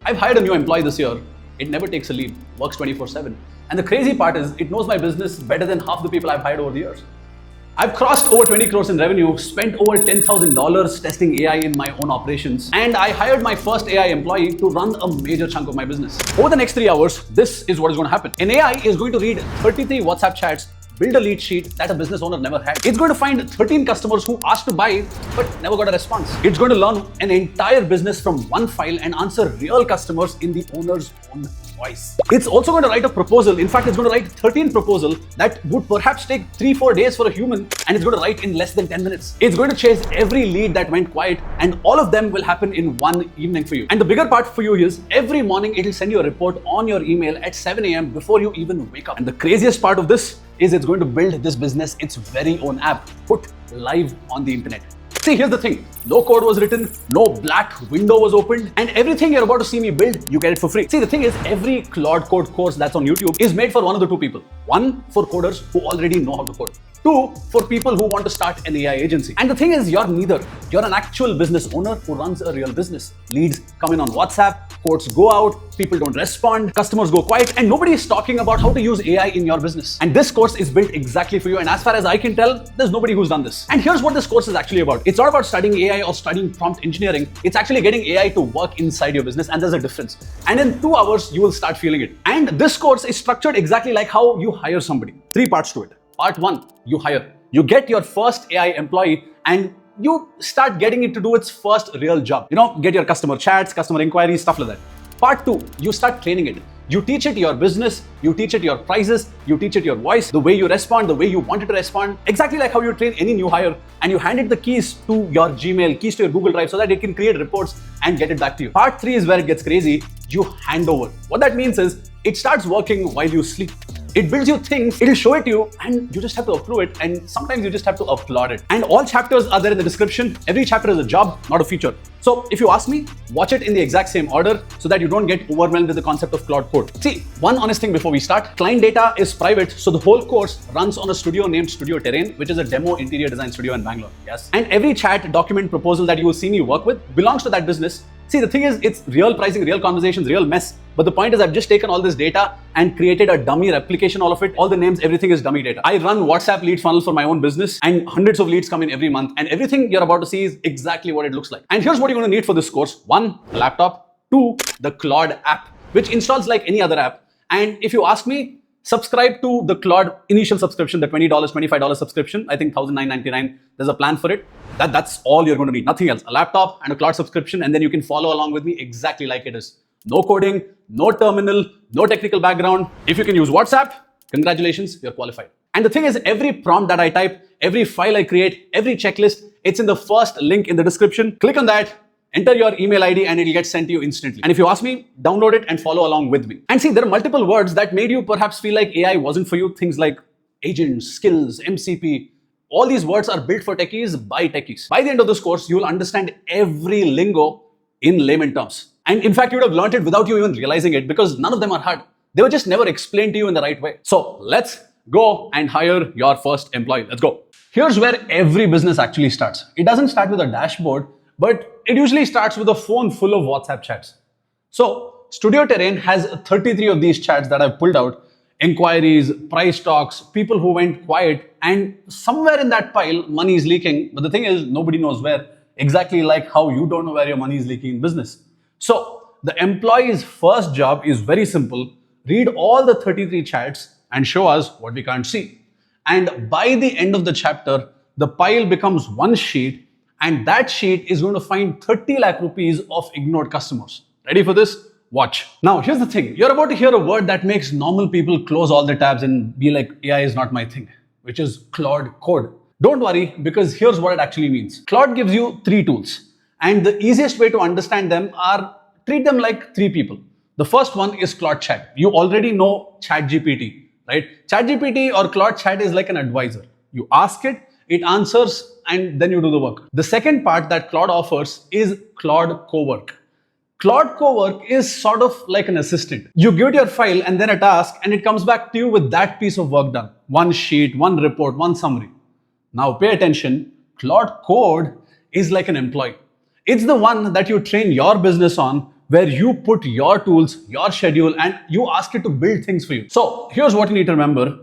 I've hired a new employee this year. It never takes a leave, works 24/7. And the crazy part is, it knows my business better than half the people I've hired over the years. I've crossed over 20 crores in revenue, spent over $10,000 testing AI in my own operations, and I hired my first AI employee to run a major chunk of my business. Over the next 3 hours, this is what is going to happen. An AI is going to read 33 WhatsApp chats, build a lead sheet that a business owner never had. It's going to find 13 customers who asked to buy but never got a response. It's going to learn an entire business from one file and answer real customers in the owner's own voice. It's also going to write a proposal. In fact, it's going to write 13 proposals that would perhaps take 3-4 days for a human, and it's going to write in less than 10 minutes. It's going to chase every lead that went quiet, and all of them will happen in one evening for you. And the bigger part for you is, every morning it'll send you a report on your email at 7 a.m. before you even wake up. And the craziest part of this is, it's going to build this business its very own app, put live on the internet. See, here's the thing. No code was written, no black window was opened, and everything you're about to see me build, you get it for free. See, the thing is, every Claude Code course that's on YouTube is made for one of the two people. One, for coders who already know how to code. Two, for people who want to start an AI agency. And the thing is, you're neither. You're an actual business owner who runs a real business. Leads come in on WhatsApp, quotes go out, people don't respond, customers go quiet, and nobody is talking about how to use AI in your business. And this course is built exactly for you. And as far as I can tell, there's nobody who's done this. And here's what this course is actually about. It's not about studying AI or studying prompt engineering. It's actually getting AI to work inside your business, and there's a difference. And in 2 hours, you will start feeling it. And this course is structured exactly like how you hire somebody. 3 parts to it. Part 1, you hire. You get your first AI employee and you start getting it to do its first real job. Get your customer chats, customer inquiries, stuff like that. Part 2, you start training it. You teach it your business, you teach it your prices, you teach it your voice, the way you respond, the way you want it to respond, exactly like how you train any new hire, and you hand it the keys to your Gmail, keys to your Google Drive, so that it can create reports and get it back to you. Part 3 is where it gets crazy. You hand over. What that means is, it starts working while you sleep. It builds you things, it'll show it to you, and you just have to approve it, and sometimes you just have to applaud it. And all chapters are there in the description. Every chapter is a job, not a feature. So if you ask me, watch it in the exact same order so that you don't get overwhelmed with the concept of Claude Code. See, one honest thing before we start, client data is private, so the whole course runs on a studio named Studio Terrain, which is a demo interior design studio in Bangalore. Yes. And every chat, document, proposal that you will see me work with belongs to that business. See, the thing is, it's real pricing, real conversations, real mess. But the point is, I've just taken all this data and created a dummy replication, all of it. All the names, everything is dummy data. I run WhatsApp lead funnels for my own business, and hundreds of leads come in every month. And everything you're about to see is exactly what it looks like. And here's what you're going to need for this course. 1, a laptop. 2, the Claude app, which installs like any other app. And if you ask me, subscribe to the Claude initial subscription, the $20, $25 subscription. I think $1,999. There's a plan for it. That's all you're going to need. Nothing else. A laptop and a Claude subscription, and then you can follow along with me exactly like it is. No coding, no terminal, no technical background. If you can use WhatsApp, congratulations, you're qualified. And the thing is, every prompt that I type, every file I create, every checklist, it's in the first link in the description. Click on that, enter your email ID, and it'll get sent to you instantly. And if you ask me, download it and follow along with me. And see, there are multiple words that made you perhaps feel like AI wasn't for you. Things like agents, skills, MCP. All these words are built for techies by techies. By the end of this course, you will understand every lingo in layman terms. And in fact, you would have learned it without you even realizing it, because none of them are hard. They were just never explained to you in the right way. So let's go and hire your first employee. Let's go. Here's where every business actually starts. It doesn't start with a dashboard, but it usually starts with a phone full of WhatsApp chats. So Studio Terrain has 33 of these chats that I've pulled out. Inquiries, price talks, people who went quiet, and somewhere in that pile, money is leaking. But the thing is, nobody knows where. Exactly like how you don't know where your money is leaking in business. So the employee's first job is very simple. Read all the 33 chats and show us what we can't see. And by the end of the chapter, the pile becomes one sheet, and that sheet is going to find 30 lakh rupees of ignored customers. Ready for this? Watch. Now, here's the thing. You're about to hear a word that makes normal people close all the tabs and be like, AI is not my thing, which is Claude Code. Don't worry, because here's what it actually means. Claude gives you 3 tools, and the easiest way to understand them are treat them like 3 people. The first one is Claude Chat. You already know ChatGPT, right? ChatGPT or Claude Chat is like an advisor. You ask it, it answers, and then you do the work. The second part that Claude offers is Claude Cowork. Claude Cowork is sort of like an assistant. You give it your file and then a task, and it comes back to you with that piece of work done. One sheet, one report, one summary. Now pay attention. Claude Code is like an employee. It's the one that you train your business on where you put your tools, your schedule, and you ask it to build things for you. So here's what you need to remember.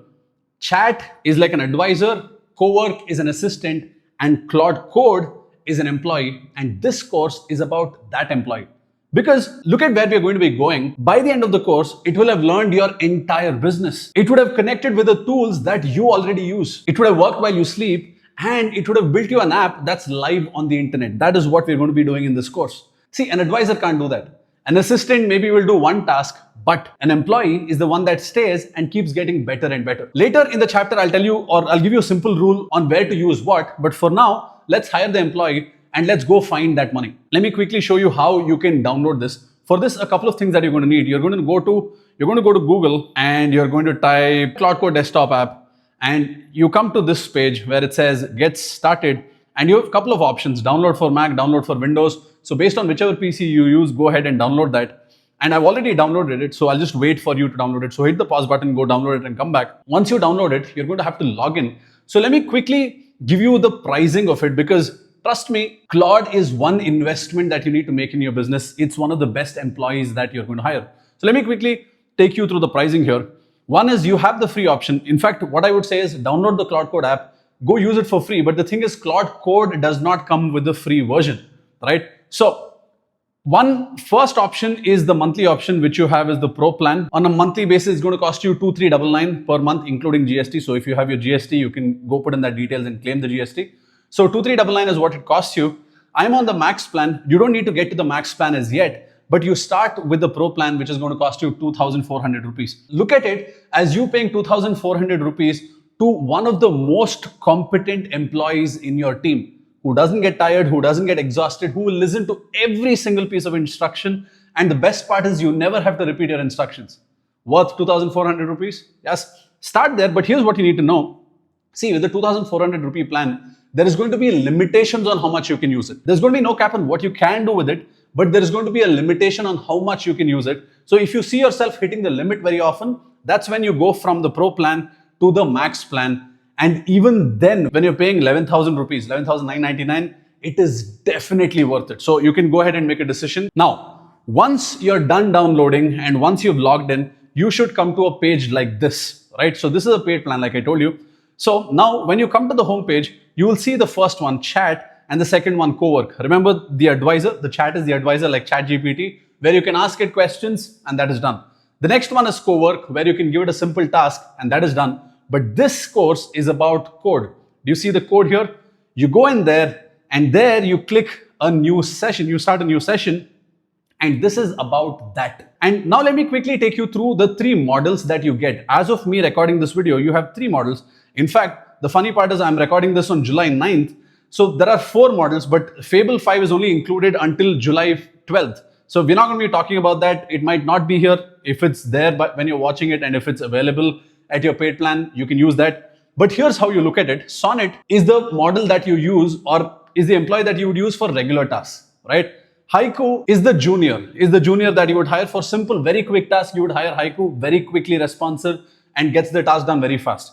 Chat is like an advisor, Cowork is an assistant, and Claude Code is an employee. And this course is about that employee. Because look at where we are going to be going. By the end of the course, it will have learned your entire business. It would have connected with the tools that you already use. It would have worked while you sleep, and it would have built you an app that's live on the internet. That is what we're going to be doing in this course. See, an advisor can't do that. An assistant maybe will do one task, but an employee is the one that stays and keeps getting better and better. Later in the chapter, I'll tell you, or I'll give you a simple rule on where to use what. But for now, let's hire the employee and let's go find that money. Let me quickly show you how you can download this. For this, a couple of things that you're going to need. You're going to go to Google and you're going to type Claude Code desktop app, and you come to this page where it says get started, and you have a couple of options: download for Mac, download for Windows. So based on whichever PC you use, go ahead and download that. And I've already downloaded it, so I'll just wait for you to download it. So hit the pause button, go download it and come back. Once you download it, you're going to have to log in. So let me quickly give you the pricing of it, because trust me, Claude is one investment that you need to make in your business. It's one of the best employees that you're going to hire. So let me quickly take you through the pricing here. One is you have the free option. In fact, what I would say is download the Claude Code app, go use it for free. But the thing is, Claude Code does not come with the free version, right? So one first option is the monthly option, which you have is the Pro plan. On a monthly basis, it's going to cost you 2,399 per month, including GST. So if you have your GST, you can go put in that details and claim the GST. So 2,399 is what it costs you. I'm on the max plan. You don't need to get to the max plan as yet, but you start with the Pro plan, which is going to cost you 2,400 rupees. Look at it as you paying 2,400 rupees to one of the most competent employees in your team, who doesn't get tired, who doesn't get exhausted, who will listen to every single piece of instruction. And the best part is you never have to repeat your instructions. Worth 2,400 rupees? Yes, start there. But here's what you need to know. See, with the 2,400 rupee plan, there is going to be limitations on how much you can use it. There's going to be no cap on what you can do with it, but there is going to be a limitation on how much you can use it. So if you see yourself hitting the limit very often, that's when you go from the Pro plan to the max plan. And even then, when you're paying 11,000 rupees, 11,999, it is definitely worth it. So you can go ahead and make a decision. Now, once you're done downloading and once you've logged in, you should come to a page like this, right? So this is a paid plan, like I told you. So now when you come to the home page, you will see the first one, chat, and the second one, Cowork. Remember the advisor, the chat is the advisor like ChatGPT, where you can ask it questions and that is done. The next one is Cowork, where you can give it a simple task and that is done. But this course is about code. Do you see the code here? You go in there and there you click a new session. You start a new session and this is about that. And now let me quickly take you through the 3 models that you get. As of me recording this video, you have 3 models. In fact, the funny part is I'm recording this on July 9th. So there are 4 models, but Fable 5 is only included until July 12th. So we're not going to be talking about that. It might not be here if it's there, but when you're watching it and if it's available at your paid plan, you can use that. But here's how you look at it. Sonnet is the model that you use, or is the employee that you would use for regular tasks, right? Haiku is the junior that you would hire for simple, very quick tasks. You would hire Haiku, very quickly responsive and gets the task done very fast.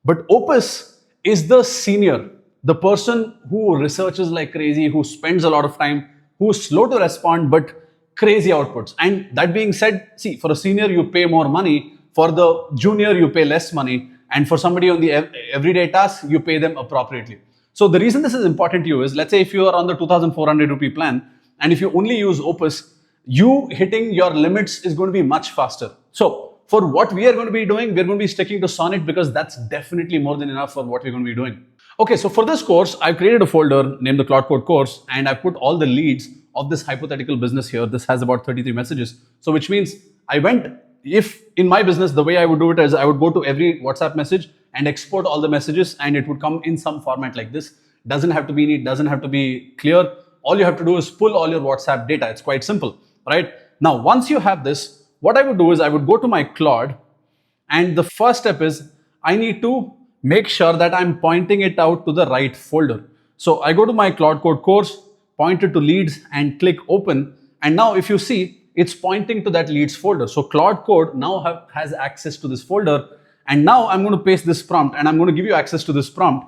But Opus is the senior, the person who researches like crazy, who spends a lot of time, who's slow to respond, but crazy outputs. And that being said, see, for a senior, you pay more money. For the junior, you pay less money. And for somebody on the everyday task, you pay them appropriately. So the reason this is important to you is, let's say if you are on the 2,400 rupee plan, and if you only use Opus, you hitting your limits is going to be much faster. So for what we are going to be doing, we're going to be sticking to Sonnet because that's definitely more than enough for what we're going to be doing. Okay, so for this course, I've created a folder named the Claude Code course, and I've put all the leads of this hypothetical business here. This has about 33 messages. So which means if in my business, the way I would do it is I would go to every WhatsApp message and export all the messages, and it would come in some format like this. Doesn't have to be neat, doesn't have to be clear. All you have to do is pull all your WhatsApp data. It's quite simple, right? Now, once you have this, what I would do is I would go to my Claude, and the first step is I need to make sure that I'm pointing it out to the right folder. So I go to my Claude Code course, point it to leads and click open. And now if you see, it's pointing to that leads folder. So Claude Code now has access to this folder. And now I'm going to paste this prompt and I'm going to give you access to this prompt.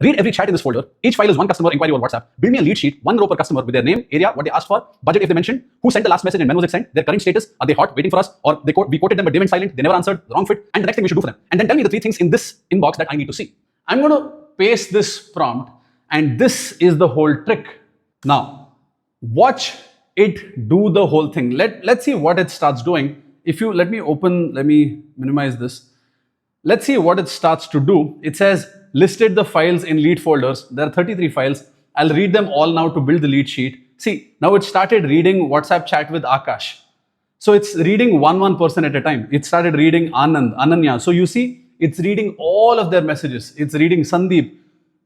Read every chat in this folder. Each file is one customer inquiry over WhatsApp. Build me a lead sheet, one row per customer with their name, area, what they asked for, budget if they mentioned, who sent the last message and when was it sent, their current status, are they hot, waiting for us, or we quoted them but they went silent, they never answered, wrong fit, and the next thing we should do for them. And then tell me the 3 things in this inbox that I need to see. I'm going to paste this prompt, and this is the whole trick. Now, watch it do the whole thing. Let's see what it starts doing. If you let me minimize this. Let's see what it starts to do. It says listed the files in lead folders. There are 33 files. I'll read them all now to build the lead sheet. See, now it started reading WhatsApp chat with Akash. So it's reading one person at a time. It started reading Anand, Ananya. So you see, it's reading all of their messages. It's reading Sandeep.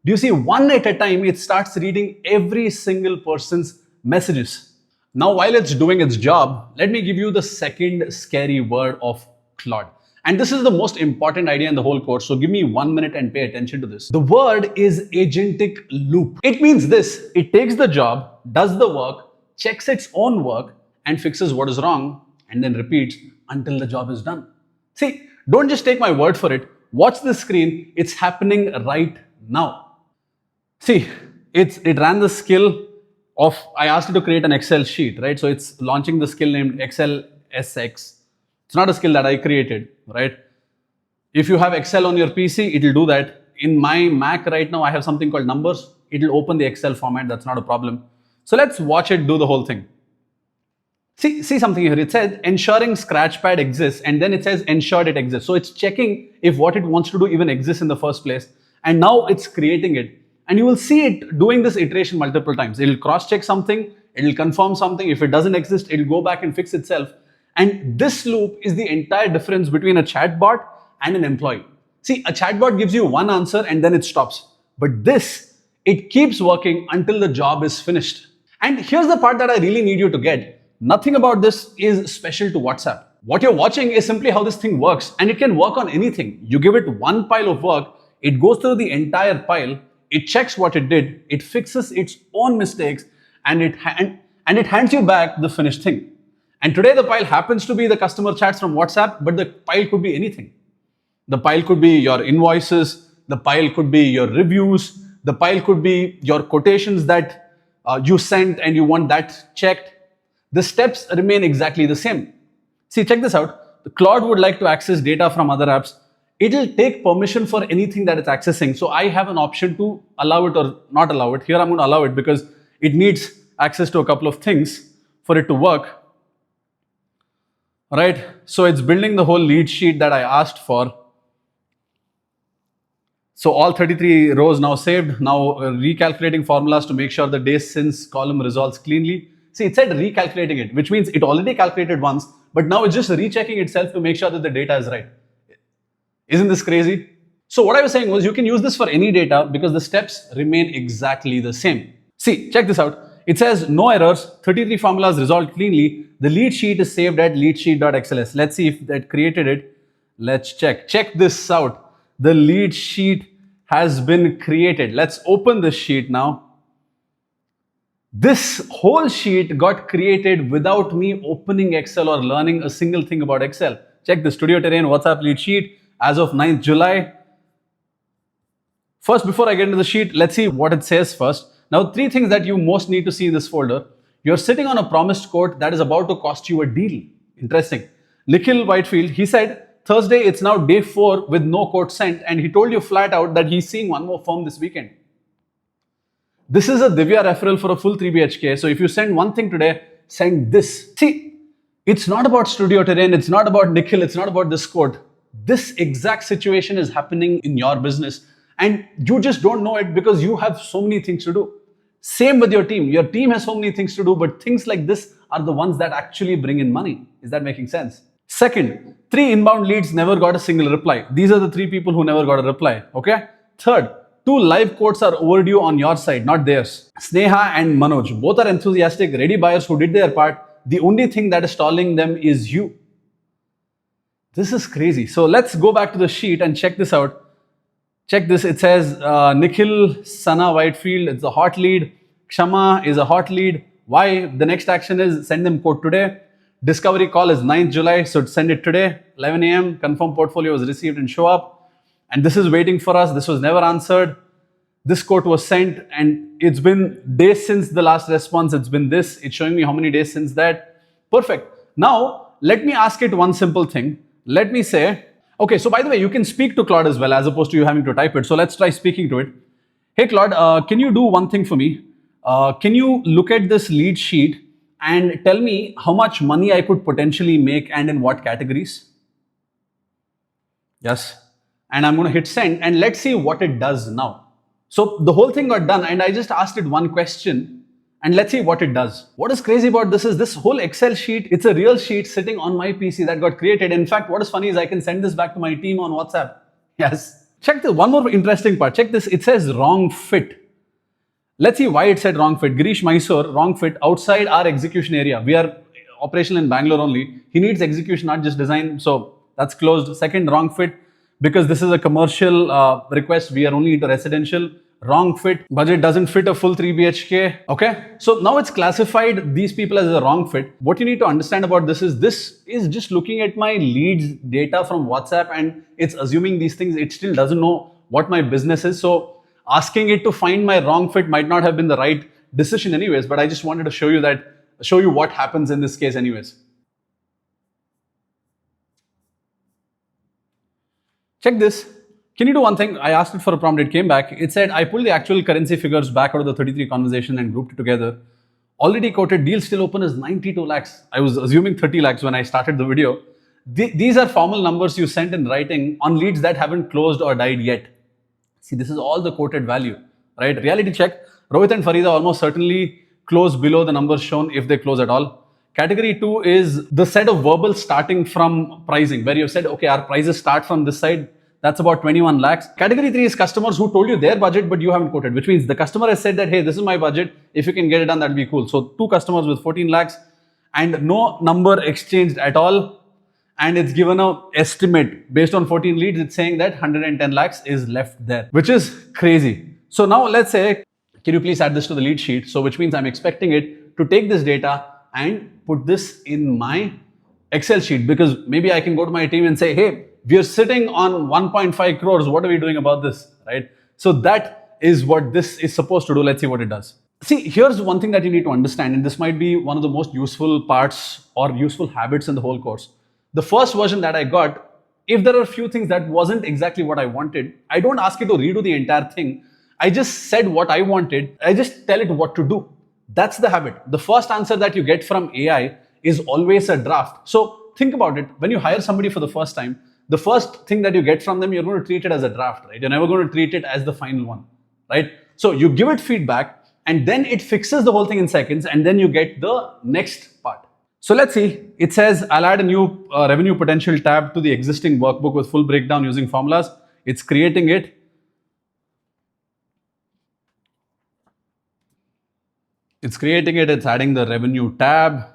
Do you see, one at a time, it starts reading every single person's messages. Now, while it's doing its job, let me give you the second scary word of Claude. And this is the most important idea in the whole course. So give me 1 minute and pay attention to this. The word is agentic loop. It means this: it takes the job, does the work, checks its own work, and fixes what is wrong, and then repeats until the job is done. See, don't just take my word for it. Watch the screen. It's happening right now. See, it ran the skill of, I asked it to create an Excel sheet, right? So it's launching the skill named Excel SX. It's not a skill that I created, right? If you have Excel on your PC, it'll do that. In my Mac right now, I have something called Numbers. It'll open the Excel format. That's not a problem. So let's watch it do the whole thing. See something here. It says ensuring Scratchpad exists, and then it says ensured it exists. So it's checking if what it wants to do even exists in the first place. And now it's creating it. And you will see it doing this iteration multiple times. It'll cross-check something. It'll confirm something. If it doesn't exist, it'll go back and fix itself. And this loop is the entire difference between a chatbot and an employee. See, a chatbot gives you one answer and then it stops. But this, it keeps working until the job is finished. And here's the part that I really need you to get. Nothing about this is special to WhatsApp. What you're watching is simply how this thing works, and it can work on anything. You give it one pile of work, it goes through the entire pile, it checks what it did, it fixes its own mistakes, and it hands you back the finished thing. And today the pile happens to be the customer chats from WhatsApp, but the pile could be anything. The pile could be your invoices, the pile could be your reviews, the pile could be your quotations that you sent and you want that checked. The steps remain exactly the same. See, check this out. The Claude would like to access data from other apps. It'll take permission for anything that it's accessing. So I have an option to allow it or not allow it. Here I'm going to allow it because it needs access to a couple of things for it to work. All right. So it's building the whole lead sheet that I asked for. So all 33 rows now saved. Now recalculating formulas to make sure the days since column resolves cleanly. See, it said recalculating it, which means it already calculated once, but now it's just rechecking itself to make sure that the data is right. Isn't this crazy? So what I was saying was you can use this for any data because the steps remain exactly the same. See, check this out. It says no errors, 33 formulas resolved cleanly. The lead sheet is saved at leadsheet.xls. Let's see if that created it. Let's check. Check this out. The lead sheet has been created. Let's open this sheet now. This whole sheet got created without me opening Excel or learning a single thing about Excel. Check the Studio Terrain WhatsApp lead sheet as of 9th July. First, before I get into the sheet, let's see what it says first. Now, 3 things that you most need to see in this folder. You're sitting on a promised quote that is about to cost you a deal. Interesting. Nikhil Whitefield, he said, Thursday, it's now day 4 with no quote sent, and he told you flat out that he's seeing one more firm this weekend. This is a Divya referral for a full 3 BHK. So if you send one thing today, send this. See, it's not about Studio Terrain. It's not about Nikhil. It's not about this quote. This exact situation is happening in your business and you just don't know it because you have so many things to do. Same with your team. Your team has so many things to do, but things like this are the ones that actually bring in money. Is that making sense? Second, 3 inbound leads never got a single reply. These are the 3 people who never got a reply. Okay. Third, 2 live quotes are overdue on your side, not theirs. Sneha and Manoj, both are enthusiastic, ready buyers who did their part. The only thing that is stalling them is you. This is crazy. So let's go back to the sheet and check this out. Check this. It says Nikhil Sana Whitefield, it's a hot lead. Kshama is a hot lead. Why? The next action is send them quote today. Discovery call is 9th July, so send it today. 11 a.m. Confirm portfolio was received and show up. And this is waiting for us. This was never answered. This quote was sent, and it's been days since the last response. It's been this. It's showing me how many days since that. Perfect. Now, let me ask it one simple thing. Let me say, okay, so by the way, you can speak to Claude as well, as opposed to you having to type it. So let's try speaking to it. Hey, Claude, can you do one thing for me? Can you look at this lead sheet and tell me how much money I could potentially make and in what categories? Yes. And I'm going to hit send, and let's see what it does now. So the whole thing got done, and I just asked it one question, and let's see what it does. What is crazy about this is this whole Excel sheet, it's a real sheet sitting on my PC that got created. In fact, what is funny is I can send this back to my team on WhatsApp. Yes. Check this, one more interesting part. Check this, it says wrong fit. Let's see why it said wrong fit. Girish Mysore, wrong fit, outside our execution area. We are operational in Bangalore only. He needs execution, not just design. So that's closed. Second, wrong fit, because this is a commercial request. We are only into residential. Wrong fit, budget doesn't fit a full 3 BHK. Okay, so now it's classified these people as a wrong fit. What you need to understand about this is just looking at my leads data from WhatsApp, and it's assuming these things. It still doesn't know what my business is. So asking it to find my wrong fit might not have been the right decision anyways, but I just wanted to show you what happens in this case anyways. Check this. Can you do one thing? I asked it for a prompt, it came back. It said, I pulled the actual currency figures back out of the 33 conversation and grouped it together. Already quoted, deal still open is 92 lakhs. I was assuming 30 lakhs when I started the video. These are formal numbers you sent in writing on leads that haven't closed or died yet. See, this is all the quoted value, right? Reality check. Rohit and Farida almost certainly close below the numbers shown if they close at all. Category 2 is the set of verbals starting from pricing, where you've said, okay, our prices start from this side. That's about 21 lakhs. Category 3 is customers who told you their budget, but you haven't quoted, which means the customer has said that, hey, this is my budget. If you can get it done, that'd be cool. So 2 customers with 14 lakhs and no number exchanged at all. And it's given an estimate based on 14 leads. It's saying that 110 lakhs is left there, which is crazy. So now let's say, can you please add this to the lead sheet? So which means I'm expecting it to take this data and put this in my Excel sheet, because maybe I can go to my team and say, hey, we are sitting on 1.5 crores. What are we doing about this, right? So that is what this is supposed to do. Let's see what it does. See, here's one thing that you need to understand, and this might be one of the most useful parts or useful habits in the whole course. The first version that I got, if there are a few things that wasn't exactly what I wanted, I don't ask it to redo the entire thing. I just said what I wanted. I just tell it what to do. That's the habit. The first answer that you get from AI is always a draft. So think about it. When you hire somebody for the first time, the first thing that you get from them, you're going to treat it as a draft, right? You're never going to treat it as the final one, right? So you give it feedback, and then it fixes the whole thing in seconds, and then you get the next part. So let's see. It says, I'll add a new revenue potential tab to the existing workbook with full breakdown using formulas. It's creating it. It's creating it. It's adding the revenue tab.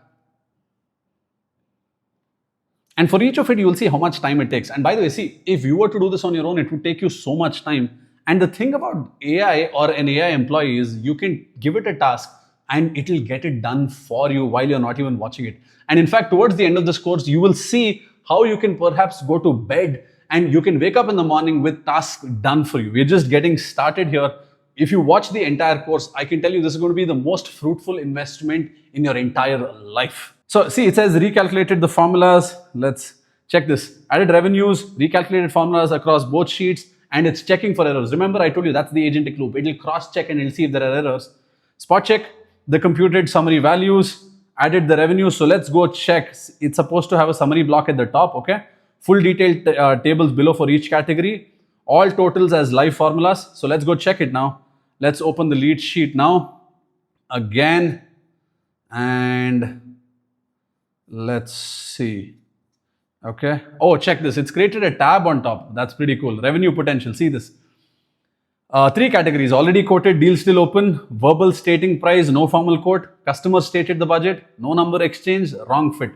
And for each of it, you will see how much time it takes. And by the way, see, if you were to do this on your own, it would take you so much time. And the thing about AI or an AI employee is you can give it a task and it will get it done for you while you're not even watching it. And in fact, towards the end of this course, you will see how you can perhaps go to bed and you can wake up in the morning with tasks done for you. We're just getting started here. If you watch the entire course, I can tell you this is going to be the most fruitful investment in your entire life. So see, it says recalculated the formulas. Let's check this. Added revenues, recalculated formulas across both sheets, and it's checking for errors. Remember, I told you that's the agentic loop. It'll cross-check and it'll see if there are errors. Spot check the computed summary values, added the revenue. So let's go check. It's supposed to have a summary block at the top, okay? Full detailed tables below for each category. All totals as live formulas. So let's go check it now. Let's open the lead sheet now. Again, and let's see. Okay. Oh, check this. It's created a tab on top. That's pretty cool. Revenue potential. See this. 3 categories. Already quoted, deal still open, verbal stating price, no formal quote, customer stated the budget, no number exchange, wrong fit.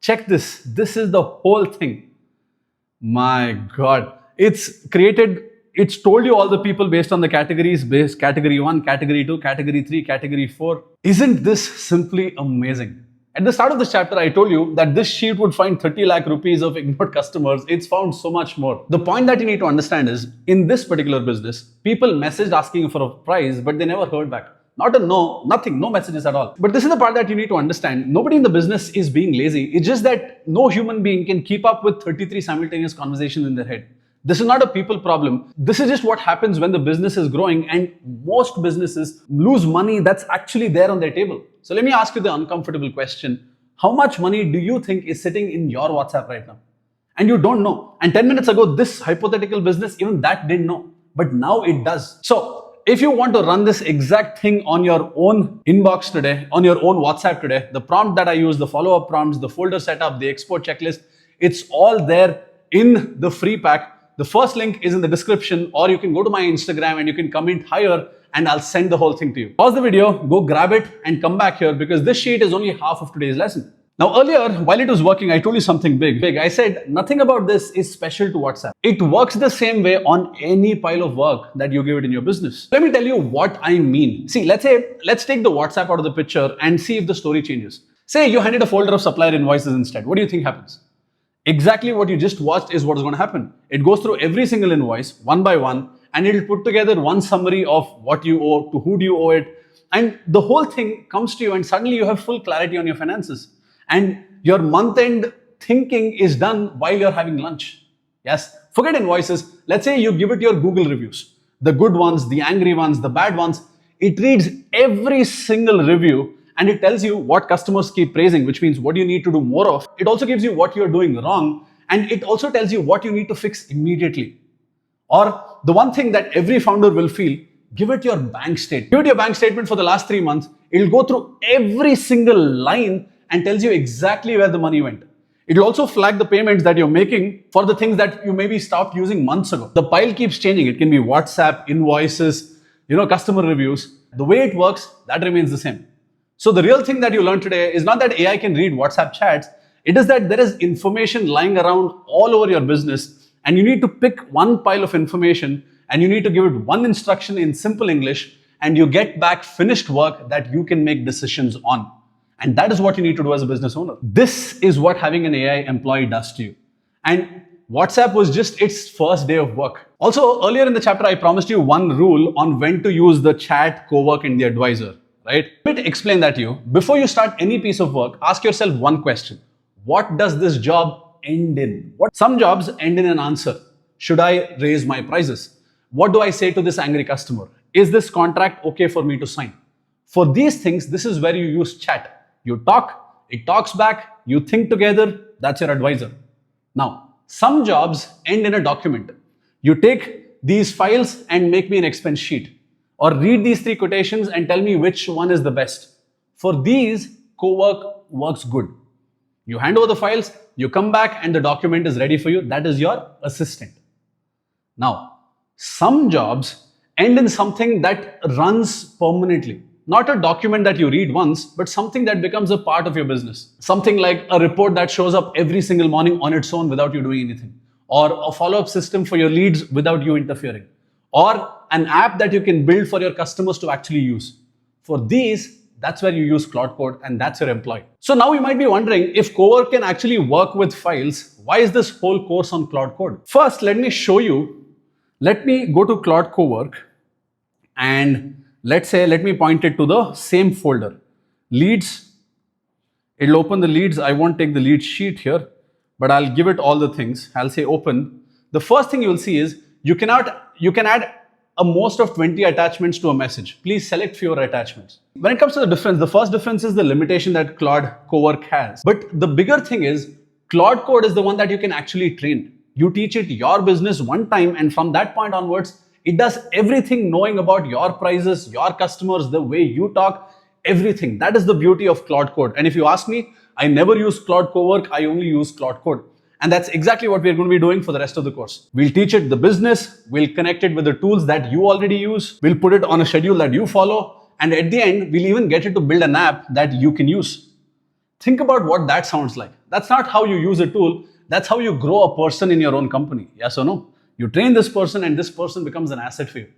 Check this. This is the whole thing. My God. It's created, it's told you all the people based on the categories, based category 1, category 2, category 3, category 4. Isn't this simply amazing? At the start of this chapter, I told you that this sheet would find 30 lakh rupees of ignored customers. It's found so much more. The point that you need to understand is, in this particular business, people messaged asking for a price, but they never heard back. Not a no, nothing, no messages at all. But this is the part that you need to understand. Nobody in the business is being lazy. It's just that no human being can keep up with 33 simultaneous conversations in their head. This is not a people problem. This is just what happens when the business is growing, and most businesses lose money that's actually there on their table. So let me ask you the uncomfortable question. How much money do you think is sitting in your WhatsApp right now? And you don't know. And 10 minutes ago, this hypothetical business, even that didn't know. But now it does. So if you want to run this exact thing on your own inbox today, on your own WhatsApp today, the prompt that I use, the follow-up prompts, the folder setup, the export checklist, it's all there in the free pack. The first link is in the description, or you can go to my Instagram and you can comment higher and I'll send the whole thing to you. Pause the video, go grab it and come back here, because this sheet is only half of today's lesson. Now earlier, while it was working, I told you something big. I said nothing about this is special to WhatsApp. It works the same way on any pile of work that you give it in your business. Let me tell you what I mean. See, let's take the WhatsApp out of the picture and see if the story changes. Say you handed a folder of supplier invoices instead. What do you think happens? Exactly what you just watched is what is going to happen. It goes through every single invoice one by one, and it'll put together one summary of what you owe, to who do you owe it, and the whole thing comes to you, and suddenly you have full clarity on your finances. And your month-end thinking is done while you're having lunch. Yes, forget invoices. Let's say you give it your Google reviews, the good ones, the angry ones, the bad ones. It reads every single review and it tells you what customers keep praising, which means what you need to do more of. It also gives you what you're doing wrong, and it also tells you what you need to fix immediately. Or the one thing that every founder will feel, give it your bank statement. Give it your bank statement for the last 3 months. It'll go through every single line and tells you exactly where the money went. It'll also flag the payments that you're making for the things that you maybe stopped using months ago. The pile keeps changing. It can be WhatsApp, invoices, customer reviews. The way it works, that remains the same. So the real thing that you learned today is not that AI can read WhatsApp chats. It is that there is information lying around all over your business, and you need to pick one pile of information and you need to give it one instruction in simple English, and you get back finished work that you can make decisions on. And that is what you need to do as a business owner. This is what having an AI employee does to you. And WhatsApp was just its first day of work. Also, earlier in the chapter, I promised you one rule on when to use the chat, cowork, and the advisor. Right? Let me explain that to you. Before you start any piece of work, ask yourself one question. What does this job end in? Some jobs end in an answer. Should I raise my prices? What do I say to this angry customer? Is this contract okay for me to sign? For these things, this is where you use chat. You talk, it talks back, you think together, that's your advisor. Now, some jobs end in a document. You take these files and make me an expense sheet. Or read these 3 quotations and tell me which one is the best. For these, co-work works good. You hand over the files, you come back and the document is ready for you. That is your assistant. Now, some jobs end in something that runs permanently. Not a document that you read once, but something that becomes a part of your business. Something like a report that shows up every single morning on its own without you doing anything. Or a follow-up system for your leads without you interfering. Or an app that you can build for your customers to actually use. For these, that's where you use Claude Code, and that's your employee. So now you might be wondering, if Cowork can actually work with files, why is this whole course on Claude Code? First, let me show you. Let me go to Claude Cowork and let me point it to the same folder. Leads. It'll open the leads. I won't take the lead sheet here, but I'll give it all the things. I'll say open. The first thing you'll see is you can add a most of 20 attachments to a message. Please select fewer attachments. When it comes to the difference, the first difference is the limitation that Claude Cowork has. But the bigger thing is Claude Code is the one that you can actually train. You teach it your business one time, and from that point onwards, it does everything, knowing about your prices, your customers, the way you talk, everything. That is the beauty of Claude Code. And if you ask me, I never use Claude Cowork, I only use Claude Code. And that's exactly what we're going to be doing for the rest of the course. We'll teach it the business, we'll connect it with the tools that you already use, we'll put it on a schedule that you follow, and at the end, we'll even get it to build an app that you can use. Think about what that sounds like. That's not how you use a tool, that's how you grow a person in your own company. Yes or no? You train this person and this person becomes an asset for you.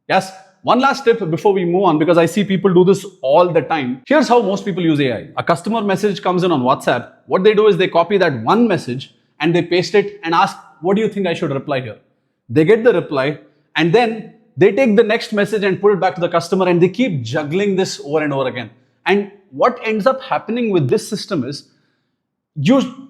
Yes? One last tip before we move on, because I see people do this all the time. Here's how most people use AI. A customer message comes in on WhatsApp. What they do is they copy that one message and they paste it and ask, what do you think I should reply here? They get the reply and then they take the next message and put it back to the customer, and they keep juggling this over and over again. And what ends up happening with this system is,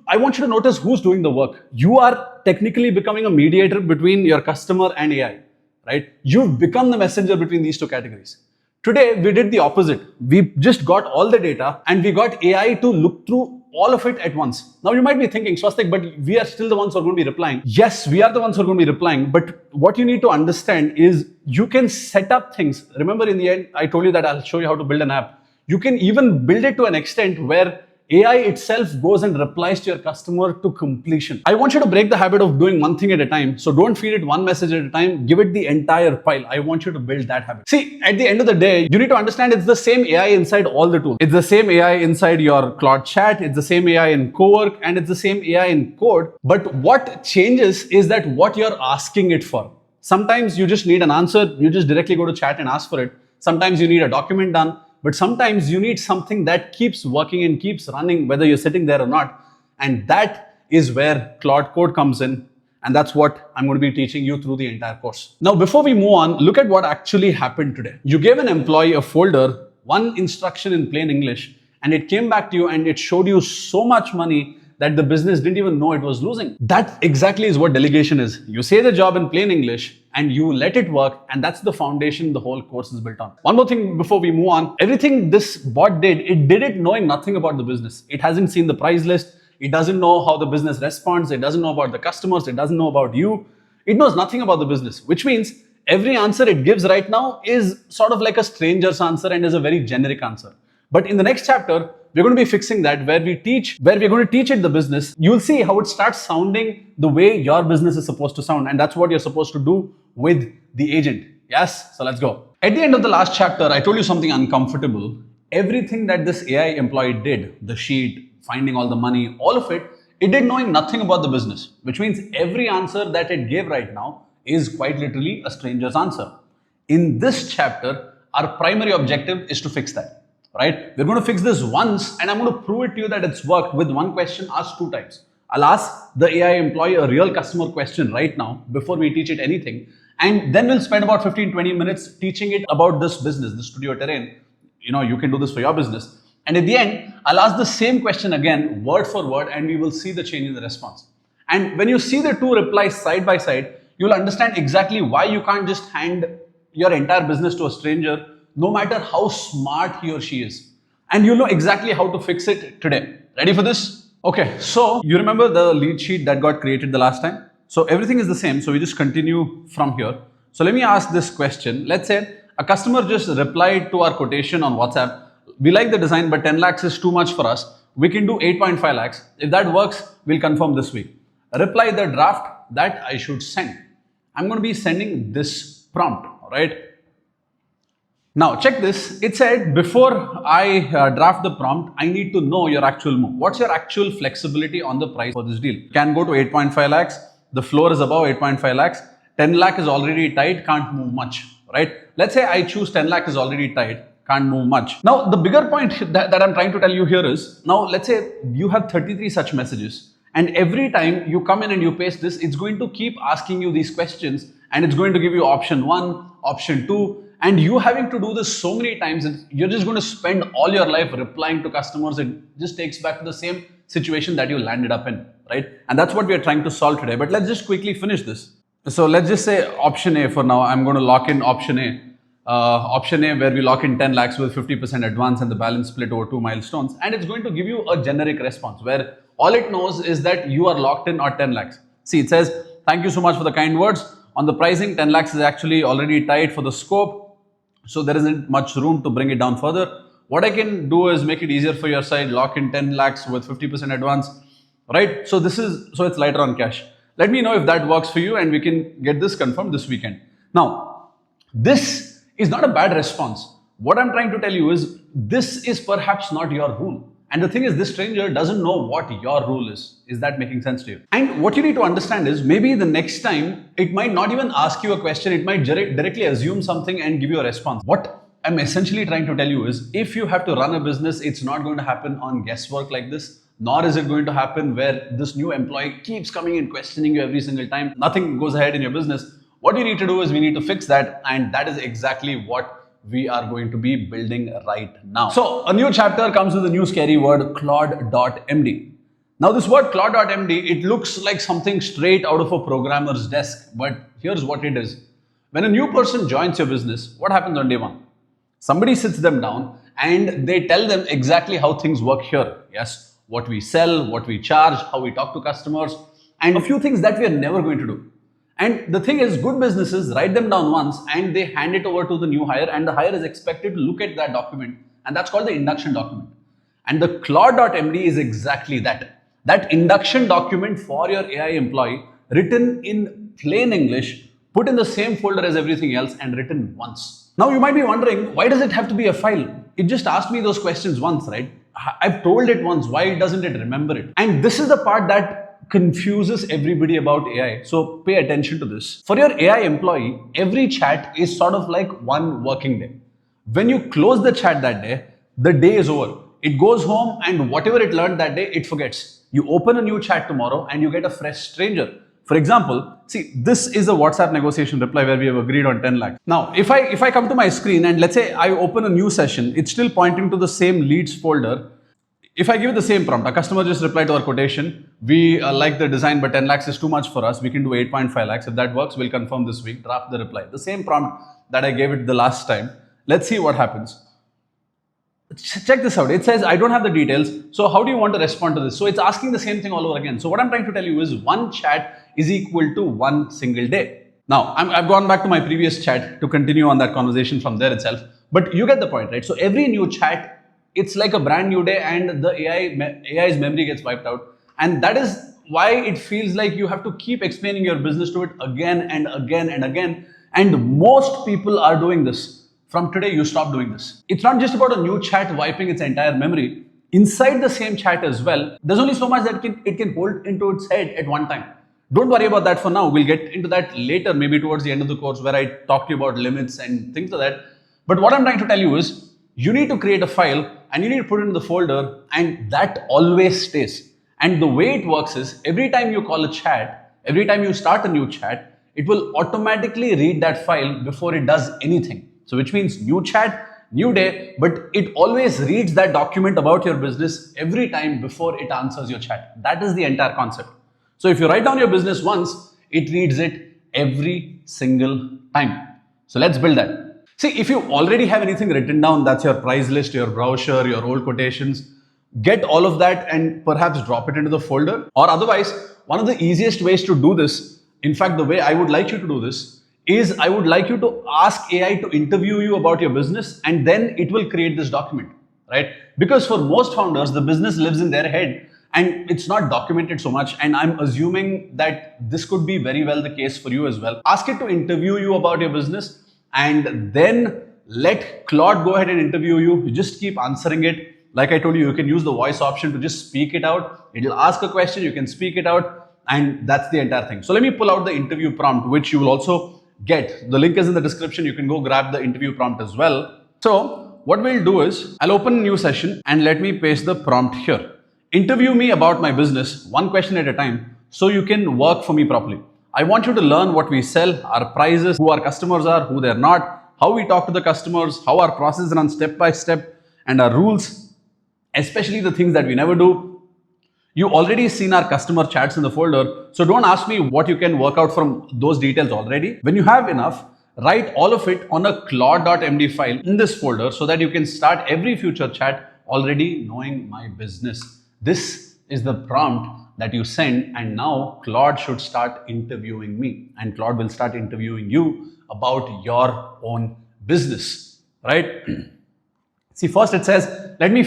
I want you to notice who's doing the work. You are technically becoming a mediator between your customer and AI, right? You've become the messenger between these two categories. Today, we did the opposite. We just got all the data and we got AI to look through all of it at once. Now you might be thinking, Swastik, but we are still the ones who are going to be replying. Yes, we are the ones who are going to be replying, but what you need to understand is you can set up things. Remember, in the end, I told you that I'll show you how to build an app. You can even build it to an extent where AI itself goes and replies to your customer to completion. I want you to break the habit of doing one thing at a time. So don't feed it one message at a time. Give it the entire pile. I want you to build that habit. See, at the end of the day, you need to understand it's the same AI inside all the tools. It's the same AI inside your Claude chat. It's the same AI in Cowork, and it's the same AI in code. But what changes is that what you're asking it for. Sometimes you just need an answer. You just directly go to chat and ask for it. Sometimes you need a document done. But sometimes you need something that keeps working and keeps running, whether you're sitting there or not. And that is where Claude Code comes in. And that's what I'm going to be teaching you through the entire course. Now, before we move on, look at what actually happened today. You gave an employee a folder, one instruction in plain English, and it came back to you and it showed you so much money that the business didn't even know it was losing. That exactly is what delegation is. You say the job in plain English and you let it work, and that's the foundation the whole course is built on. One more thing before we move on. Everything this bot did, it did it knowing nothing about the business. It hasn't seen the price list. It doesn't know how the business responds. It doesn't know about the customers. It doesn't know about you. It knows nothing about the business, which means every answer it gives right now is sort of like a stranger's answer and is a very generic answer. But in the next chapter, we're going to be fixing that, where we're going to teach it the business. You'll see how it starts sounding the way your business is supposed to sound. And that's what you're supposed to do with the agent. Yes? So let's go. At the end of the last chapter, I told you something uncomfortable. Everything that this AI employee did, the sheet, finding all the money, all of it, it did knowing nothing about the business, which means every answer that it gave right now is quite literally a stranger's answer. In this chapter, our primary objective is to fix that. Right? We're going to fix this once, and I'm going to prove it to you that it's worked with one question asked 2 times. I'll ask the AI employee a real customer question right now before we teach it anything. And then we'll spend about 15-20 minutes teaching it about this business, the studio terrain. You can do this for your business. And at the end, I'll ask the same question again, word for word, and we will see the change in the response. And when you see the 2 replies side by side, you'll understand exactly why you can't just hand your entire business to a stranger, no matter how smart he or she is. And you'll know exactly how to fix it today. Ready for this? Okay, so you remember the lead sheet that got created the last time? So everything is the same. So we just continue from here. So let me ask this question. Let's say a customer just replied to our quotation on WhatsApp. We like the design, but 10 lakhs is too much for us. We can do 8.5 lakhs. If that works, we'll confirm this week. Reply the draft that I should send. I'm going to be sending this prompt, all right? Now check this. It said before I draft the prompt, I need to know your actual move. What's your actual flexibility on the price for this deal? Can go to 8.5 lakhs. The floor is above 8.5 lakhs. 10 lakh is already tight, can't move much, right? Let's say I choose 10 lakh is already tight, can't move much. Now the bigger point that I'm trying to tell you here is, now let's say you have 33 such messages, and every time you come in and you paste this, it's going to keep asking you these questions, and it's going to give you option 1, option 2, and you having to do this so many times, you're just going to spend all your life replying to customers. It just takes back to the same situation that you landed up in, right? And that's what we are trying to solve today. But let's just quickly finish this. So let's just say option A for now. I'm going to lock in option A. Option A, where we lock in 10 lakhs with 50% advance and the balance split over 2 milestones. And it's going to give you a generic response where all it knows is that you are locked in or 10 lakhs. See, it says, thank you so much for the kind words. On the pricing, 10 lakhs is actually already tight for the scope. So there isn't much room to bring it down further. What I can do is make it easier for your side, lock in 10 lakhs with 50% advance, right? So it's lighter on cash. Let me know if that works for you and we can get this confirmed this weekend. Now, this is not a bad response. What I'm trying to tell you is this is perhaps not your rule. And the thing is, this stranger doesn't know what your rule is. Is that making sense to you? And what you need to understand is, maybe the next time it might not even ask you a question, it might directly assume something and give you a response. What I'm essentially trying to tell you is, if you have to run a business, it's not going to happen on guesswork like this, nor is it going to happen where this new employee keeps coming and questioning you every single time. Nothing goes ahead in your business. What you need to do is, we need to fix that, and that is exactly what we are going to be building right now. So a new chapter comes with a new scary word, Claude.md. Now this word Claude.md, it looks like something straight out of a programmer's desk, but here's what it is. When a new person joins your business, what happens on day one? Somebody sits them down and they tell them exactly how things work here. Yes, what we sell, what we charge, how we talk to customers, and a few things that we are never going to do. And the thing is, good businesses write them down once and they hand it over to the new hire, and the hire is expected to look at that document, and that's called the induction document. And the Claude.md is exactly that. That induction document for your AI employee, written in plain English, put in the same folder as everything else, and written once. Now you might be wondering, why does it have to be a file? It just asked me those questions once, right? I've told it once, why doesn't it remember it? And this is the part that confuses everybody about AI. So pay attention to this. For your AI employee, every chat is sort of like one working day. When you close the chat that day, the day is over. It goes home, and whatever it learned that day, it forgets. You open a new chat tomorrow and you get a fresh stranger. For example, see, this is a WhatsApp negotiation reply where we have agreed on 10 lakhs. Now, if I come to my screen and let's say I open a new session, it's still pointing to the same leads folder. If I give the same prompt, a customer just replied to our quotation, we like the design, but 10 lakhs is too much for us. We can do 8.5 lakhs. If that works, we'll confirm this week, draft the reply. The same prompt that I gave it the last time. Let's see what happens. Check this out. It says, I don't have the details. So how do you want to respond to this? So it's asking the same thing all over again. So what I'm trying to tell you is, one chat is equal to one single day. Now, I've gone back to my previous chat to continue on that conversation from there itself. But you get the point, right? So every new chat, it's like a brand new day, and the AI's memory gets wiped out. And that is why it feels like you have to keep explaining your business to it again and again and again. And most people are doing this. From today, you stop doing this. It's not just about a new chat wiping its entire memory. Inside the same chat as well, there's only so much that it can hold into its head at one time. Don't worry about that for now. We'll get into that later, maybe towards the end of the course, where I talk to you about limits and things like that. But what I'm trying to tell you is, you need to create a file and you need to put it in the folder, and that always stays. And the way it works is, every time you call a chat, every time you start a new chat, it will automatically read that file before it does anything. So which means new chat, new day, but it always reads that document about your business every time before it answers your chat. That is the entire concept. So if you write down your business once, it reads it every single time. So let's build that. See, if you already have anything written down, that's your price list, your brochure, your old quotations, get all of that and perhaps drop it into the folder. Or otherwise, one of the easiest ways to do this, in fact, the way I would like you to do this, is I would like you to ask AI to interview you about your business, and then it will create this document, right? Because for most founders, the business lives in their head and it's not documented so much. And I'm assuming that this could be very well the case for you as well. Ask it to interview you about your business, and then let Claude go ahead and interview you. You just keep answering it. Like I told you, you can use the voice option to just speak it out. It'll ask a question, you can speak it out, and that's the entire thing. So let me pull out the interview prompt, which you will also get. The link is in the description. You can go grab the interview prompt as well. So what we'll do is, I'll open a new session and let me paste the prompt here. Interview me about my business, one question at a time, so you can work for me properly. I want you to learn what we sell, our prices, who our customers are, who they're not, how we talk to the customers, how our process runs step by step, and our rules, especially the things that we never do. You already seen our customer chats in the folder, so don't ask me what you can work out from those details already. When you have enough, write all of it on a Claude.md file in this folder so that you can start every future chat already knowing my business. This is the prompt that you send, and now Claude should start interviewing me, and Claude will start interviewing you about your own business, right? See, first it says, let me,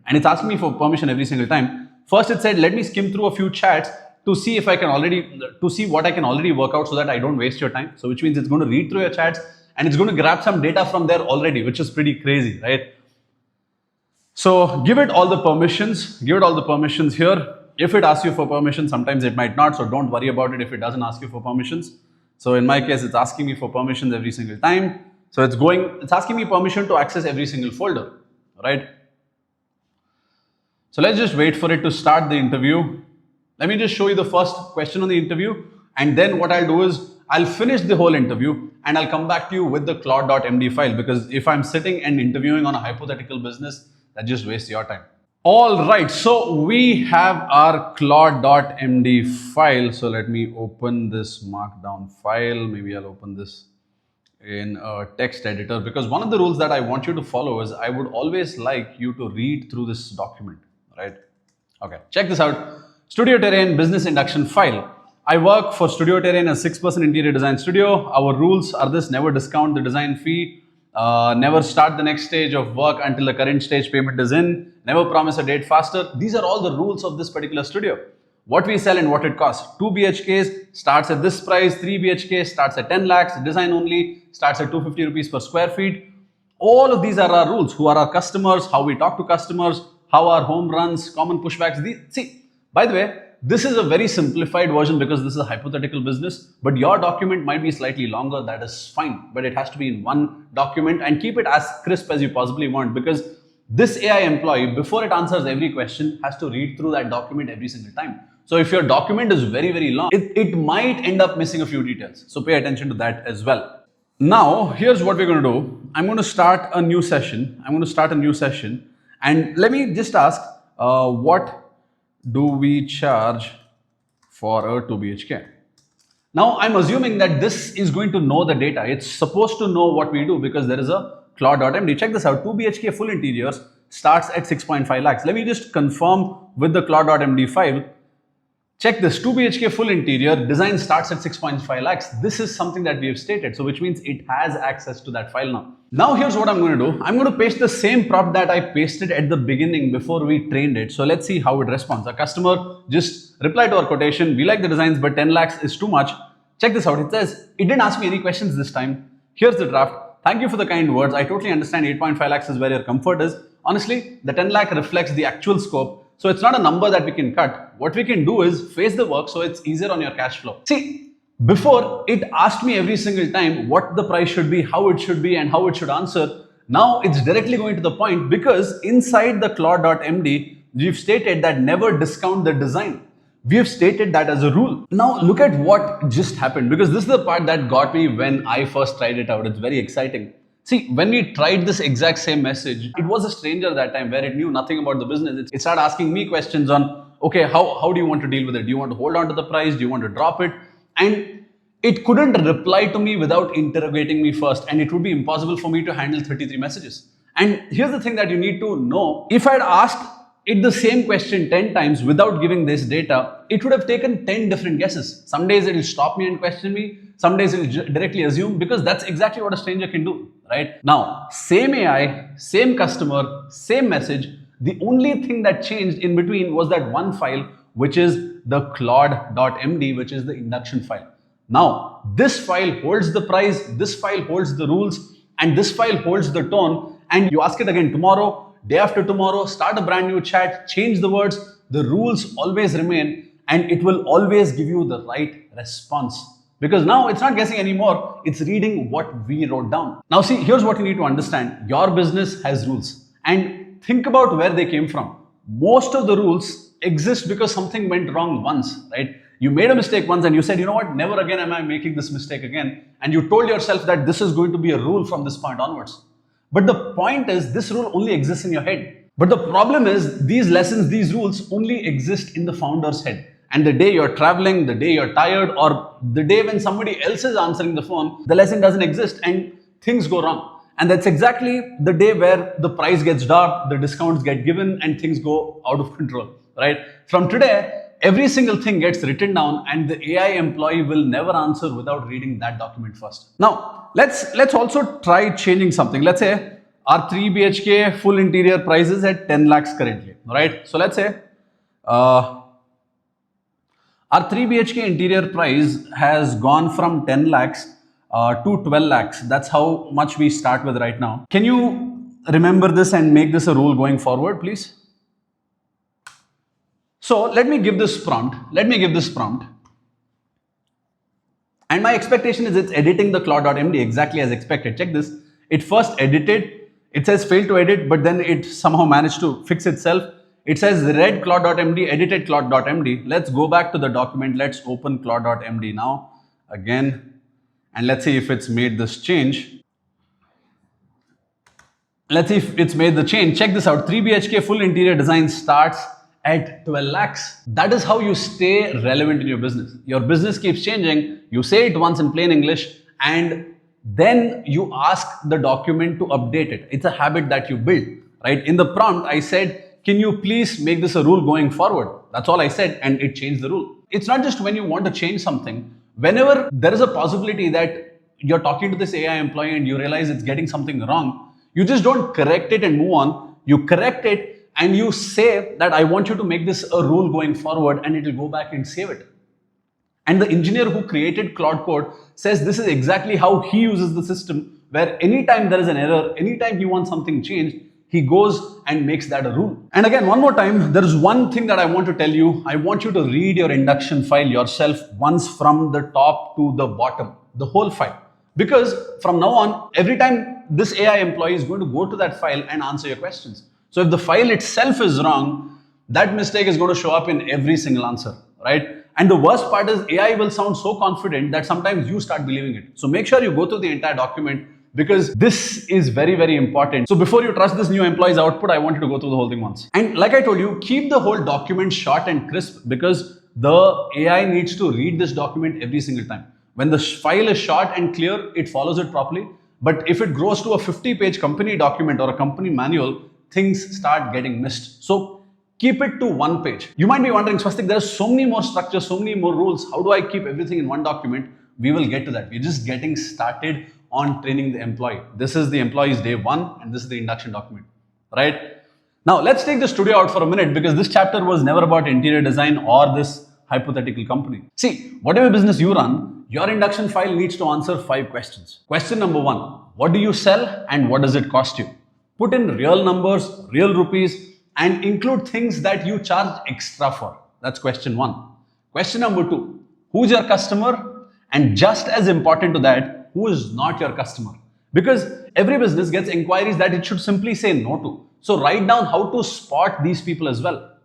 and it's asking me for permission every single time. First it said, let me skim through a few chats to see if I can what I can already work out so that I don't waste your time. So which means it's going to read through your chats and it's going to grab some data from there already, which is pretty crazy, right? So give it all the permissions, here. If it asks you for permission, sometimes it might not, so don't worry about it if it doesn't ask you for permissions. So in my case, it's asking me for permissions every single time. So it's asking me permission to access every single folder, right? So let's just wait for it to start the interview. Let me just show you the first question on the interview, and then what I'll do is I'll finish the whole interview and I'll come back to you with the Claude.md file, because if I'm sitting and interviewing on a hypothetical business, that just wastes your time. All right, so we have our Claude.md file. So let me open this markdown file. Maybe I'll open this in a text editor, because one of the rules that I want you to follow is I would always like you to read through this document, right? Okay, check this out. Studio Terrain business induction file. I work for Studio Terrain, a 6% interior design studio. Our rules are this: never discount the design fee, never start the next stage of work until the current stage payment is in, never promise a date faster. These are all the rules of this particular studio. What we sell and what it costs. 2 BHKs starts at this price, 3 BHK starts at 10 lakhs, design only starts at 250 rupees per square feet. All of these are our rules. Who are our customers, how we talk to customers, how our home runs, common pushbacks. See, by the way, this is a very simplified version because this is a hypothetical business, but your document might be slightly longer. That is fine, but it has to be in one document, and keep it as crisp as you possibly want, because this AI employee, before it answers every question, has to read through that document every single time. So if your document is very, very long, it might end up missing a few details. So pay attention to that as well. Now, here's what we're going to do. I'm going to start a new session. And let me just ask, what do we charge for a 2 BHK? Now, I'm assuming that this is going to know the data. It's supposed to know what we do because there is a Claude.md. Check this out. 2 BHK full interiors starts at 6.5 lakhs. Let me just confirm with the Claude.md file. Check this, 2 BHK full interior, design starts at 6.5 lakhs. This is something that we have stated, so which means it has access to that file now. Now here's what I'm going to do. I'm going to paste the same prompt that I pasted at the beginning before we trained it. So let's see how it responds. A customer just replied to our quotation. We like the designs, but 10 lakhs is too much. Check this out. It says, it didn't ask me any questions this time. Here's the draft. Thank you for the kind words. I totally understand 8.5 lakhs is where your comfort is. Honestly, the 10 lakh reflects the actual scope. So it's not a number that we can cut. What we can do is face the work so it's easier on your cash flow. See, before it asked me every single time what the price should be, how it should be, and how it should answer. Now it's directly going to the point because inside the Claude.md, we've stated that never discount the design. We have stated that as a rule. Now look at what just happened, because this is the part that got me when I first tried it out. It's very exciting. See, when we tried this exact same message, it was a stranger that time where it knew nothing about the business. It started asking me questions on, okay, how do you want to deal with it? Do you want to hold on to the price? Do you want to drop it? And it couldn't reply to me without interrogating me first. And it would be impossible for me to handle 33 messages. And here's the thing that you need to know. If I'd asked it the same question 10 times without giving this data, it would have taken 10 different guesses. Some days it will stop me and question me. Some days it will directly assume, because that's exactly what a stranger can do, right? Now, same AI, same customer, same message. The only thing that changed in between was that one file, which is the Claude.md, which is the induction file. Now, this file holds the price, this file holds the rules, and this file holds the tone. And you ask it again tomorrow, day after tomorrow, start a brand new chat, change the words, the rules always remain, and it will always give you the right response. Because now it's not guessing anymore, it's reading what we wrote down. Now see, here's what you need to understand. Your business has rules, and think about where they came from. Most of the rules exist because something went wrong once, right? You made a mistake once and you said, you know what, never again am I making this mistake again. And you told yourself that this is going to be a rule from this point onwards. But the point is, this rule only exists in your head. But the problem is, these lessons, these rules only exist in the founder's head. And the day you're traveling, the day you're tired, or the day when somebody else is answering the phone, the lesson doesn't exist and things go wrong. And that's exactly the day where the price gets dropped, the discounts get given, and things go out of control, right? From today, every single thing gets written down, and the AI employee will never answer without reading that document first. Now, let's also try changing something. Let's say our 3 BHK full interior price is at 10 lakhs currently, right? So let's say our 3 BHK interior price has gone from 10 lakhs to 12 lakhs. That's how much we start with right now. Can you remember this and make this a rule going forward, please? So let me give this prompt. And my expectation is it's editing the Claude.md exactly as expected. Check this. It first edited. It says failed to edit, but then it somehow managed to fix itself. It says read Claude.md, edited Claude.md. Let's go back to the document. Let's open Claude.md now again. And let's see if it's made this change. Let's see if it's made the change. Check this out. 3 BHK full interior design starts at 12 lakhs. That is how you stay relevant in your business. Your business keeps changing. You say it once in plain English and then you ask the document to update it. It's a habit that you build, right? In the prompt, I said, can you please make this a rule going forward? That's all I said, and it changed the rule. It's not just when you want to change something. Whenever there is a possibility that you're talking to this AI employee and you realize it's getting something wrong, you just don't correct it and move on. You correct it and you say that I want you to make this a rule going forward, and it will go back and save it. And the engineer who created Claude Code says this is exactly how he uses the system, where anytime there is an error, anytime he wants something changed, he goes and makes that a rule. And again, one more time, there is one thing that I want to tell you. I want you to read your induction file yourself once from the top to the bottom, the whole file. Because from now on, every time this AI employee is going to go to that file and answer your questions. So if the file itself is wrong, that mistake is going to show up in every single answer, right? And the worst part is AI will sound so confident that sometimes you start believing it. So make sure you go through the entire document, because this is very, very important. So before you trust this new employee's output, I want you to go through the whole thing once. And like I told you, keep the whole document short and crisp, because the AI needs to read this document every single time. When the file is short and clear, it follows it properly. But if it grows to a 50-page company document or a company manual, things start getting missed. So keep it to one page. You might be wondering, Swastik, there's so many more structures, so many more rules. How do I keep everything in one document? We will get to that. We're just getting started on training the employee. This is the employee's day one, and this is the induction document, right? Now let's take the studio out for a minute, because this chapter was never about interior design or this hypothetical company. See, whatever business you run, your induction file needs to answer 5 questions. Question number 1, what do you sell and what does it cost you? Put in real numbers, real rupees, and include things that you charge extra for. That's question 1. Question number 2, who's your customer? And just as important to that, who is not your customer? Because every business gets inquiries that it should simply say no to. So write down how to spot these people as well.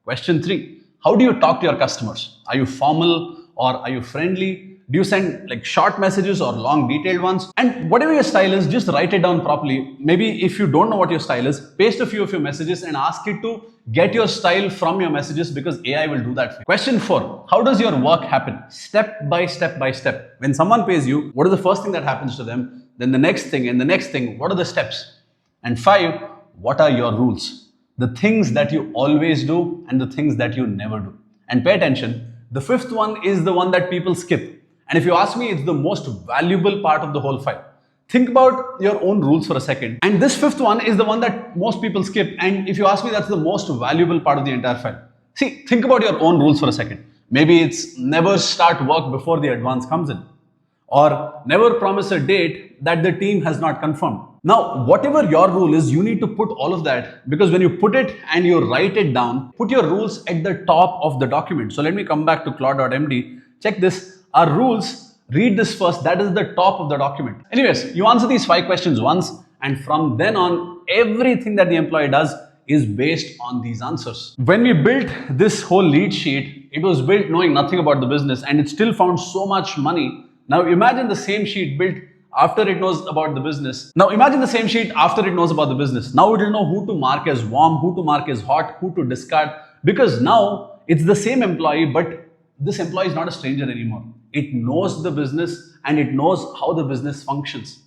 Question 3, how do you talk to your customers? Are you formal or are you friendly? Do you send like short messages or long detailed ones? And whatever your style is, just write it down properly. Maybe if you don't know what your style is, paste a few of your messages and ask it to get your style from your messages, because AI will do that for you. Question 4, how does your work happen? Step by step by step. When someone pays you, what is the first thing that happens to them? Then the next thing and the next thing. What are the steps? And 5, what are your rules? The things that you always do and the things that you never do. And pay attention, the 5th one is the one that people skip. And if you ask me, it's the most valuable part of the whole file. Think about your own rules for a second. And this 5th one is the one that most people skip. And if you ask me, that's the most valuable part of the entire file. See, think about your own rules for a second. Maybe it's never start work before the advance comes in. Or never promise a date that the team has not confirmed. Now, whatever your rule is, you need to put all of that, because when you put it and you write it down, put your rules at the top of the document. So let me come back to Claude.md. Check this. Our rules, read this first, that is the top of the document. Anyways, you answer these 5 questions once, and from then on, everything that the employee does is based on these answers. When we built this whole lead sheet, it was built knowing nothing about the business, and it still found so much money. Now imagine the same sheet built after it knows about the business. Now imagine the same sheet after it knows about the business. Now it will know who to mark as warm, who to mark as hot, who to discard, because now it's the same employee, but this employee is not a stranger anymore. It knows the business and it knows how the business functions,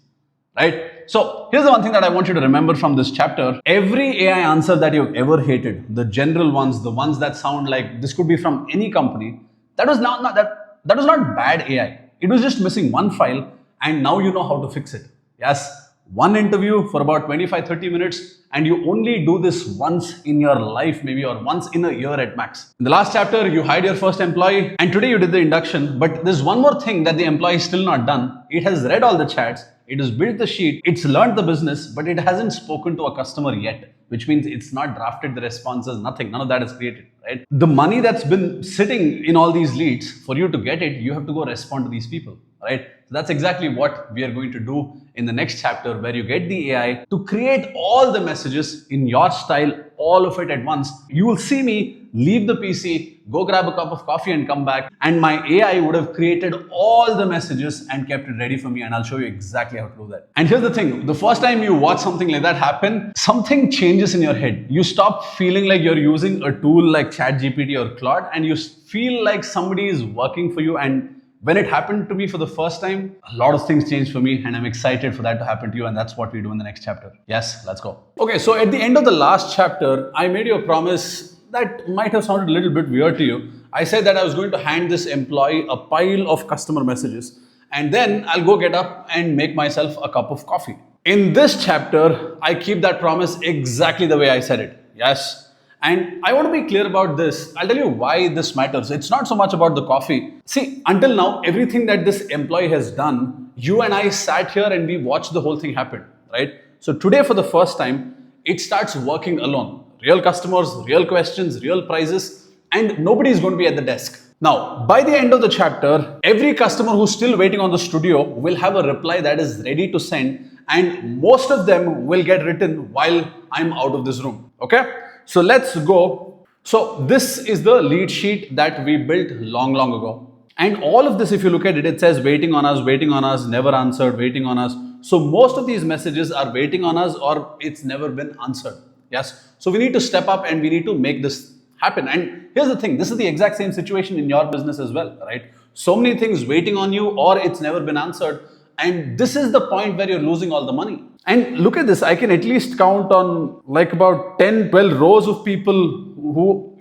right? So here's the one thing that I want you to remember from this chapter. Every AI answer that you've ever hated, the general ones, the ones that sound like this could be from any company, that was not bad AI. It was just missing one file, and now you know how to fix it. Yes, one interview for about 25-30 minutes, and you only do this once in your life, maybe, or once in a year at max. In the last chapter, you hired your first employee, and today you did the induction. But there's one more thing that the employee is still not done. It has read all the chats, It has built the sheet, it's learned the business, but it hasn't spoken to a customer yet, which means it's not drafted the responses, nothing, none of that is created, right? The money that's been sitting in all these leads, for you to get it, you have to go respond to these people, right? So that's exactly what we are going to do in the next chapter, where you get the AI to create all the messages in your style, all of it at once. You will see me leave the PC, go grab a cup of coffee and come back, and my AI would have created all the messages and kept it ready for me, and I'll show you exactly how to do that. And here's the thing, the first time you watch something like that happen, something changes in your head. You stop feeling like you're using a tool like ChatGPT or Claude, and you feel like somebody is working for you. And when it happened to me for the first time, a lot of things changed for me, and I'm excited for that to happen to you, and that's what we do in the next chapter. Yes, let's go. Okay, so at the end of the last chapter, I made you a promise that might have sounded a little bit weird to you. I said that I was going to hand this employee a pile of customer messages, and then I'll go get up and make myself a cup of coffee. In this chapter, I keep that promise exactly the way I said it. Yes. And I want to be clear about this. I'll tell you why this matters. It's not so much about the coffee. See, until now, everything that this employee has done, you and I sat here and we watched the whole thing happen, right? So today, for the first time, it starts working alone. Real customers, real questions, real prices, and nobody is going to be at the desk. Now, by the end of the chapter, every customer who's still waiting on the studio will have a reply that is ready to send, and most of them will get written while I'm out of this room, okay? So let's go. So this is the lead sheet that we built long ago. And all of this, if you look at it, it says waiting on us, never answered, waiting on us. So most of these messages are waiting on us, or it's never been answered. Yes. So we need to step up and we need to make this happen. And here's the thing, this is the exact same situation in your business as well, right? So many things waiting on you, or it's never been answered. And this is the point where you're losing all the money. And look at this, I can at least count on like about 10, 12 rows of people who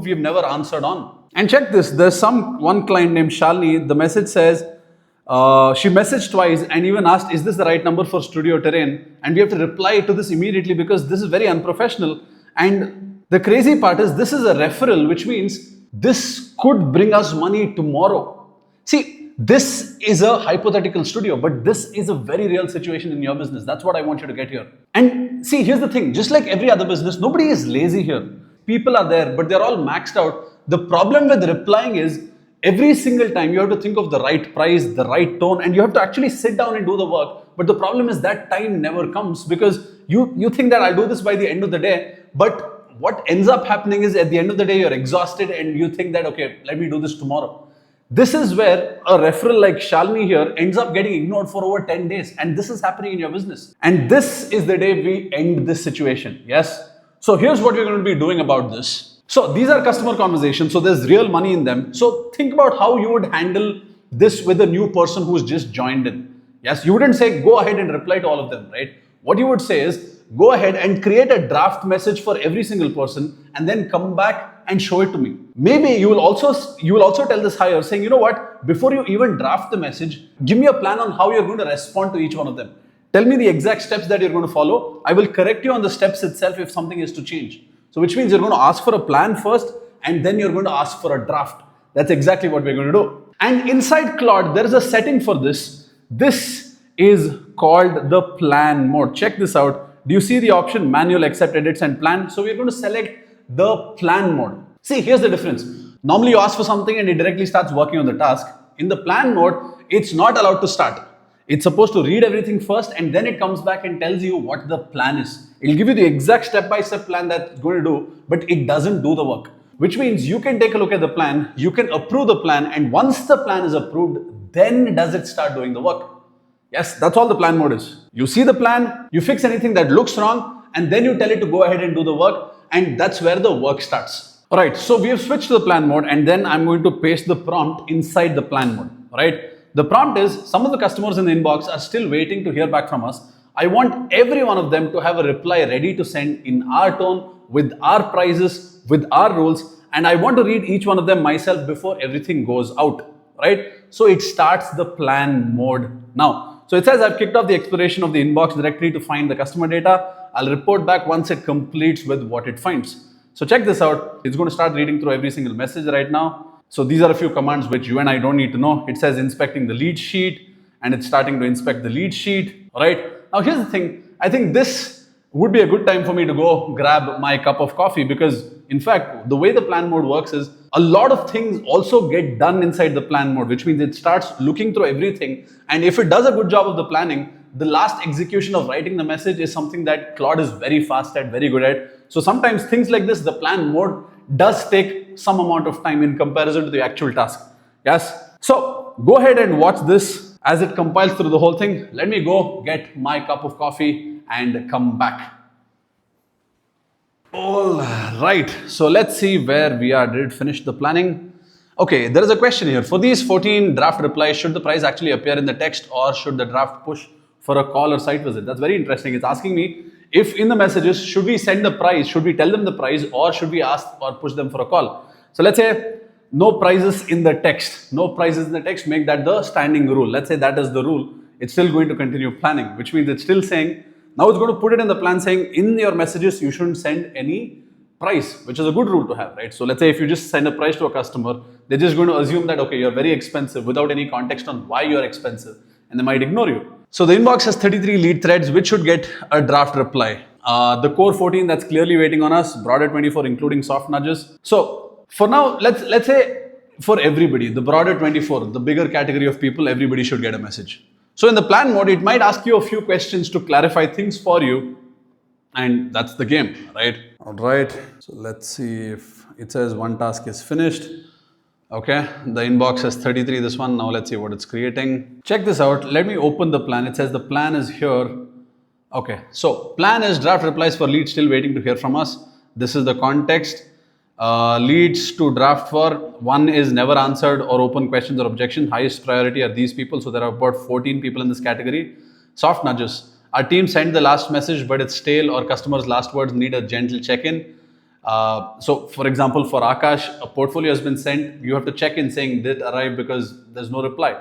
we've never answered on. And check this, there's one client named Shalini, the message says, she messaged twice and even asked, is this the right number for Studio Terrain? And we have to reply to this immediately because this is very unprofessional. And the crazy part is this is a referral, which means this could bring us money tomorrow. See, this is a hypothetical studio, but this is a very real situation in your business. That's what I want you to get here. And see, here's the thing, just like every other business, nobody is lazy here. People are there, but they're all maxed out. The problem with replying is every single time you have to think of the right price, the right tone, and you have to actually sit down and do the work. But the problem is that time never comes because you think that I'll do this by the end of the day, but what ends up happening is at the end of the day, you're exhausted and you think that, okay, let me do this tomorrow. This is where a referral like Shalini here ends up getting ignored for over 10 days. And this is happening in your business. And this is the day we end this situation. Yes. So here's what we're going to be doing about this. So these are customer conversations. So there's real money in them. So think about how you would handle this with a new person who's just joined in. Yes. You wouldn't say, go ahead and reply to all of them, right? What you would say is, go ahead and create a draft message for every single person and then come back and show it to me. Maybe you will also tell this hire saying, you know what, before you even draft the message, give me a plan on how you're going to respond to each one of them. Tell me the exact steps that you're going to follow. I will correct you on the steps itself if something is to change. So which means you're going to ask for a plan first and then you're going to ask for a draft. That's exactly what we're going to do. And inside Claude, there is a setting for this. This is called the plan mode. Check this out. Do you see the option manual, accept, edits and plan? So we're going to select the plan mode. See, here's the difference. Normally you ask for something and it directly starts working on the task. In the plan mode, it's not allowed to start. It's supposed to read everything first and then it comes back and tells you what the plan is. It'll give you the exact step-by-step plan that it's going to do, but it doesn't do the work. Which means you can take a look at the plan, you can approve the plan, and once the plan is approved, then does it start doing the work. Yes, that's all the plan mode is. You see the plan, you fix anything that looks wrong, and then you tell it to go ahead and do the work, and that's where the work starts. Alright, so we have switched to the plan mode, and then I'm going to paste the prompt inside the plan mode. Alright, the prompt is, some of the customers in the inbox are still waiting to hear back from us. I want every one of them to have a reply ready to send in our tone, with our prices, with our rules, and I want to read each one of them myself before everything goes out. Right? So it starts the plan mode now. So it says I've kicked off the exploration of the inbox directory to find the customer data. I'll report back once it completes with what it finds. So check this out. It's going to start reading through every single message right now. So these are a few commands which you and I don't need to know. It says inspecting the lead sheet, and it's starting to inspect the lead sheet. All right. Now here's the thing. I think this would be a good time for me to go grab my cup of coffee, because in fact, the way the plan mode works is a lot of things also get done inside the plan mode, which means it starts looking through everything. And if it does a good job of the planning, the last execution of writing the message is something that Claude is very fast at, very good at. So sometimes things like this, the plan mode does take some amount of time in comparison to the actual task. Yes. So go ahead and watch this as it compiles through the whole thing. Let me go get my cup of coffee and come back. All right. So let's see where we are. Did it finish the planning? Okay, there is a question here. For these 14 draft replies, should the price actually appear in the text, or should the draft push for a call or site visit? That's very interesting. It's asking me if in the messages, should we send the price, should we tell them the price, or should we ask or push them for a call? So let's say no prices in the text. No prices in the text, make that the standing rule. Let's say that is the rule. It's still going to continue planning, which means it's still saying, now it's going to put it in the plan saying in your messages, you shouldn't send any price, which is a good rule to have, right? So let's say if you just send a price to a customer, they're just going to assume that, okay, you're very expensive without any context on why you're expensive, and they might ignore you. So the inbox has 33 lead threads, which should get a draft reply. The core 14, that's clearly waiting on us. Broader 24, including soft nudges. So for now, let's say for everybody, the broader 24, the bigger category of people, everybody should get a message. So in the plan mode, it might ask you a few questions to clarify things for you, and that's the game, right? All right. So let's see if it says one task is finished. Okay, the inbox has 33, this one. Now let's see what it's creating. Check this out. Let me open the plan. It says the plan is here. Okay, so plan is draft replies for leads still waiting to hear from us. This is the context. Leads to draft for, one is never answered or open questions or objection. Highest priority are these people. So there are about 14 people in this category. Soft nudges. Our team sent the last message, but it's stale, or customers' last words need a gentle check-in. So for example, for Akash, a portfolio has been sent. You have to check in saying, did it arrive, because there's no reply.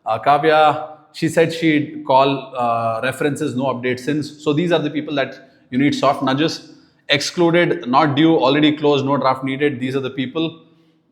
Kavya, she said she'd call references, no update since. So these are the people that you need soft nudges. Excluded, not due, already closed, no draft needed. These are the people.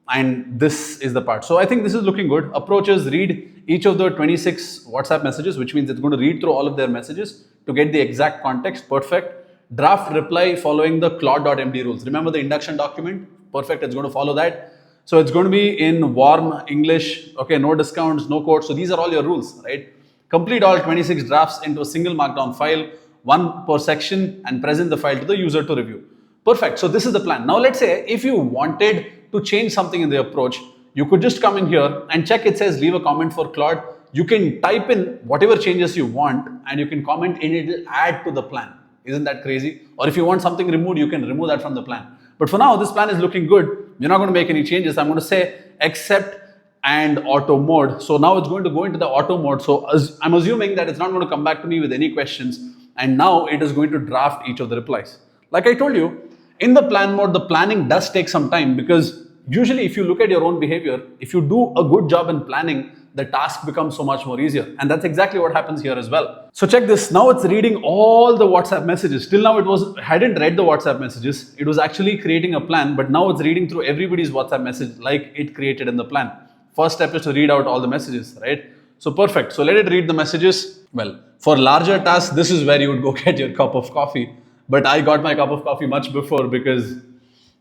And this is the part. So I think this is looking good. Approaches, read each of the 26 WhatsApp messages, which means it's going to read through all of their messages to get the exact context. Perfect. Draft reply following the Claude.md rules. Remember the induction document? Perfect. It's going to follow that. So it's going to be in warm English. Okay, no discounts, no quotes. So these are all your rules, right? Complete all 26 drafts into a single markdown file, one per section, and present the file to the user to review. Perfect. So this is the plan. Now let's say if you wanted to change something in the approach, you could just come in here and check. It says leave a comment for Claude. You can type in whatever changes you want, and you can comment and it will add to the plan. Isn't that crazy? Or if you want something removed, you can remove that from the plan. But for now, this plan is looking good. You're not going to make any changes. I'm going to say accept and auto mode. So now it's going to go into the auto mode. So I'm assuming that it's not going to come back to me with any questions. And now it is going to draft each of the replies. Like I told you, in the plan mode, the planning does take some time, because usually if you look at your own behavior, if you do a good job in planning, the task becomes so much more easier. And that's exactly what happens here as well. So check this. Now it's reading all the WhatsApp messages. Till now it hadn't read the WhatsApp messages. It was actually creating a plan, but now it's reading through everybody's WhatsApp message like it created in the plan. First step is to read out all the messages, right? So perfect. So let it read the messages. Well, for larger tasks, this is where you would go get your cup of coffee. But I got my cup of coffee much before, because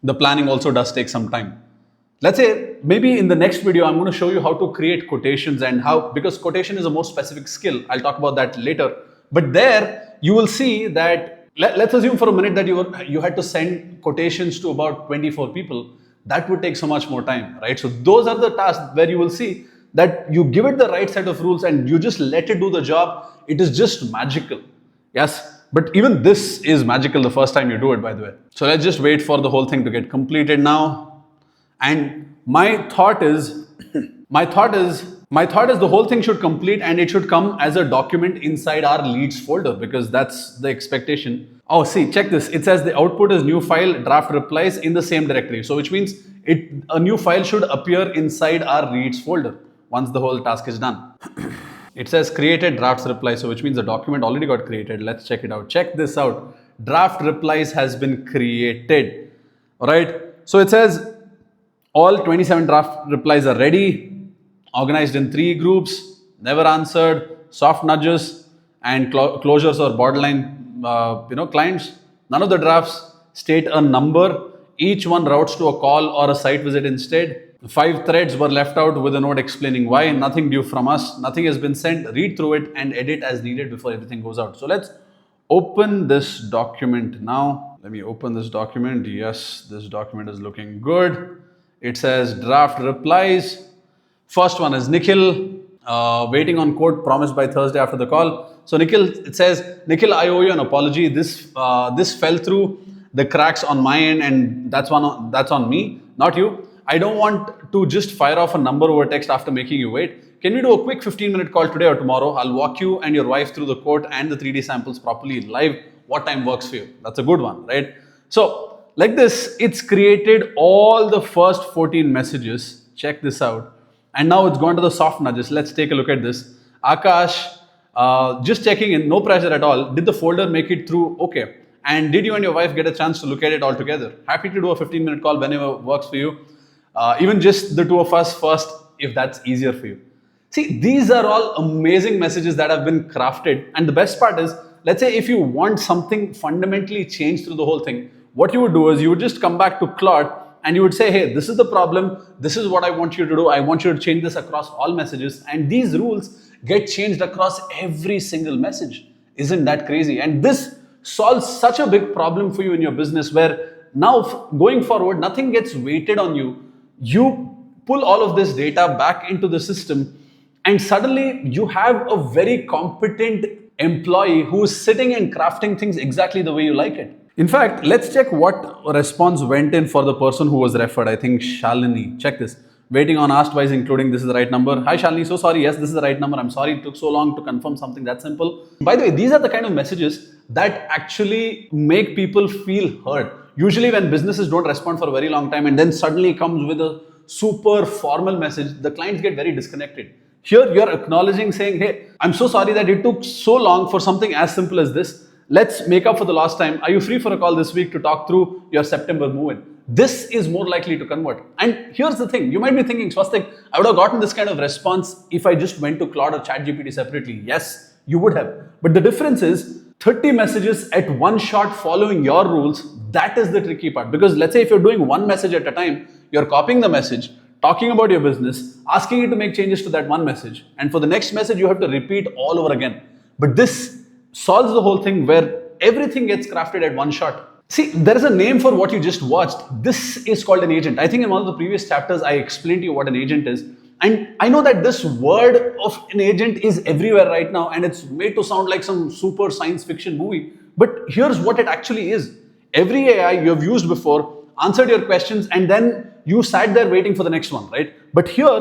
the planning also does take some time. Let's say maybe in the next video, I'm going to show you how to create quotations and how, because quotation is a more specific skill. I'll talk about that later. But there you will see that, let's assume for a minute that you had to send quotations to about 24 people. That would take so much more time, right? So those are the tasks where you will see that you give it the right set of rules and you just let it do the job. It is just magical. Yes. But even this is magical the first time you do it, by the way. So let's just wait for the whole thing to get completed now. And my thought is the whole thing should complete and it should come as a document inside our leads folder, because that's the expectation. Oh, see, check this. It says the output is new file, draft replies in the same directory. So which means a new file should appear inside our leads folder once the whole task is done. It says created drafts replies. So which means the document already got created. Let's check it out. Check this out. Draft replies has been created. All right. So it says all 27 draft replies are ready, organized in 3 groups, never answered, soft nudges and closures or borderline clients. None of the drafts state a number. Each one routes to a call or a site visit instead. 5 threads were left out with a note explaining why. Nothing due from us. Nothing has been sent. Read through it and edit as needed before everything goes out. So let's open this document now. Let me open this document. Yes, this document is looking good. It says draft replies. First one is Nikhil, waiting on quote promised by Thursday after the call. So Nikhil, it says, Nikhil, I owe you an apology. This fell through the cracks on my end, and that's on me, not you. I don't want to just fire off a number over text after making you wait. Can we do a quick 15-minute call today or tomorrow? I'll walk you and your wife through the quote and the 3D samples properly live. What time works for you? That's a good one, right? So like this, it's created all the first 14 messages. Check this out. And now it's gone to the soft nudges. Let's take a look at this. Akash, just checking in, no pressure at all. Did the folder make it through? Okay. And did you and your wife get a chance to look at it all together? Happy to do a 15-minute call whenever works for you. Even just the two of us first, if that's easier for you. See, these are all amazing messages that have been crafted. And the best part is, let's say if you want something fundamentally changed through the whole thing, what you would do is you would just come back to Claude and you would say, hey, this is the problem. This is what I want you to do. I want you to change this across all messages. And these rules get changed across every single message. Isn't that crazy? And this solves such a big problem for you in your business where now going forward, nothing gets weighted on you. You pull all of this data back into the system and suddenly you have a very competent employee who's sitting and crafting things exactly the way you like it. In fact, let's check what response went in for the person who was referred. I think Shalini. Check this. Waiting on asked wise, including this is the right number. Hi Shalini, so sorry. Yes, this is the right number. I'm sorry it took so long to confirm something that simple. By the way, these are the kind of messages that actually make people feel heard. Usually when businesses don't respond for a very long time and then suddenly comes with a super formal message, the clients get very disconnected. Here you're acknowledging, saying, hey, I'm so sorry that it took so long for something as simple as this. Let's make up for the lost time. Are you free for a call this week to talk through your September move-in? This is more likely to convert. And here's the thing. You might be thinking, Swastik, I would have gotten this kind of response if I just went to Claude or ChatGPT separately. Yes, you would have. But the difference is 30 messages at one shot following your rules. That is the tricky part. Because let's say if you're doing one message at a time, you're copying the message, talking about your business, asking it to make changes to that one message. And for the next message, you have to repeat all over again. But this solves the whole thing where everything gets crafted at one shot. See, there is a name for what you just watched. This is called an agent. I think in one of the previous chapters, I explained to you what an agent is. And I know that this word of an agent is everywhere right now and it's made to sound like some super science fiction movie. But here's what it actually is. Every AI you have used before answered your questions and then you sat there waiting for the next one, right? But here,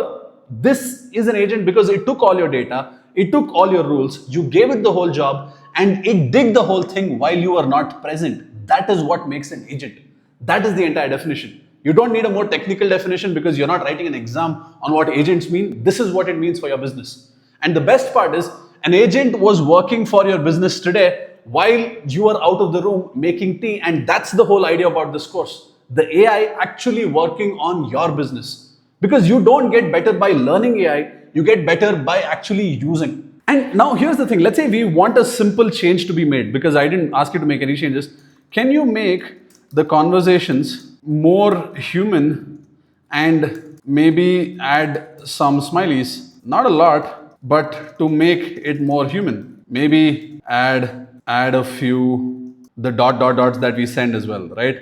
this is an agent because it took all your data, it took all your rules, you gave it the whole job and it did the whole thing while you are not present. That is what makes an agent. That is the entire definition. You don't need a more technical definition because you're not writing an exam on what agents mean. This is what it means for your business. And the best part is an agent was working for your business today while you are out of the room making tea. And that's the whole idea about this course. The AI actually working on your business. Because you don't get better by learning AI, you get better by actually using. And now here's the thing. Let's say we want a simple change to be made because I didn't ask you to make any changes. Can you make the conversations more human and maybe add some smileys? Not a lot, but to make it more human. Maybe add a few the dots that we send as well, right?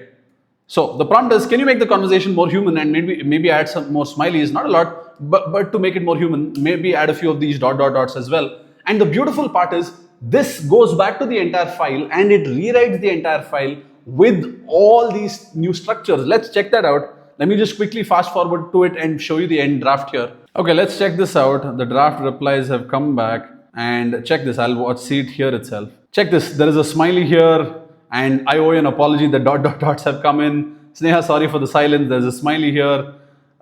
So the prompt is, can you make the conversation more human and maybe add some more smileys? Not a lot, but to make it more human, maybe add a few of these dots as well. And the beautiful part is this goes back to the entire file and it rewrites the entire file with all these new structures. Let's check that out. Let me just quickly fast forward to it and show you the end draft here. Okay, let's check this out. The draft replies have come back and check this. I'll see it here itself. Check this. There is a smiley here and I owe you an apology. The dots have come in. Sneha, sorry for the silence. There's a smiley here.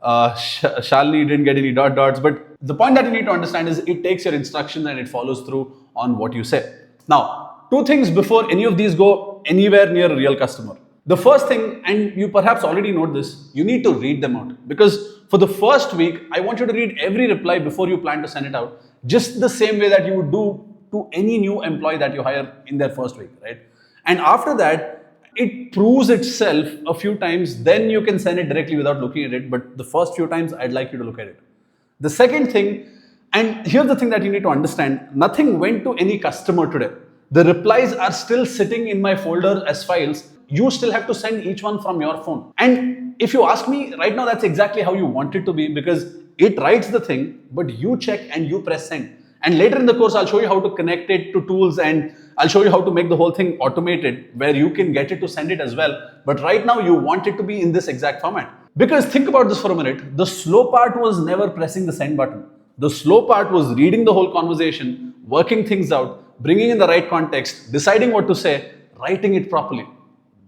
Shalini didn't get any dots. But the point that you need to understand is it takes your instructions and it follows through on what you say. Now, two things before any of these go anywhere near a real customer. The first thing, and you perhaps already know this, you need to read them out. Because for the first week, I want you to read every reply before you plan to send it out. just the same way that you would do to any new employee that you hire in their first week, right? And after that, it proves itself a few times, then you can send it directly without looking at it. But the first few times, I'd like you to look at it. The second thing, and here's the thing that you need to understand, nothing went to any customer today. The replies are still sitting in my folder as files. You still have to send each one from your phone. And if you ask me, right now that's exactly how you want it to be, because it writes the thing, but you check and you press send. And later in the course, I'll show you how to connect it to tools, and I'll show you how to make the whole thing automated where you can get it to send it as well. But right now you want it to be in this exact format. Because think about this for a minute. The slow part was never pressing the send button. The slow part was reading the whole conversation, working things out, bringing in the right context, deciding what to say, writing it properly.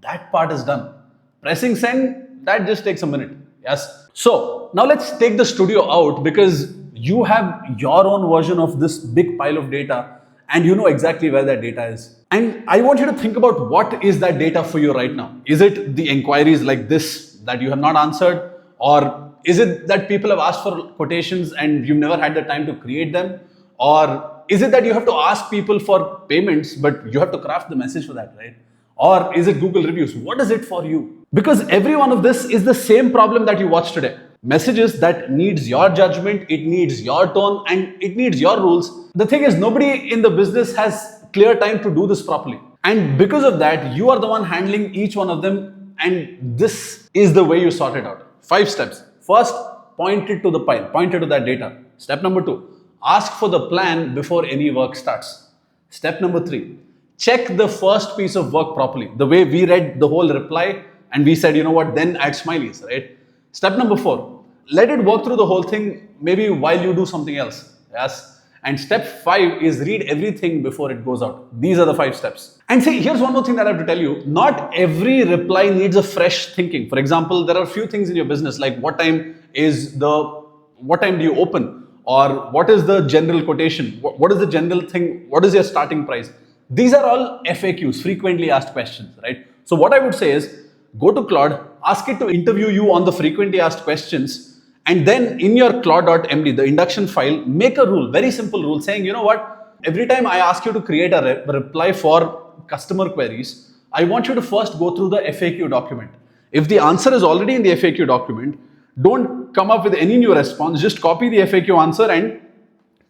That part is done. Pressing send, that just takes a minute. Yes. So now let's take the studio out, because you have your own version of this big pile of data and you know exactly where that data is. And I want you to think about what is that data for you right now. Is it the inquiries like this that you have not answered? Or is it that people have asked for quotations and you've never had the time to create them? Or is it that you have to ask people for payments, but you have to craft the message for that, right? Or is it Google reviews? What is it for you? Because every one of this is the same problem that you watched today. Messages that needs your judgment, it needs your tone, and it needs your rules. The thing is, nobody in the business has clear time to do this properly. And because of that, you are the one handling each one of them, and this is the way you sort it out. 5 steps. First, point it to the pile, point it to that data. Step number 2, ask for the plan before any work starts. Step number 3, check the first piece of work properly. The way we read the whole reply and we said, you know what, then add smileys, right? Step number 4, let it work through the whole thing, maybe while you do something else. Yes. And step 5 is read everything before it goes out. These are the 5 steps. And see, here's one more thing that I have to tell you. Not every reply needs a fresh thinking. For example, there are a few things in your business, like what time do you open? Or what is the general quotation? What is the general thing? What is your starting price? These are all FAQs, frequently asked questions, right? So what I would say is, go to Claude, ask it to interview you on the frequently asked questions, and then in your Claude.md, the induction file, make a rule, very simple rule, saying, you know what, every time I ask you to create a reply for customer queries, I want you to first go through the FAQ document. If the answer is already in the FAQ document, don't come up with any new response, just copy the FAQ answer and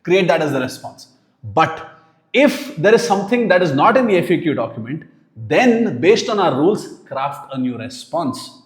create that as the response. But if there is something that is not in the FAQ document, then based on our rules, craft a new response.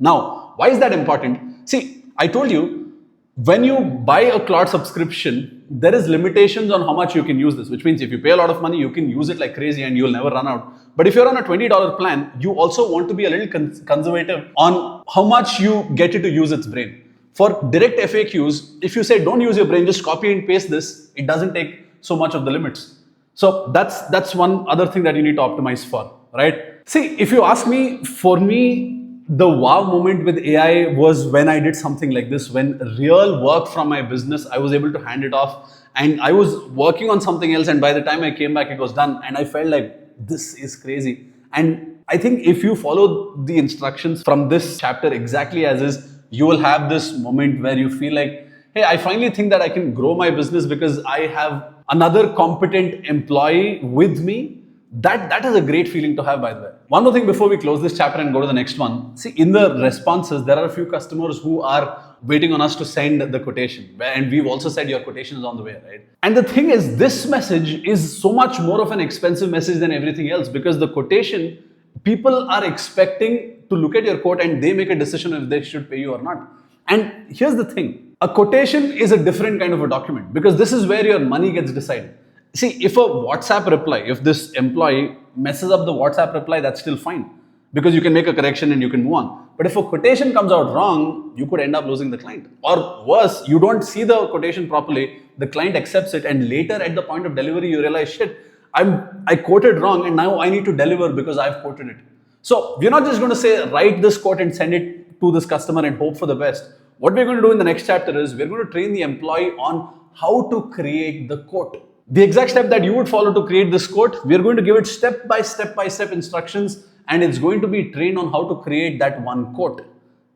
Now, why is that important? See, I told you, when you buy a Claude subscription, there is limitations on how much you can use this, which means if you pay a lot of money, you can use it like crazy and you'll never run out. But if you're on a $20 plan, you also want to be a little conservative on how much you get it to use its brain. For direct FAQs, if you say don't use your brain, just copy and paste this, it doesn't take so much of the limits. So that's one other thing that you need to optimize for, right? See, if you ask me, for me, the wow moment with AI was when I did something like this, when real work from my business, I was able to hand it off, and I was working on something else, and by the time I came back, it was done, and I felt like this is crazy. And I think if you follow the instructions from this chapter exactly as is, you will have this moment where you feel like, hey, I finally think that I can grow my business because I have another competent employee with me. That is a great feeling to have, by the way. One more thing before we close this chapter and go to the next one. See, in the responses, there are a few customers who are waiting on us to send the quotation. And we've also said your quotation is on the way, right? And the thing is, this message is so much more of an expensive message than everything else, because the quotation, people are expecting to look at your quote and they make a decision if they should pay you or not. And here's the thing. A quotation is a different kind of a document, because this is where your money gets decided. See, if a WhatsApp reply, if this employee messes up the WhatsApp reply, that's still fine, because you can make a correction and you can move on. But if a quotation comes out wrong, you could end up losing the client. Or worse, you don't see the quotation properly, the client accepts it, and later at the point of delivery, you realize, shit, I quoted wrong and now I need to deliver because I've quoted it. So we're not just going to say, write this quote and send it to this customer and hope for the best. What we're going to do in the next chapter is we're going to train the employee on how to create the quote. The exact step that you would follow to create this quote, we're going to give it step by step instructions, and it's going to be trained on how to create that one quote.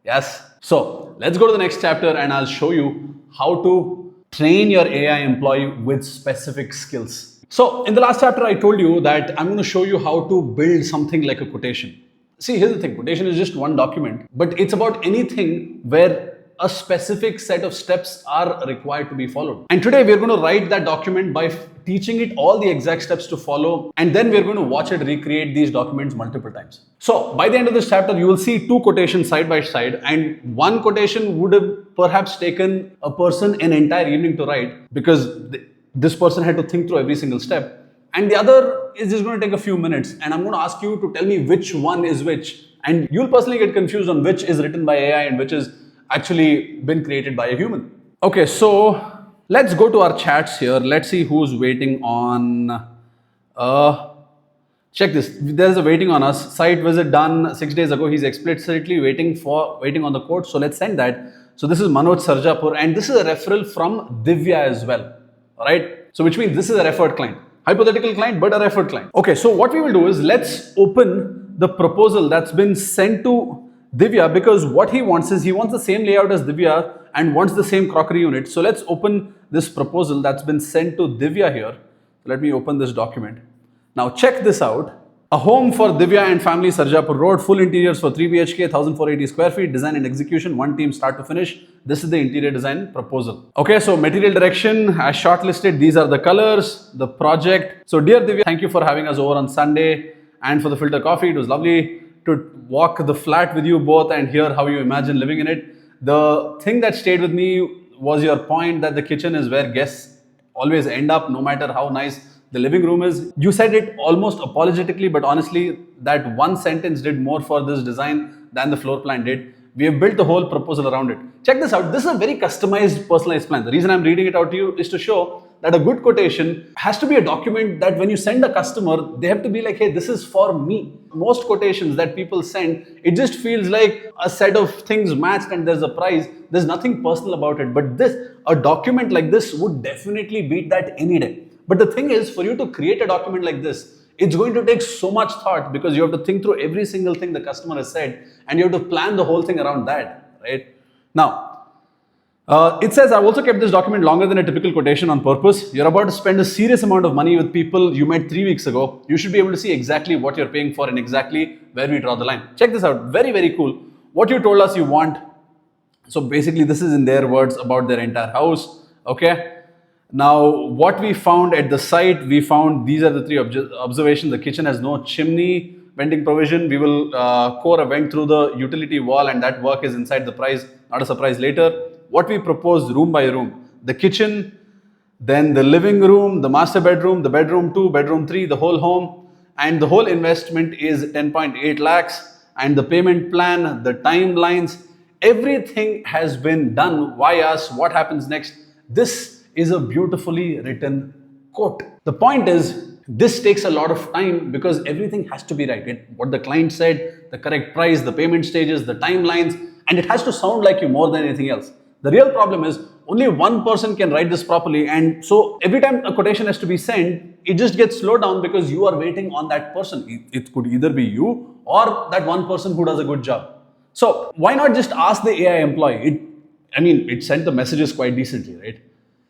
Yes. So let's go to the next chapter and I'll show you how to Train your AI employee with specific skills. So in the last chapter, I told you that I'm going to show you how to build something like a quotation. See, here's the thing. Quotation is just one document, but it's about anything where a specific set of steps are required to be followed. And today we're going to write that document by teaching it all the exact steps to follow, and then we're going to watch it recreate these documents multiple times. So by the end of this chapter, you will see two quotations side by side, and one quotation would have perhaps taken a person an entire evening to write because this person had to think through every single step, and the other is just going to take a few minutes, and I'm going to ask you to tell me which one is which, and you'll personally get confused on which is written by AI and which is actually been created by a human. Okay, so let's go to our chats here. Let's see who's waiting on. Check this. There's a waiting on us. Site visit done 6 days ago. He's explicitly waiting on the code. So let's send that. So this is Manoj Sarjapur, and this is a referral from Divya as well. All right. So which means this is a referred client, hypothetical client, but a referred client. Okay. So what we will do is let's open the proposal that's been sent to Divya, because what he wants is he wants the same layout as Divya and wants the same crockery unit. So let's open this proposal that's been sent to Divya here. Let me open this document. Now check this out. A home for Divya and family, Sarjapur Road, full interiors for 3 BHK, 1480 square feet, design and execution, one team start to finish. This is the interior design proposal. Okay, so material direction as shortlisted. These are the colors, the project. So dear Divya, thank you for having us over on Sunday and for the filter coffee. It was lovely to walk the flat with you both and hear how you imagine living in it. The thing that stayed with me was your point that the kitchen is where guests always end up, no matter how nice the living room is. You said it almost apologetically, but honestly, that one sentence did more for this design than the floor plan did. We have built the whole proposal around it. Check this out. This is a very customized, personalized plan. The reason I'm reading it out to you is to show that a good quotation has to be a document that when you send a customer, they have to be like, hey, this is for me. Most quotations that people send, it just feels like a set of things matched and there's a price. There's nothing personal about it. But a document like this would definitely beat that any day. But the thing is, for you to create a document like this, it's going to take so much thought because you have to think through every single thing the customer has said and you have to plan the whole thing around that, right? Now, it says, I've also kept this document longer than a typical quotation on purpose. You're about to spend a serious amount of money with people you met 3 weeks ago. You should be able to see exactly what you're paying for and exactly where we draw the line. Check this out. Very, very cool. What you told us you want. So basically, this is in their words about their entire house. Okay. Now, what we found at the site, we found these are the 3 observations. The kitchen has no chimney venting provision. We will core a vent through the utility wall, and that work is inside the price, not a surprise later. What we proposed room by room, the kitchen, then the living room, the master bedroom, the bedroom 2, bedroom 3, the whole home, and the whole investment is 10.8 lakhs, and the payment plan, the timelines, everything has been done. Why us? What happens next? This is a beautifully written quote. The point is, this takes a lot of time because everything has to be right. What the client said, the correct price, the payment stages, the timelines, and it has to sound like you more than anything else. The real problem is only one person can write this properly, and so every time a quotation has to be sent, it just gets slowed down because you are waiting on that person. It could either be you or that one person who does a good job. So why not just ask the AI employee? It sent the messages quite decently, right?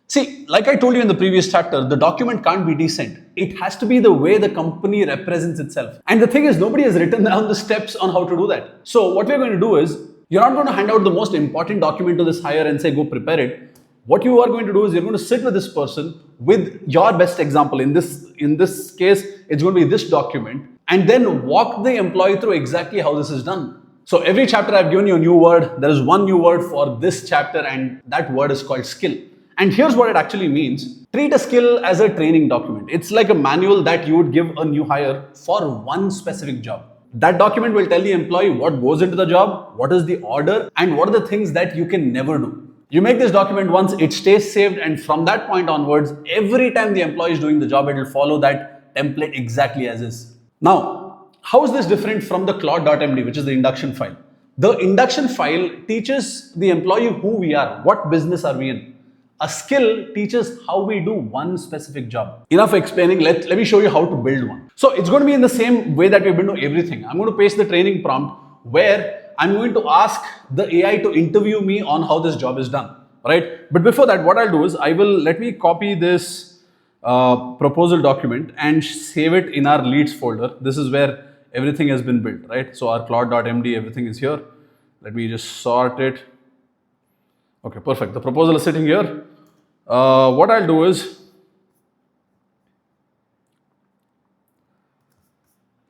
See, like I told you in the previous chapter, the document can't be decent. It has to be the way the company represents itself. And the thing is, nobody has written down the steps on how to do that. So what we're going to do is, you're not going to hand out the most important document to this hire and say, go prepare it. What you are going to do is you're going to sit with this person with your best example. In this case, it's going to be this document, and then walk the employee through exactly how this is done. So every chapter I've given you a new word. There is one new word for this chapter, and that word is called skill. And here's what it actually means. Treat a skill as a training document. It's like a manual that you would give a new hire for one specific job. That document will tell the employee what goes into the job, what is the order, and what are the things that you can never do. You make this document once, it stays saved, and from that point onwards, every time the employee is doing the job, it will follow that template exactly as is. Now, how is this different from the Claude.md, which is the induction file? The induction file teaches the employee who we are, what business are we in. A skill teaches how we do one specific job. Enough explaining, let me show you how to build one. So it's going to be in the same way that we've been doing everything. I'm going to paste the training prompt where I'm going to ask the AI to interview me on how this job is done. right? But before that, what I'll do is let me copy this proposal document and save it in our leads folder. This is where everything has been built, right? So our Claude.md, everything is here. Let me just sort it. Okay, perfect. The proposal is sitting here. What I'll do is,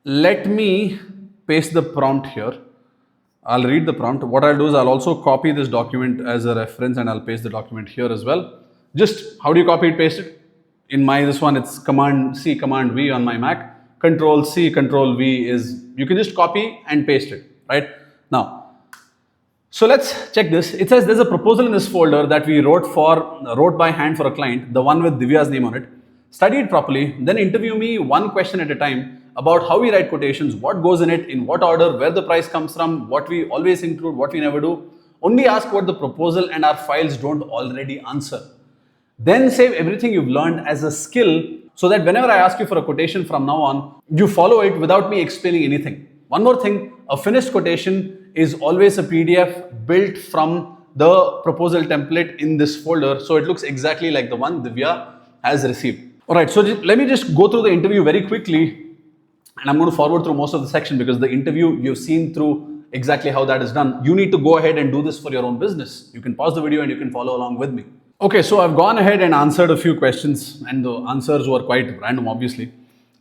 let me paste the prompt here. I'll read the prompt. What I'll do is I'll also copy this document as a reference and I'll paste the document here as well. Just how do you copy it, paste it? In this one, it's Command C, Command V on my Mac. Control C, Control V is, you can just copy and paste it, right? Now, so let's check this. It says there's a proposal in this folder that we wrote by hand for a client, the one with Divya's name on it. Study it properly, then interview me one question at a time about how we write quotations, what goes in it, in what order, where the price comes from, what we always include, what we never do. Only ask what the proposal and our files don't already answer. Then save everything you've learned as a skill so that whenever I ask you for a quotation from now on, you follow it without me explaining anything. One more thing, a finished quotation is always a PDF built from the proposal template in this folder. So it looks exactly like the one Divya has received. All right, so let me just go through the interview very quickly. And I'm going to forward through most of the section because the interview you've seen through exactly how that is done. You need to go ahead and do this for your own business. You can pause the video and you can follow along with me. Okay, so I've gone ahead and answered a few questions and the answers were quite random, obviously.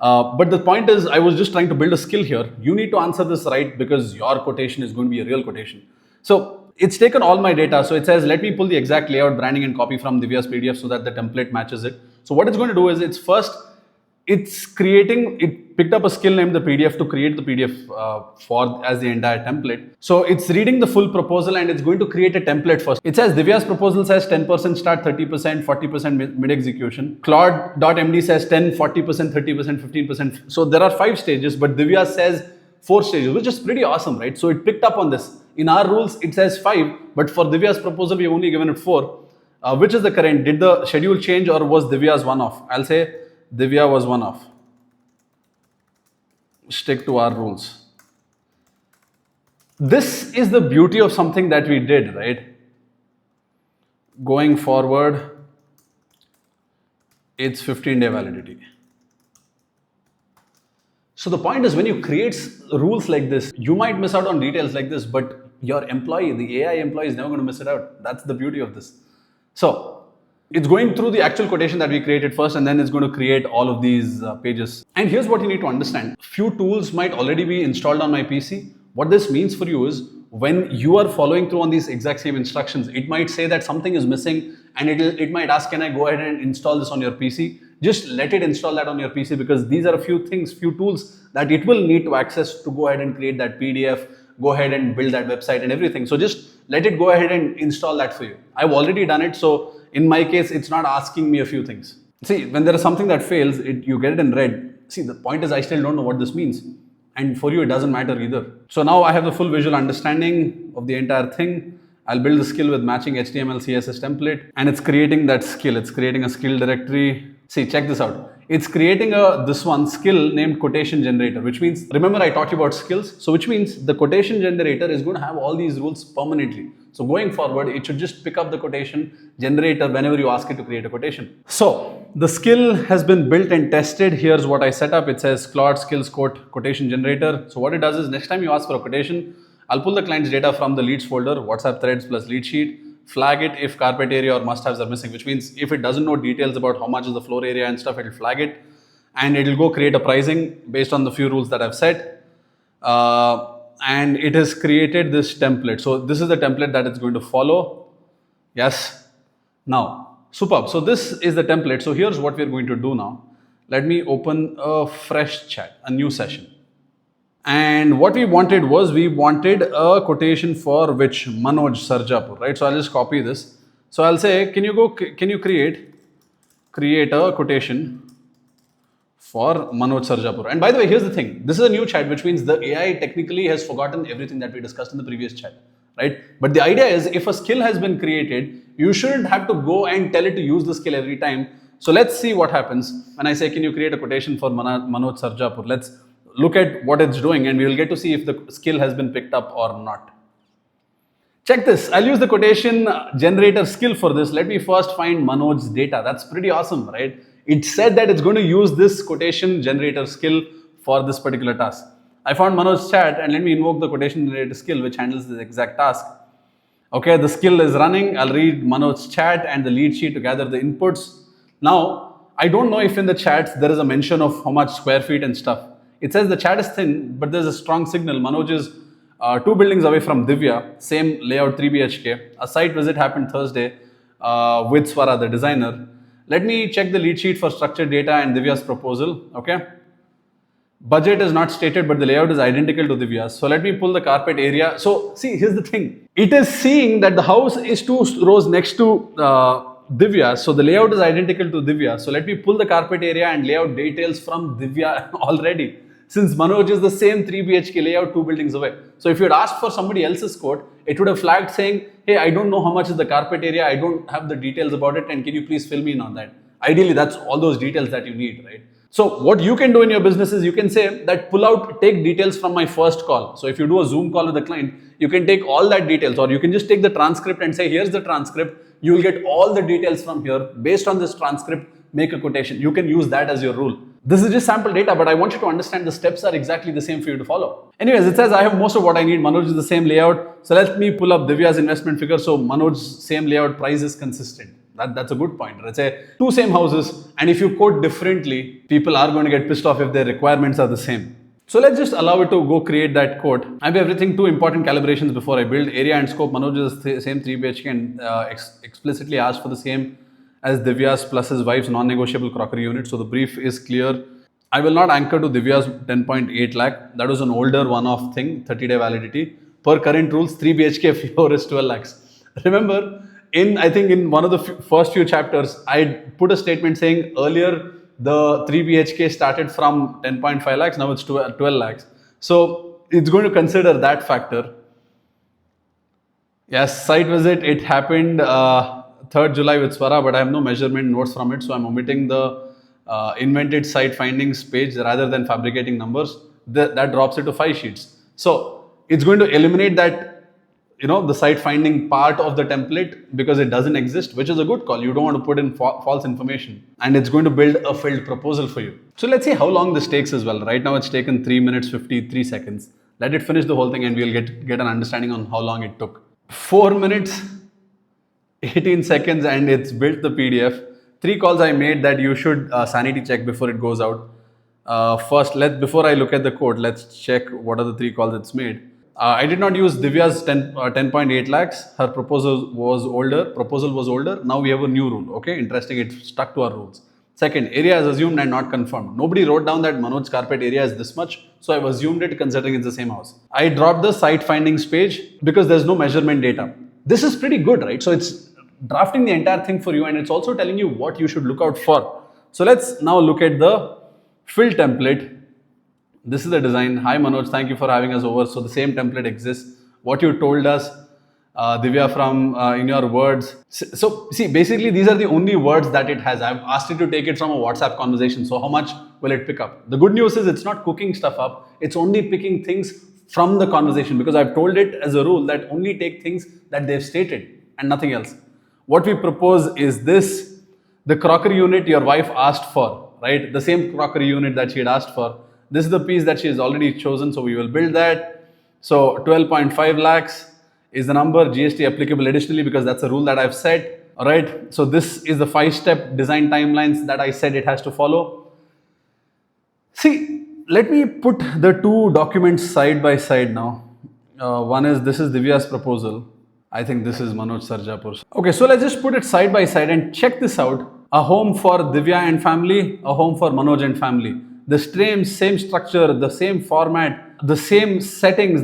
But the point is, I was just trying to build a skill here. You need to answer this right because your quotation is going to be a real quotation. So it's taken all my data. So it says, let me pull the exact layout, branding and copy from Divya's PDF so that the template matches it. So what it's going to do is it picked up a skill named the PDF to create the PDF as the entire template. So it's reading the full proposal and it's going to create a template first. It says Divya's proposal says 10% start, 30%, 40% mid execution. Claude.md says 10, 40%, 30%, 15%. So there are 5 stages, but Divya says 4 stages, which is pretty awesome, right? So it picked up on this. In our rules, it says 5, but for Divya's proposal, we've only given it 4. Which is the current? Did the schedule change or was Divya's one-off? I'll say Divya was one-off. Stick to our rules. This is the beauty of something that we did, right? Going forward, it's 15-day validity. So the point is, when you create rules like this, you might miss out on details like this, but your employee, the AI employee, is never going to miss it out. That's the beauty of this. So it's going through the actual quotation that we created first, and then it's going to create all of these pages. And here's what you need to understand. Few tools might already be installed on my PC. What this means for you is, when you are following through on these exact same instructions, it might say that something is missing and it might ask, can I go ahead and install this on your PC? Just let it install that on your PC, because these are a few tools that it will need to access to go ahead and create that PDF, go ahead and build that website and everything. So just let it go ahead and install that for you. I've already done it. So in my case, it's not asking me a few things. See, when there is something that fails, you get it in red. See, the point is, I still don't know what this means. And for you, it doesn't matter either. So now I have the full visual understanding of the entire thing. I'll build the skill with matching HTML, CSS template, and it's creating that skill. It's creating a skill directory. See, check this out. It's creating this skill named quotation generator, which means, remember I taught you about skills. So which means the quotation generator is going to have all these rules permanently. So going forward, it should just pick up the quotation generator whenever you ask it to create a quotation. So the skill has been built and tested. Here's what I set up. It says Claude skills quotation generator. So what it does is, next time you ask for a quotation, I'll pull the client's data from the leads folder, WhatsApp threads plus lead sheet, flag it if carpet area or must-haves are missing, which means if it doesn't know details about how much is the floor area and stuff, it'll flag it, and it'll go create a pricing based on the few rules that I've set. And it has created this template. So this is the template that it's going to follow. Yes. Now, superb. So this is the template. So here's what we're going to do now. Let me open a fresh chat, a new session. And what we wanted was, we wanted a quotation for which? Manoj Sarjapur, right? So I'll just copy this. So I'll say, can you create a quotation for Manoj Sarjapur? And by the way, here's the thing. This is a new chat, which means the AI technically has forgotten everything that we discussed in the previous chat, right? But the idea is, if a skill has been created, you shouldn't have to go and tell it to use the skill every time. So let's see what happens when I say, can you create a quotation for Manoj Sarjapur? Let's look at what it's doing and we will get to see if the skill has been picked up or not. Check this. I'll use the quotation generator skill for this. Let me first find Manoj's data. That's pretty awesome, right? It said that it's going to use this quotation generator skill for this particular task. I found Manoj's chat, and let me invoke the quotation generator skill which handles this exact task. Okay, the skill is running. I'll read Manoj's chat and the lead sheet to gather the inputs. Now, I don't know if in the chats there is a mention of how much square feet and stuff. It says the chat is thin, but there's a strong signal. Manoj is 2 buildings away from Divya, same layout 3 BHK. A site visit happened Thursday with Swara, the designer. Let me check the lead sheet for structured data and Divya's proposal. Okay. Budget is not stated, but the layout is identical to Divya's. So let me pull the carpet area. So see, here's the thing. It is seeing that the house is 2 rows next to Divya. So the layout is identical to Divya. So let me pull the carpet area and layout details from Divya already. Since Manoj is the same 3 BHK layout 2 buildings away. So if you had asked for somebody else's code, it would have flagged saying, hey, I don't know how much is the carpet area. I don't have the details about it. And can you please fill me in on that? Ideally, that's all those details that you need, right? So what you can do in your business is you can say that take details from my first call. So if you do a Zoom call with a client, you can take all that details, or you can just take the transcript and say, here's the transcript. You will get all the details from here. Based on this transcript, make a quotation. You can use that as your rule. This is just sample data, but I want you to understand the steps are exactly the same for you to follow. Anyways, it says I have most of what I need. Manoj is the same layout. So let me pull up Divya's investment figure. So Manoj's same layout, price is consistent. That's a good point. Let's say 2 same houses, and if you code differently, people are going to get pissed off if their requirements are the same. So let's just allow it to go create that code. I have everything, 2 important calibrations before I build. Area and scope, Manoj is the same 3 BHK and explicitly asked for the same as Divya's plus his wife's non-negotiable crockery unit. So the brief is clear. I will not anchor to Divya's 10.8 lakh. That was an older one-off thing, 30-day validity. Per current rules, 3 BHK floor is 12 lakhs. Remember, I think in one of the first few chapters, I put a statement saying earlier the 3 BHK started from 10.5 lakhs, now it's 12 lakhs. So it's going to consider that factor. Yes, site visit, it happened 3rd July with Swara, but I have no measurement notes from it. So I'm omitting the invented site findings page rather than fabricating numbers. That drops it to 5 sheets. So it's going to eliminate that, the site finding part of the template because it doesn't exist, which is a good call. You don't want to put in false information, and it's going to build a filled proposal for you. So let's see how long this takes as well. Right now it's taken 3 minutes 53 seconds. Let it finish the whole thing and we'll get an understanding on how long it took. 4 minutes 18 seconds and it's built the PDF. 3 calls I made that you should sanity check before it goes out. First, before I look at the code, let's check what are the 3 calls it's made. I did not use Divya's 10.8 lakhs. Her proposal was older. Now we have a new rule. Okay, interesting. It stuck to our rules. Second, area is assumed and not confirmed. Nobody wrote down that Manoj's carpet area is this much. So I've assumed it considering it's the same house. I dropped the site findings page because there's no measurement data. This is pretty good, right? So it's drafting the entire thing for you and it's also telling you what you should look out for. So let's now look at the fill template. This is the design. Hi Manoj, thank you for having us over. So the same template exists. What you told us, Divya, from in your words. So see, basically these are the only words that it has. I've asked it to take it from a WhatsApp conversation. So how much will it pick up? The good news is it's not cooking stuff up. It's only picking things from the conversation because I've told it as a rule that only take things that they've stated and nothing else. What we propose is this, the crockery unit your wife asked for, right? The same crockery unit that she had asked for. This is the piece that she has already chosen, so we will build that. So 12.5 lakhs is the number, GST applicable additionally because that's a rule that I've set. All right, so this is the 5-step design timelines that I said it has to follow. See, let me put the 2 documents side by side now. This is Divya's proposal. I think this is Manoj Sarjapur. Okay, so let's just put it side by side and check this out. A home for Divya and family, a home for Manoj and family. The same structure, the same format, the same settings,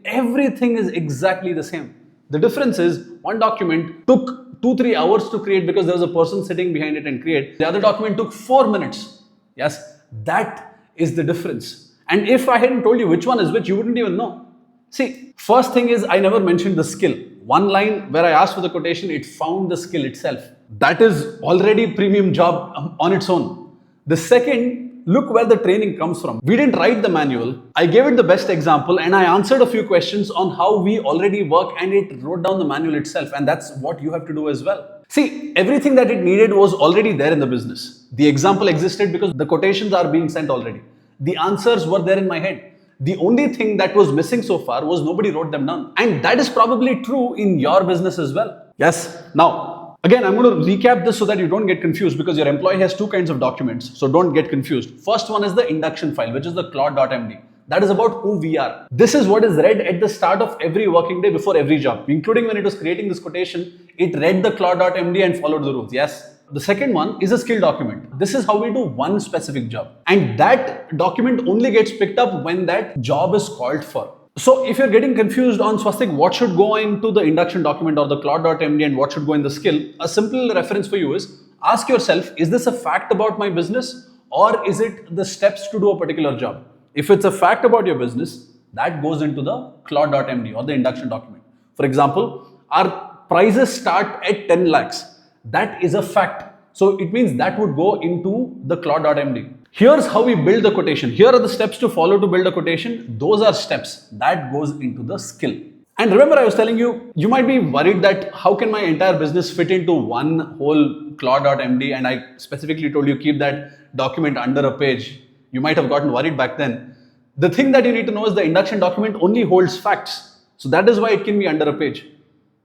everything is exactly the same. The difference is one document took 2-3 hours to create because there was a person sitting behind it and create. The other document took 4 minutes. Yes, that is the difference. And if I hadn't told you which one is which, you wouldn't even know. See, first thing is I never mentioned the skill. One line where I asked for the quotation, it found the skill itself. That is already premium job on its own. The second, look where the training comes from. We didn't write the manual. I gave it the best example and I answered a few questions on how we already work, and it wrote down the manual itself, and that's what you have to do as well. See, everything that it needed was already there in the business. The example existed because the quotations are being sent already. The answers were there in my head. The only thing that was missing so far was nobody wrote them down. And that is probably true in your business as well. Yes. Now, again, I'm going to recap this so that you don't get confused, because your employee has two kinds of documents. So don't get confused. First one is the induction file, which is the Claude.md. That is about who we are. This is what is read at the start of every working day before every job, including when it was creating this quotation, it read the Claude.md and followed the rules. Yes. The second one is a skill document. This is how we do one specific job. And that document only gets picked up when that job is called for. So if you're getting confused on Swastik, what should go into the induction document or the Claude.md and what should go in the skill, a simple reference for you is ask yourself, is this a fact about my business or is it the steps to do a particular job? If it's a fact about your business, that goes into the Claude.md or the induction document. For example, our prices start at 10 lakhs. That is a fact. So it means that would go into the Claude.md. Here's how we build the quotation. Here are the steps to follow to build a quotation. Those are steps. That goes into the skill. And remember, I was telling you, you might be worried that how can my entire business fit into one whole Claude.md, and I specifically told you keep that document under a page. You might have gotten worried back then. The thing that you need to know is the induction document only holds facts. So that is why it can be under a page.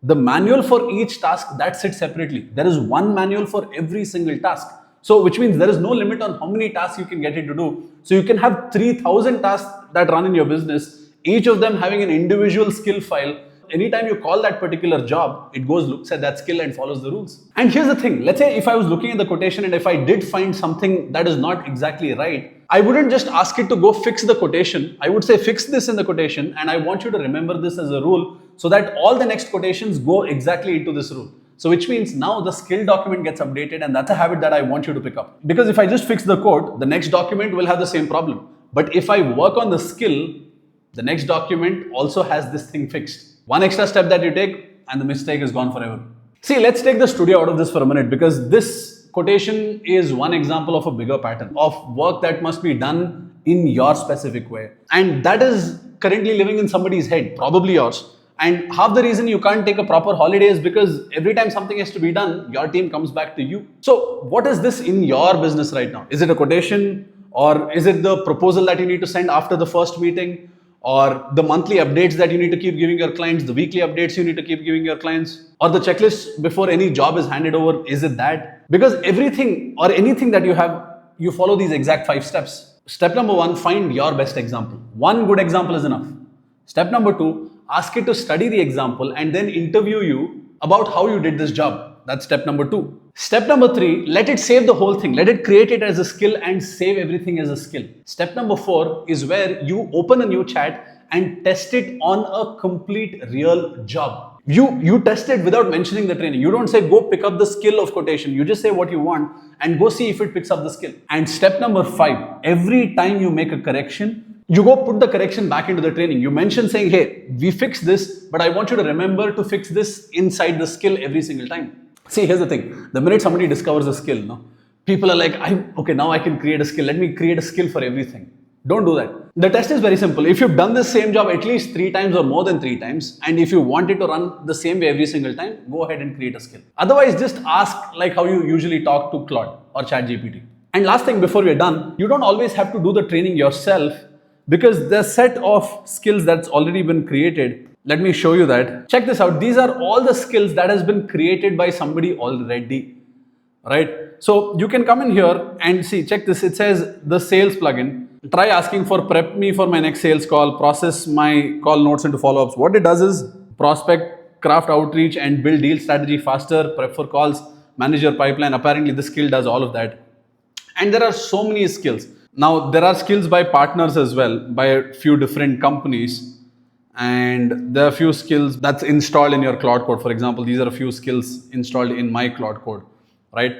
The manual for each task, that sits separately. There is one manual for every single task. So which means there is no limit on how many tasks you can get it to do. So you can have 3,000 tasks that run in your business, each of them having an individual skill file. Anytime you call that particular job, it goes, looks at that skill and follows the rules. And here's the thing, let's say if I was looking at the quotation and if I did find something that is not exactly right, I wouldn't just ask it to go fix the quotation. I would say fix this in the quotation, and I want you to remember this as a rule so that all the next quotations go exactly into this rule. So which means now the skill document gets updated, and that's a habit that I want you to pick up. Because if I just fix the code, the next document will have the same problem. But if I work on the skill, the next document also has this thing fixed. One extra step that you take and the mistake is gone forever. See, let's take the studio out of this for a minute, because this quotation is one example of a bigger pattern of work that must be done in your specific way. And that is currently living in somebody's head, probably yours. And half the reason you can't take a proper holiday is because every time something has to be done, your team comes back to you. So what is this in your business right now? Is it a quotation, or is it the proposal that you need to send after the first meeting, or the monthly updates that you need to keep giving your clients, the weekly updates you need to keep giving your clients, or the checklist before any job is handed over? Is it that? Because everything or anything that you have, you follow these exact 5 steps. Step number 1, find your best example. One good example is enough. Step number 2, ask it to study the example and then interview you about how you did this job. That's step number 2. Step number 3, let it save the whole thing. Let it create it as a skill and save everything as a skill. Step number 4 is where you open a new chat and test it on a complete real job. You test it without mentioning the training. You don't say go pick up the skill of quotation. You just say what you want and go see if it picks up the skill. And step number 5, every time you make a correction, you go put the correction back into the training. You mention saying, hey, we fixed this, but I want you to remember to fix this inside the skill every single time. See, here's the thing. The minute somebody discovers a skill, people are like, okay, now I can create a skill. Let me create a skill for everything. Don't do that. The test is very simple. If you've done the same job at least 3 times or more than 3 times, and if you want it to run the same way every single time, go ahead and create a skill. Otherwise, just ask like how you usually talk to Claude or ChatGPT. And last thing before we're done, you don't always have to do the training yourself, because the set of skills that's already been created, let me show you that. Check this out. These are all the skills that has been created by somebody already, right? So you can come in here and see, check this. It says the sales plugin. Try asking for prep me for my next sales call, process my call notes into follow-ups. What it does is prospect, craft outreach and build deal strategy faster, prep for calls, manage your pipeline. Apparently this skill does all of that. And there are so many skills. Now, there are skills by partners as well, by a few different companies. And there are a few skills that's installed in your Claude Code. For example, these are a few skills installed in my Claude Code, right?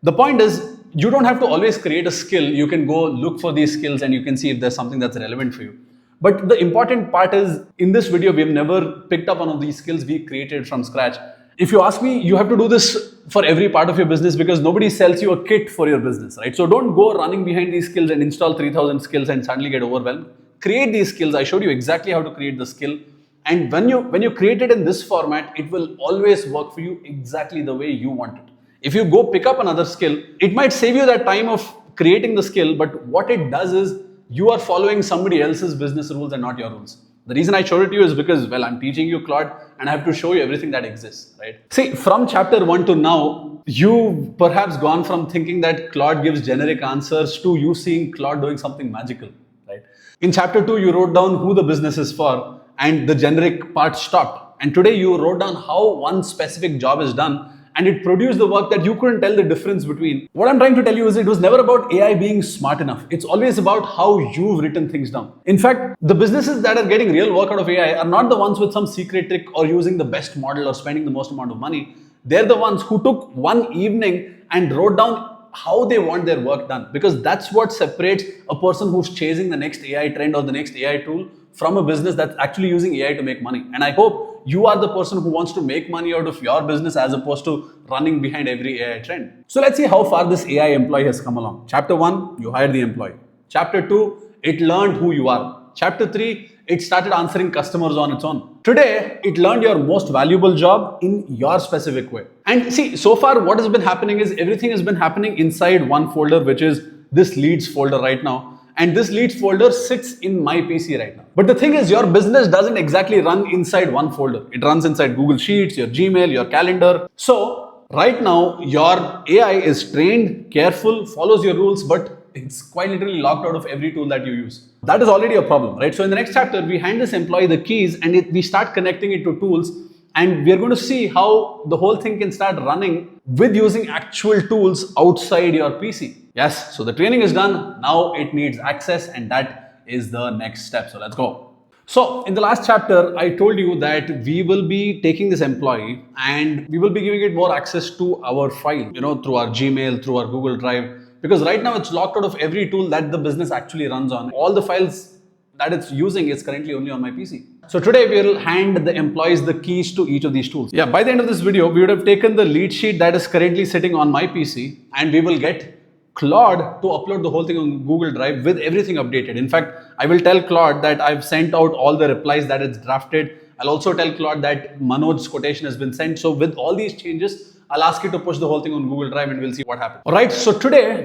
The point is, you don't have to always create a skill. You can go look for these skills and you can see if there's something that's relevant for you. But the important part is, in this video, we've never picked up one of these skills we created from scratch. If you ask me, you have to do this for every part of your business because nobody sells you a kit for your business, right? So don't go running behind these skills and install 3,000 skills and suddenly get overwhelmed. Create these skills. I showed you exactly how to create the skill. And when you create it in this format, it will always work for you exactly the way you want it. If you go pick up another skill, it might save you that time of creating the skill, but what it does is you are following somebody else's business rules and not your rules. The reason I showed it to you is because, well, I'm teaching you Claude and I have to show you everything that exists, right? See, from chapter 1 to now, you've perhaps gone from thinking that Claude gives generic answers to you seeing Claude doing something magical, right? In chapter 2, you wrote down who the business is for and the generic part stopped. And today you wrote down how one specific job is done and it produced the work that you couldn't tell the difference between. What I'm trying to tell you is it was never about AI being smart enough. It's always about how you've written things down. In fact, the businesses that are getting real work out of AI are not the ones with some secret trick or using the best model or spending the most amount of money. They're the ones who took one evening and wrote down how they want their work done, because that's what separates a person who's chasing the next AI trend or the next AI tool from a business that's actually using AI to make money. And I hope you are the person who wants to make money out of your business as opposed to running behind every AI trend. So let's see how far this AI employee has come along. Chapter 1, you hired the employee. Chapter 2, it learned who you are. Chapter 3, it started answering customers on its own. Today, it learned your most valuable job in your specific way. And see, so far what has been happening is everything has been happening inside one folder, which is this leads folder right now. And this leads folder sits in my PC right now. But the thing is, your business doesn't exactly run inside one folder. It runs inside Google Sheets, your Gmail, your calendar. So right now, your AI is trained, careful, follows your rules, but it's quite literally locked out of every tool that you use. That is already a problem, right? So in the next chapter, we hand this employee the keys and we start connecting it to tools. And we are going to see how the whole thing can start running with using actual tools outside your PC. Yes, so the training is done. Now it needs access, and that is the next step. So let's go. So in the last chapter, I told you that we will be taking this employee and we will be giving it more access to our file, through our Gmail, through our Google Drive, because right now it's locked out of every tool that the business actually runs on. All the files that it's using is currently only on my PC. So today we will hand the employees the keys to each of these tools. Yeah, by the end of this video, we would have taken the lead sheet that is currently sitting on my PC and we will get Claude to upload the whole thing on Google Drive with everything updated. In fact, I will tell Claude that I've sent out all the replies that it's drafted. I'll also tell Claude that Manoj's quotation has been sent. So with all these changes, I'll ask you to push the whole thing on Google Drive and we'll see what happens. All right, so today,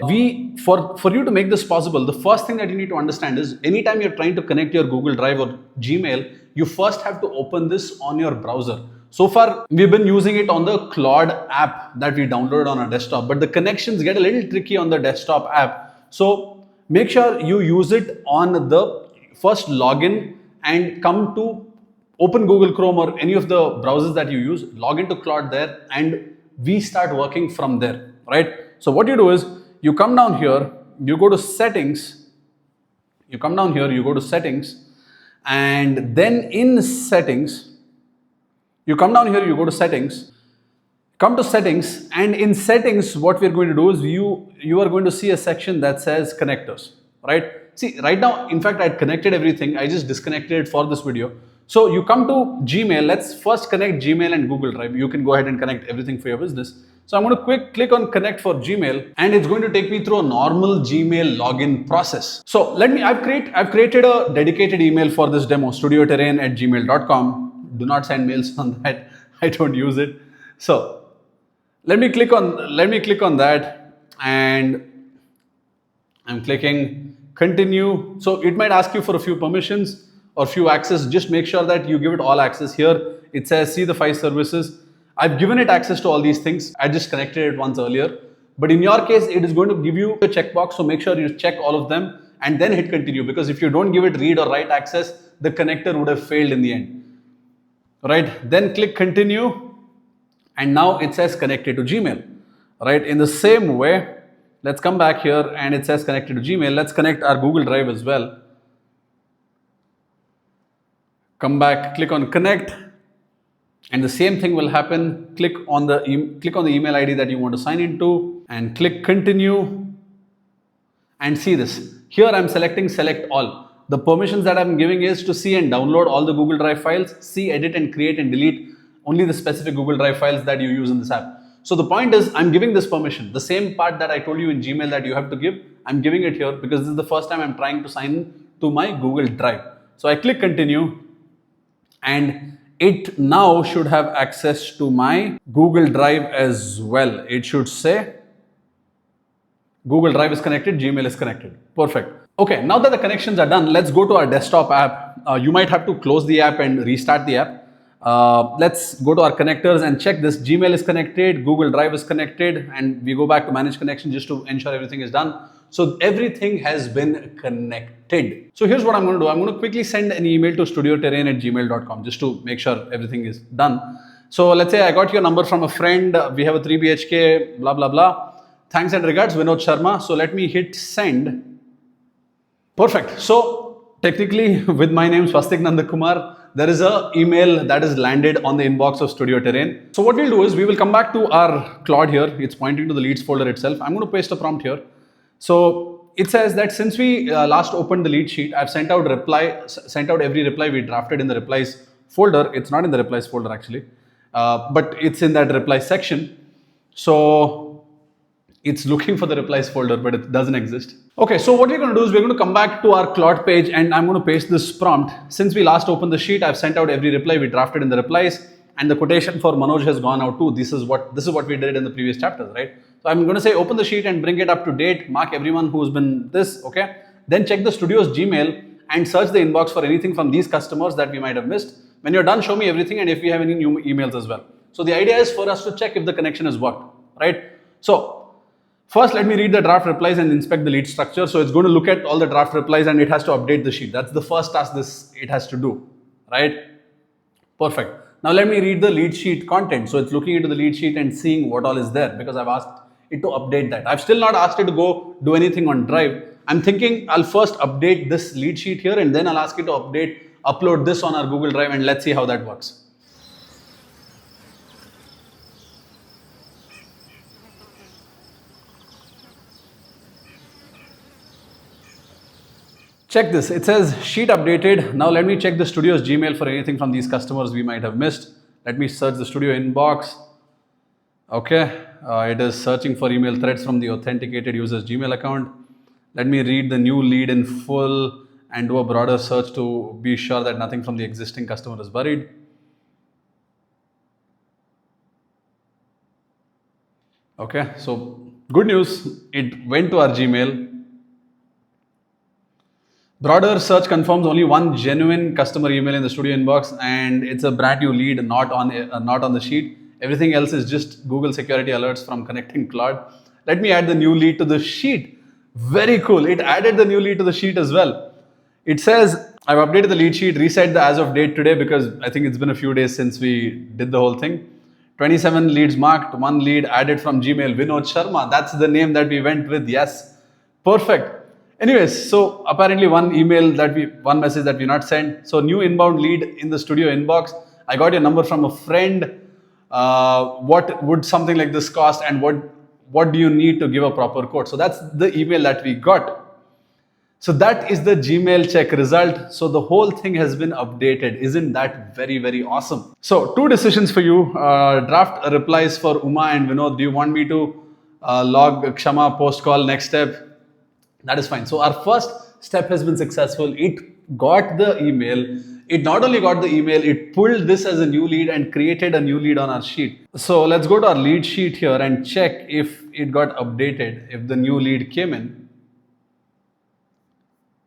for you to make this possible, the first thing that you need to understand is anytime you're trying to connect your Google Drive or Gmail, you first have to open this on your browser. So far, we've been using it on the Claude app that we downloaded on our desktop, but the connections get a little tricky on the desktop app. So make sure you use it on the first login and come to open Google Chrome or any of the browsers that you use, log into Claude there and we start working from there, right? So what you do is you come down here, you go to settings, and then in settings, you come down here, you go to settings, and in settings, what we're going to do is you are going to see a section that says connectors, right? See, right now, in fact, I connected everything. I just disconnected it for this video. So you come to Gmail. Let's first connect Gmail and Google Drive. You can go ahead and connect everything for your business. So I'm going to click on connect for Gmail, and it's going to take me through a normal Gmail login process. So I've created a dedicated email for this demo, studioterrain@gmail.com. Do not send mails on that. I don't use it. So let me click on that, and I'm clicking continue. So it might ask you for a few permissions or few access. Just make sure that you give it all access. Here it says see the 5 services. I've given it access to all these things. I just connected it once earlier, but in your case it is going to give you a checkbox, so make sure you check all of them and then hit continue, because if you don't give it read or write access, the connector would have failed in the end. Right, then click continue, and now it says connected to Gmail. Right, in the same way, let's come back here and it says connected to Gmail. Let's connect our Google Drive as well. Come back, click on connect, and the same thing will happen. Click on the email ID that you want to sign into and click continue, and see this. Here I'm selecting select all. The permissions that I'm giving is to see and download all the Google Drive files, see, edit and create and delete only the specific Google Drive files that you use in this app. So the point is, I'm giving this permission. The same part that I told you in Gmail that you have to give, I'm giving it here because this is the first time I'm trying to sign in to my Google Drive. So I click continue, and it now should have access to my Google Drive as well. It should say Google Drive is connected, Gmail is connected. Perfect. Okay, now that the connections are done, let's go to our desktop app. You might have to close the app and restart the app. Let's go to our connectors and check this. Gmail is connected, Google Drive is connected, and we go back to manage connection just to ensure everything is done. So everything has been connected. So here's what I'm going to do. I'm going to quickly send an email to studioterrain@gmail.com just to make sure everything is done. So let's say I got your number from a friend. We have a 3 BHK, blah, blah, blah. Thanks and regards, Vinod Sharma. So let me hit send. Perfect. So technically with my name, Swastik Nandakumar, there is an email that is landed on the inbox of Studio Terrain. So what we'll do is we will come back to our Claude here. It's pointing to the leads folder itself. I'm going to paste a prompt here. So it says that since we last opened the lead sheet, I've sent out every reply we drafted in the replies folder. It's not in the replies folder actually, but it's in that replies section. So it's looking for the replies folder, but it doesn't exist. Okay, so what we're going to do is we're going to come back to our Claude page, and I'm going to paste this prompt. Since we last opened the sheet, I've sent out every reply we drafted in the replies, and the quotation for Manoj has gone out too. This is what we did in the previous chapters, right? So I'm going to say open the sheet and bring it up to date, mark everyone who's been this, okay? Then check the studio's Gmail and search the inbox for anything from these customers that we might have missed. When you're done, show me everything and if we have any new emails as well. So the idea is for us to check if the connection has worked, right? So first, let me read the draft replies and inspect the lead structure. So it's going to look at all the draft replies and it has to update the sheet. That's the first task it has to do, right? Perfect. Now let me read the lead sheet content. So it's looking into the lead sheet and seeing what all is there because I've asked it to update that. I've still not asked it to go do anything on Drive. I'm thinking I'll first update this lead sheet here and then I'll ask it to upload this on our Google Drive, and let's see how that works. Check this, it says sheet updated. Now let me check the studio's Gmail for anything from these customers we might have missed. Let me search the studio inbox. Okay, it is searching for email threads from the authenticated user's Gmail account. Let me read the new lead in full and do a broader search to be sure that nothing from the existing customer is buried. Okay, so good news, it went to our Gmail. Broader search confirms only one genuine customer email in the studio inbox, and it's a brand new lead, not on the sheet. Everything else is just Google security alerts from connecting Claude. Let me add the new lead to the sheet. Very cool. It added the new lead to the sheet as well. It says, I've updated the lead sheet, reset the as of date today because I think it's been a few days since we did the whole thing. 27 leads marked, 1 lead added from Gmail, Vinod Sharma. That's the name that we went with. Yes. Perfect. Anyways, so apparently one message that we not sent. So new inbound lead in the studio inbox. I got your number from a friend. What would something like this cost, and what do you need to give a proper quote? So that's the email that we got. So that is the Gmail check result. So the whole thing has been updated. Isn't that very, very awesome? So 2 decisions for you. Draft replies for Uma and Vinod. Do you want me to log Kshama post call next step? That is fine. So our first step has been successful. It got the email. It not only got the email, it pulled this as a new lead and created a new lead on our sheet. So let's go to our lead sheet here and check if it got updated, if the new lead came in.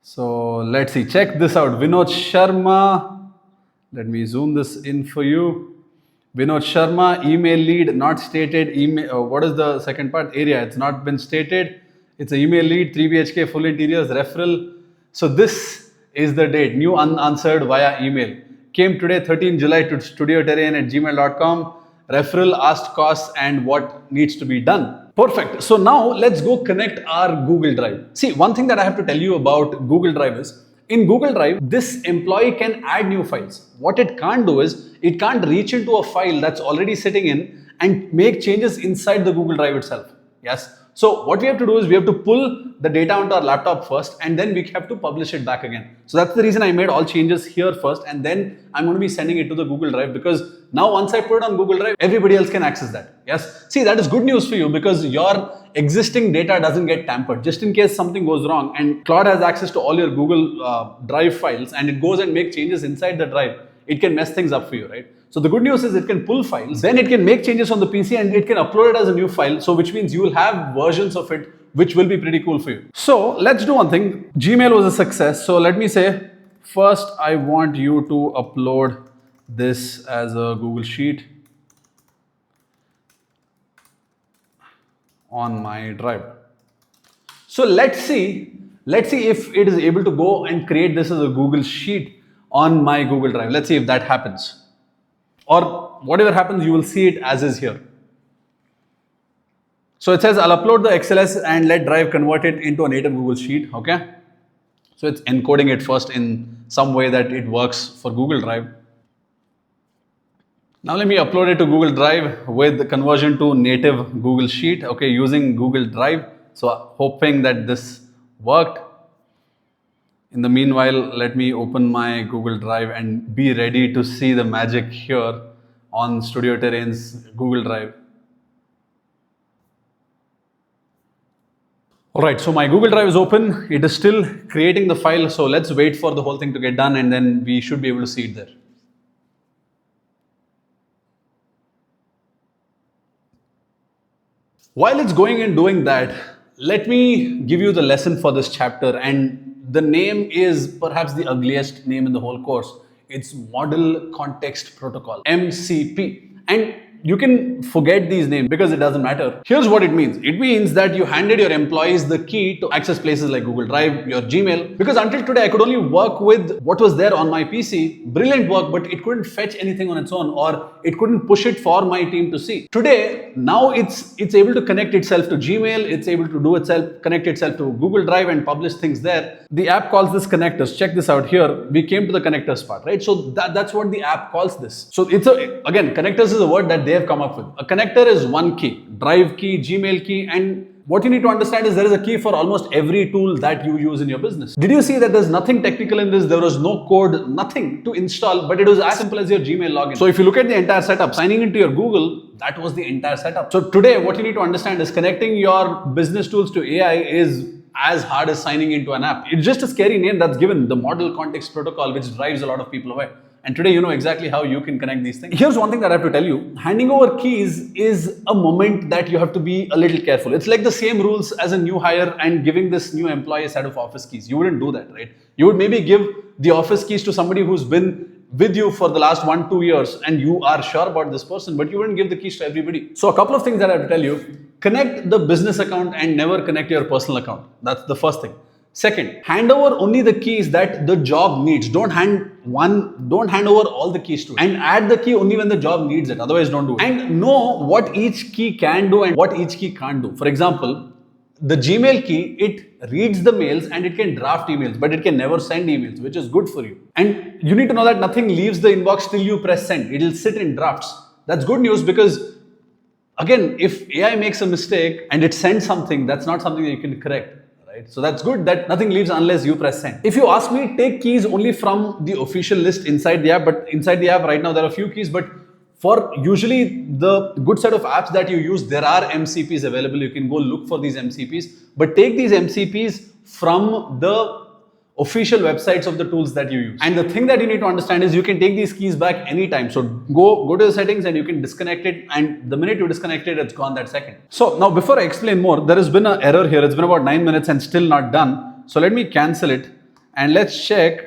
So let's see, check this out. Vinod Sharma. Let me zoom this in for you. Vinod Sharma, email lead, not stated. Email. What is the second part? Area. It's not been stated. It's an email lead, 3 BHK, full interiors, referral. So this is the date, new unanswered via email. Came today, 13 July to studioterrain@gmail.com. Referral, asked costs and what needs to be done. Perfect. So now let's go connect our Google Drive. See, one thing that I have to tell you about Google Drive is, in Google Drive, this employee can add new files. What it can't do is, it can't reach into a file that's already sitting in and make changes inside the Google Drive itself. Yes. So what we have to do is we have to pull the data onto our laptop first, and then we have to publish it back again. So that's the reason I made all changes here first, and then I'm going to be sending it to the Google Drive, because now once I put it on Google Drive, everybody else can access that. Yes. See, that is good news for you, because your existing data doesn't get tampered. Just in case something goes wrong and Claude has access to all your Google Drive files, and it goes and makes changes inside the drive, it can mess things up for you, right? So the good news is it can pull files, then it can make changes on the PC, and it can upload it as a new file. So which means you will have versions of it which will be pretty cool for you. So let's do one thing. Gmail was a success. So let me say, first I want you to upload this as a Google Sheet on my drive. So let's see if it is able to go and create this as a Google Sheet on my Google Drive. Let's see if that happens. Or whatever happens, you will see it as is here. So it says I'll upload the XLS and let Drive convert it into a native Google Sheet. Okay. So it's encoding it first in some way that it works for Google Drive. Now let me upload it to Google Drive with the conversion to native Google Sheet. Okay, using Google Drive. So hoping that this worked. In the meanwhile, let me open my Google Drive and be ready to see the magic here on Studio Terrain's Google Drive. Alright, so my Google Drive is open. It is still creating the file. So let's wait for the whole thing to get done, and then we should be able to see it there. While it's going and doing that, let me give you the lesson for this chapter, and the name is perhaps the ugliest name in the whole course. It's Model Context Protocol, MCP. And you can forget these names because it doesn't matter. Here's what it means. It means that you handed your employees the key to access places like Google Drive, your Gmail, because until today I could only work with what was there on my PC. Brilliant work, but it couldn't fetch anything on its own, or it couldn't push it for my team to see. Today, now it's able to connect itself to Gmail, it's able to connect itself to Google Drive and publish things there. The app calls this connectors. Check this out here. We came to the connectors part, right? So that's what the app calls this. So again, connectors is a word that they have come up with. A connector is one key, Drive key, Gmail key, and what you need to understand is there is a key for almost every tool that you use in your business. Did you see that there's nothing technical in this? There was no code, nothing to install, but it was as simple as your Gmail login. So if you look at the entire setup, signing into your Google, that was the entire setup. So today, what you need to understand is connecting your business tools to AI is as hard as signing into an app. It's just a scary name that's given, the Model Context Protocol, which drives a lot of people away. And today you know exactly how you can connect these things. Here's one thing that I have to tell you. Handing over keys is a moment that you have to be a little careful. It's like the same rules as a new hire and giving this new employee a set of office keys. You wouldn't do that, right? You would maybe give the office keys to somebody who's been with you for the last 1-2 years and you are sure about this person, but you wouldn't give the keys to everybody. So a couple of things that I have to tell you. Connect the business account and never connect your personal account. That's the first thing. Second, hand over only the keys that the job needs. Don't hand over all the keys to it. And add the key only when the job needs it. Otherwise, don't do it. And know what each key can do and what each key can't do. For example, the Gmail key, it reads the mails and it can draft emails, but it can never send emails, which is good for you. And you need to know that nothing leaves the inbox till you press send. It'll sit in drafts. That's good news because, again, if AI makes a mistake and it sends something, that's not something that you can correct. So that's good that nothing leaves unless you press send. If you ask me, take keys only from the official list inside the app, but inside the app right now there are a few keys, but for usually the good set of apps that you use, there are MCPs available. You can go look for these MCPs, but take these MCPs from the official websites of the tools that you use. And the thing that you need to understand is you can take these keys back anytime. So go to the settings and you can disconnect it, and the minute you disconnect it, it's gone that second. So now before I explain more, there has been an error here. It's been about 9 minutes and still not done. So let me cancel it and let's check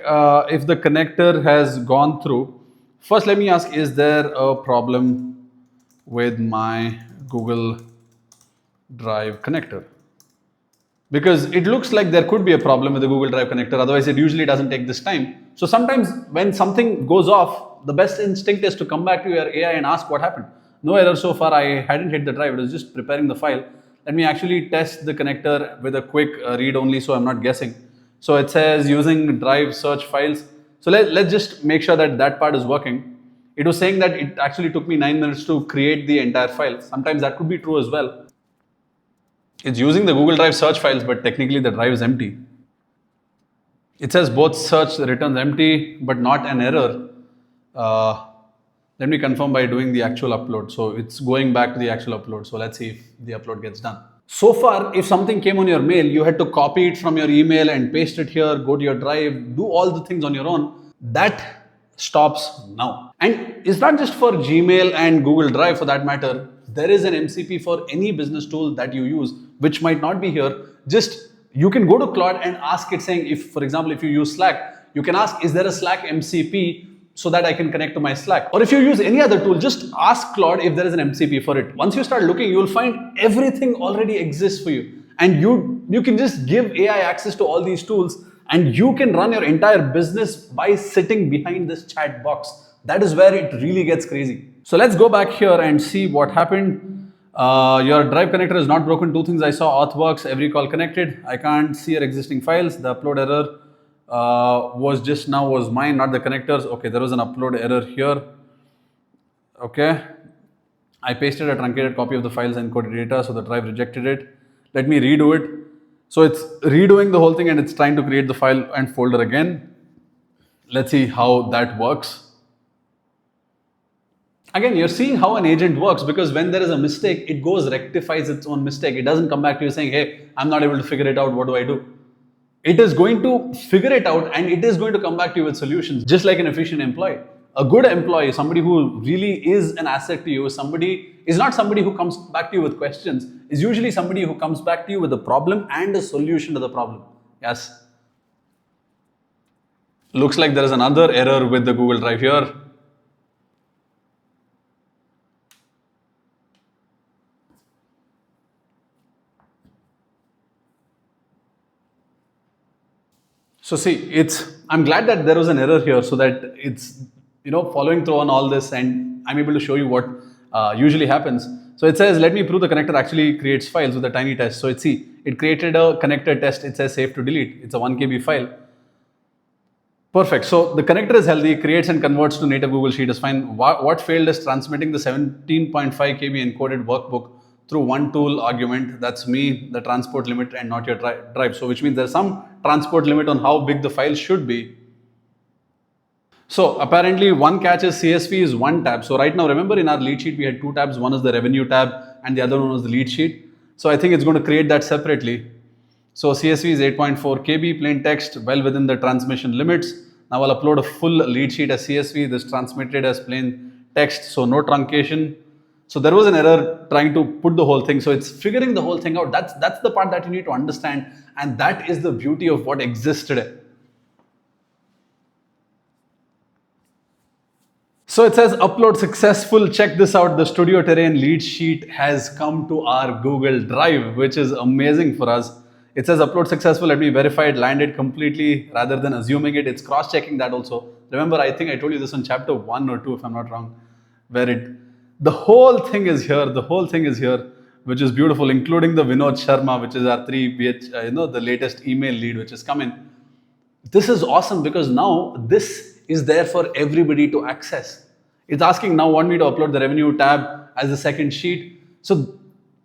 if the connector has gone through. First, let me ask, is there a problem with my Google Drive connector? Because it looks like there could be a problem with the Google Drive connector, otherwise it usually doesn't take this time. So sometimes when something goes off, the best instinct is to come back to your AI and ask what happened. No error so far, I hadn't hit the drive, it was just preparing the file. Let me actually test the connector with a quick read only so I'm not guessing. So it says using drive search files. So let's just make sure that that part is working. It was saying that it actually took me 9 minutes to create the entire file. Sometimes that could be true as well. It's using the Google Drive search files, but technically the drive is empty. It says both search returns empty, but not an error. Let me confirm by doing the actual upload. So it's going back to the actual upload. So let's see if the upload gets done. So far, if something came on your mail, you had to copy it from your email and paste it here, go to your drive, do all the things on your own. That stops now. And it's not just for Gmail and Google Drive for that matter. There is an MCP for any business tool that you use, which might not be here. Just you can go to Claude and ask it saying, if, for example, if you use Slack, you can ask, is there a Slack MCP so that I can connect to my Slack? Or if you use any other tool, just ask Claude if there is an MCP for it. Once you start looking, you'll find everything already exists for you. And you can just give AI access to all these tools and you can run your entire business by sitting behind this chat box. That is where it really gets crazy. So let's go back here and see what happened. Your drive connector is not broken. Two things I saw: auth works, every call connected. I can't see your existing files. The upload error was just now was mine, not the connectors. Okay, there was an upload error here. Okay, I pasted a truncated copy of the files and encoded data, so the drive rejected it. Let me redo it. So it's redoing the whole thing and it's trying to create the file and folder again. Let's see how that works. Again, you're seeing how an agent works, because when there is a mistake, it goes rectifies its own mistake. It doesn't come back to you saying, hey, I'm not able to figure it out, what do I do? It is going to figure it out and it is going to come back to you with solutions, just like an efficient employee. A good employee, somebody who really is an asset to you, is not somebody who comes back to you with questions, is usually somebody who comes back to you with a problem and a solution to the problem. Yes. Looks like there is another error with the Google Drive here. So see, I'm glad that there was an error here so that it's, following through on all this and I'm able to show you what usually happens. So it says, let me prove the connector actually creates files with a tiny test. So it created a connector test. It says save to delete. It's a 1 KB file. Perfect. So the connector is healthy, creates and converts to native Google Sheet is fine. What failed is transmitting the 17.5 KB encoded workbook through one tool argument. That's me, the transport limit, and not your drive. So which means there's some transport limit on how big the file should be. So apparently one catch is CSV is one tab. So right now, remember in our lead sheet, we had two tabs. One is the revenue tab and the other one was the lead sheet. So I think it's going to create that separately. So CSV is 8.4 KB, plain text, well within the transmission limits. Now I'll upload a full lead sheet as CSV. This transmitted as plain text, so no truncation. So there was an error trying to put the whole thing. So it's figuring the whole thing out. That's the part that you need to understand. And that is the beauty of what exists today. So it says upload successful. Check this out. The Studio Terrain lead sheet has come to our Google Drive, which is amazing for us. It says upload successful. Let me verify it landed completely rather than assuming it. It's cross-checking that also. Remember, I think I told you this in chapter 1 or 2, if I'm not wrong, where the whole thing is here. The whole thing is here, which is beautiful, including the Vinod Sharma, which is our the latest email lead, which is coming. This is awesome because now this is there for everybody to access. It's asking now want me to upload the revenue tab as the second sheet. So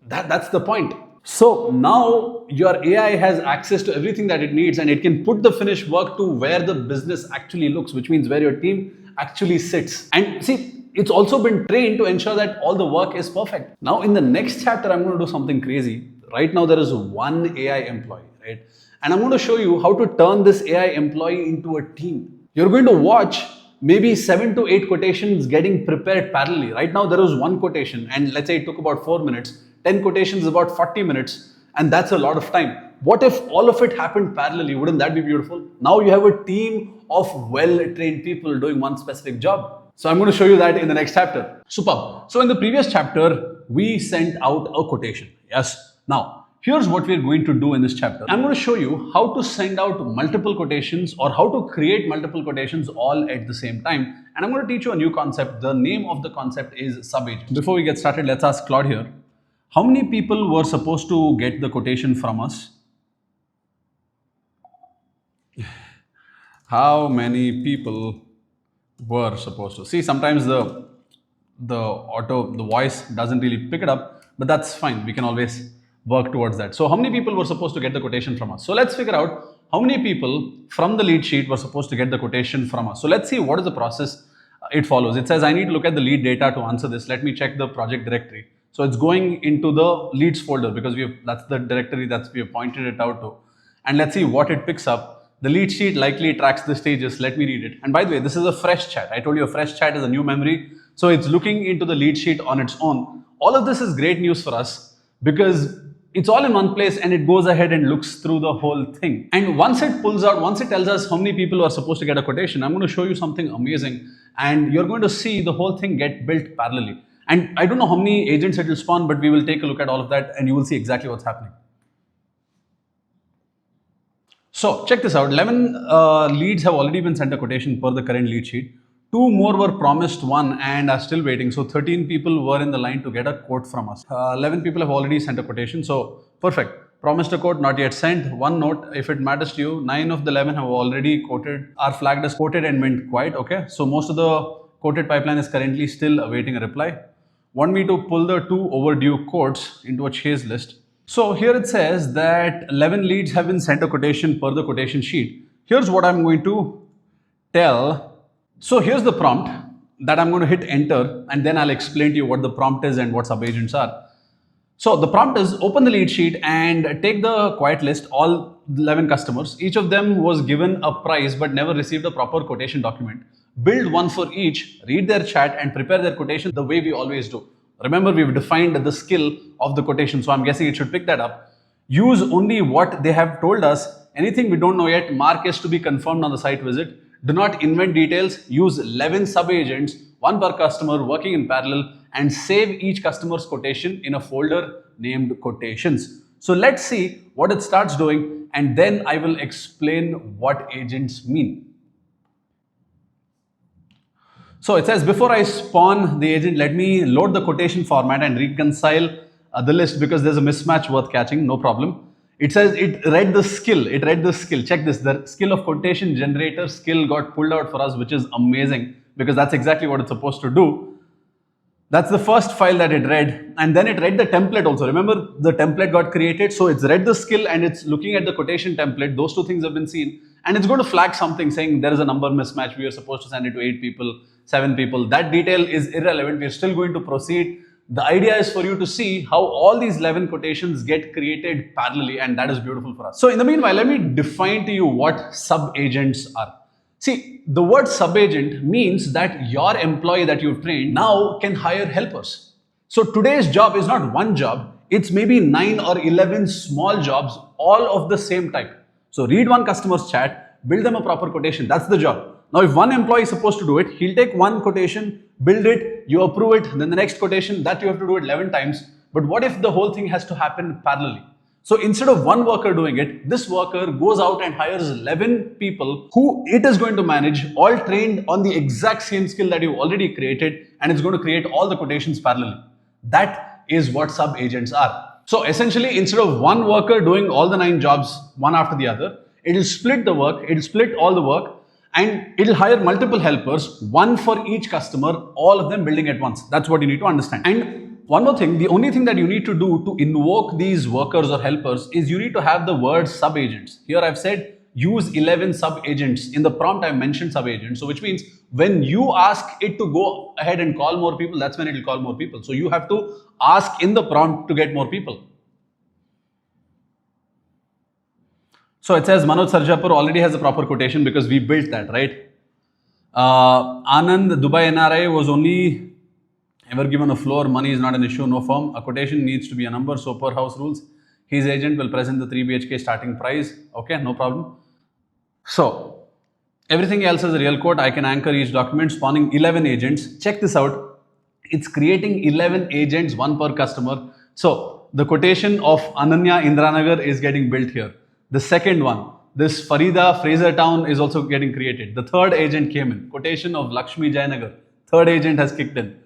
that's the point. So now your AI has access to everything that it needs and it can put the finished work to where the business actually looks, which means where your team actually sits. And see, it's also been trained to ensure that all the work is perfect. Now in the next chapter, I'm going to do something crazy. Right now there is one AI employee, right? And I'm going to show you how to turn this AI employee into a team. You're going to watch maybe 7 to 8 quotations getting prepared parallelly. Right now there is one quotation and let's say it took about 4 minutes. 10 quotations is about 40 minutes and that's a lot of time. What if all of it happened parallelly? Wouldn't that be beautiful? Now you have a team of well-trained people doing one specific job. So I'm going to show you that in the next chapter. Superb. So in the previous chapter, we sent out a quotation. Yes. Now, here's what we're going to do in this chapter. I'm going to show you how to send out multiple quotations or how to create multiple quotations all at the same time. And I'm going to teach you a new concept. The name of the concept is sub-agent. Before we get started, let's ask Claude here. How many people were supposed to get the quotation from us? How many people were supposed to? See, sometimes the voice doesn't really pick it up, but that's fine. We can always work towards that. So how many people were supposed to get the quotation from us? So let's figure out how many people from the lead sheet were supposed to get the quotation from us. So let's see what is the process it follows. It says I need to look at the lead data to answer this. Let me check the project directory. So it's going into the leads folder because that's the directory that we have pointed it out to. And let's see what it picks up. The lead sheet likely tracks the stages. Let me read it. And by the way, this is a fresh chat. I told you a fresh chat is a new memory. So it's looking into the lead sheet on its own. All of this is great news for us because it's all in one place and it goes ahead and looks through the whole thing. And once it pulls out, once it tells us how many people are supposed to get a quotation, I'm going to show you something amazing and you're going to see the whole thing get built parallelly. And I don't know how many agents it will spawn, but we will take a look at all of that and you will see exactly what's happening. So check this out, 11 leads have already been sent a quotation per the current lead sheet. 2 more were promised one and are still waiting. So 13 people were in the line to get a quote from us. 11 people have already sent a quotation. So perfect. Promised a quote, not yet sent. One note, if it matters to you, 9 of the 11 have already quoted, are flagged as quoted and went quiet. Okay. So most of the quoted pipeline is currently still awaiting a reply. Want me to pull the 2 overdue quotes into a chase list. So here it says that 11 leads have been sent a quotation per the quotation sheet. Here's what I'm going to tell. So here's the prompt that I'm going to hit enter and then I'll explain to you what the prompt is and what subagents are. So the prompt is open the lead sheet and take the quiet list, all 11 customers. Each of them was given a price but never received a proper quotation document. Build one for each, read their chat and prepare their quotation the way we always do. Remember, we've defined the skill of the quotation, so I'm guessing it should pick that up. Use only what they have told us. Anything we don't know yet, mark as to be confirmed on the site visit. Do not invent details. Use 11 sub-agents, 1 per customer working in parallel and save each customer's quotation in a folder named quotations. So let's see what it starts doing and then I will explain what agents mean. So it says before I spawn the agent, let me load the quotation format and reconcile the list because there's a mismatch worth catching, no problem. It says it read the skill, check this, the skill of quotation generator skill got pulled out for us, which is amazing because that's exactly what it's supposed to do. That's the first file that it read and then it read the template also. Remember the template got created, so it's read the skill and it's looking at the quotation template. Those 2 things have been seen and it's going to flag something saying there is a number mismatch. We are supposed to send it to 8 people, 7 people. That detail is irrelevant. We are still going to proceed. The idea is for you to see how all these 11 quotations get created parallelly and that is beautiful for us. So in the meanwhile, let me define to you what sub-agents are. See, the word sub-agent means that your employee that you've trained now can hire helpers. So today's job is not one job, it's maybe 9 or 11 small jobs, all of the same type. So read one customer's chat, build them a proper quotation, that's the job. Now if one employee is supposed to do it, he'll take one quotation, build it, you approve it, then the next quotation, that you have to do it 11 times. But what if the whole thing has to happen parallelly? So instead of one worker doing it, this worker goes out and hires 11 people who it is going to manage, all trained on the exact same skill that you've already created, and it's going to create all the quotations parallelly. That is what sub-agents are. So essentially, instead of one worker doing all the 9 jobs, one after the other, it will split the work, it will split all the work, and it will hire multiple helpers, one for each customer, all of them building at once. That's what you need to understand. And one more thing, the only thing that you need to do to invoke these workers or helpers is you need to have the word sub-agents. Here I've said use 11 sub-agents. In the prompt I've mentioned sub-agents. So which means when you ask it to go ahead and call more people, that's when it will call more people. So you have to ask in the prompt to get more people. So it says Manoj Sarjapur already has a proper quotation because we built that, right? Anand, Dubai NRI was only ever given a floor, money is not an issue, no firm. A quotation needs to be a number, so per house rules, his agent will present the 3 BHK starting price. Okay, no problem. So, everything else is a real quote. I can anchor each document, spawning 11 agents. Check this out. It's creating 11 agents, 1 per customer. So, the quotation of Ananya Indranagar is getting built here. The second one, this Farida Frasertown is also getting created. The third agent came in. Quotation of Lakshmi Jayanagar. Third agent has kicked in.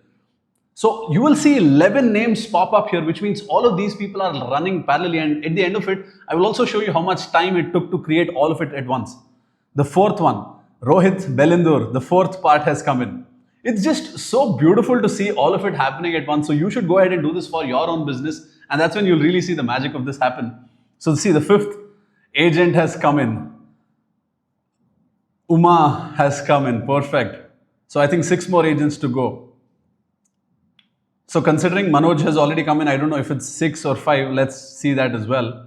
So you will see 11 names pop up here, which means all of these people are running parallelly, and at the end of it, I will also show you how much time it took to create all of it at once. The fourth one, Rohit Belindur, the fourth part has come in. It's just so beautiful to see all of it happening at once. So you should go ahead and do this for your own business And that's when you'll really see the magic of this happen. So see, the 5th agent has come in. Uma has come in, perfect. So I think 6 more agents to go. So considering Manoj has already come in, I don't know if it's 6 or 5, let's see that as well.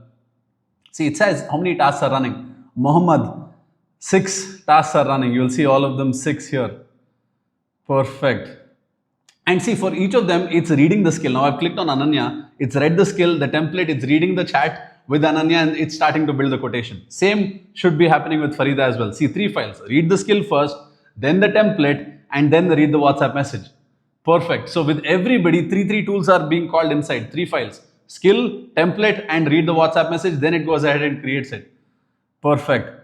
See, it says how many tasks are running. Mohammed, 6 tasks are running. You'll see all of them 6 here. Perfect. And see, for each of them, it's reading the skill. Now I've clicked on Ananya, it's read the skill, the template, it's reading the chat with Ananya and it's starting to build the quotation. Same should be happening with Farida as well. See, 3 files. Read the skill first, then the template, and then read the WhatsApp message. Perfect. So with everybody, 3 tools are being called inside. 3 files. Skill, template, and read the WhatsApp message. Then it goes ahead and creates it. Perfect.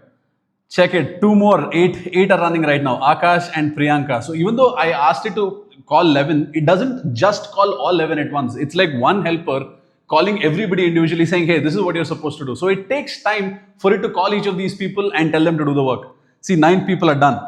Check it. 2 more. 8 are running right now. Akash and Priyanka. So even though I asked it to call 11, it doesn't just call all 11 at once. It's like one helper calling everybody individually saying, hey, this is what you're supposed to do. So it takes time for it to call each of these people and tell them to do the work. See, 9 people are done.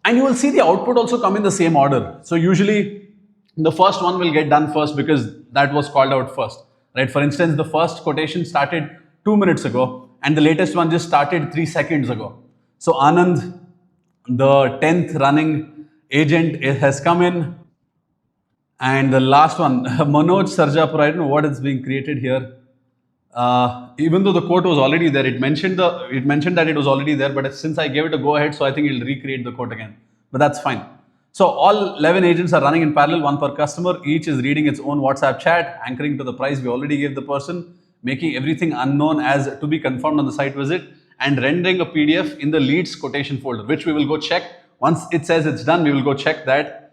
And you will see the output also come in the same order. So usually the first one will get done first because that was called out first, right? For instance, the first quotation started 2 minutes ago and the latest one just started 3 seconds ago. So Anand, the 10th running agent, has come in. And the last one, Manoj Sarjapur, I don't know what is being created here. Even though the quote was already there, it mentioned that it was already there, but since I gave it a go ahead, so I think it'll recreate the quote again. But that's fine. So all 11 agents are running in parallel, 1 per customer. Each is reading its own WhatsApp chat, anchoring to the price we already gave the person, making everything unknown as to be confirmed on the site visit, and rendering a PDF in the leads quotation folder, which we will go check. Once it says it's done, we will go check that.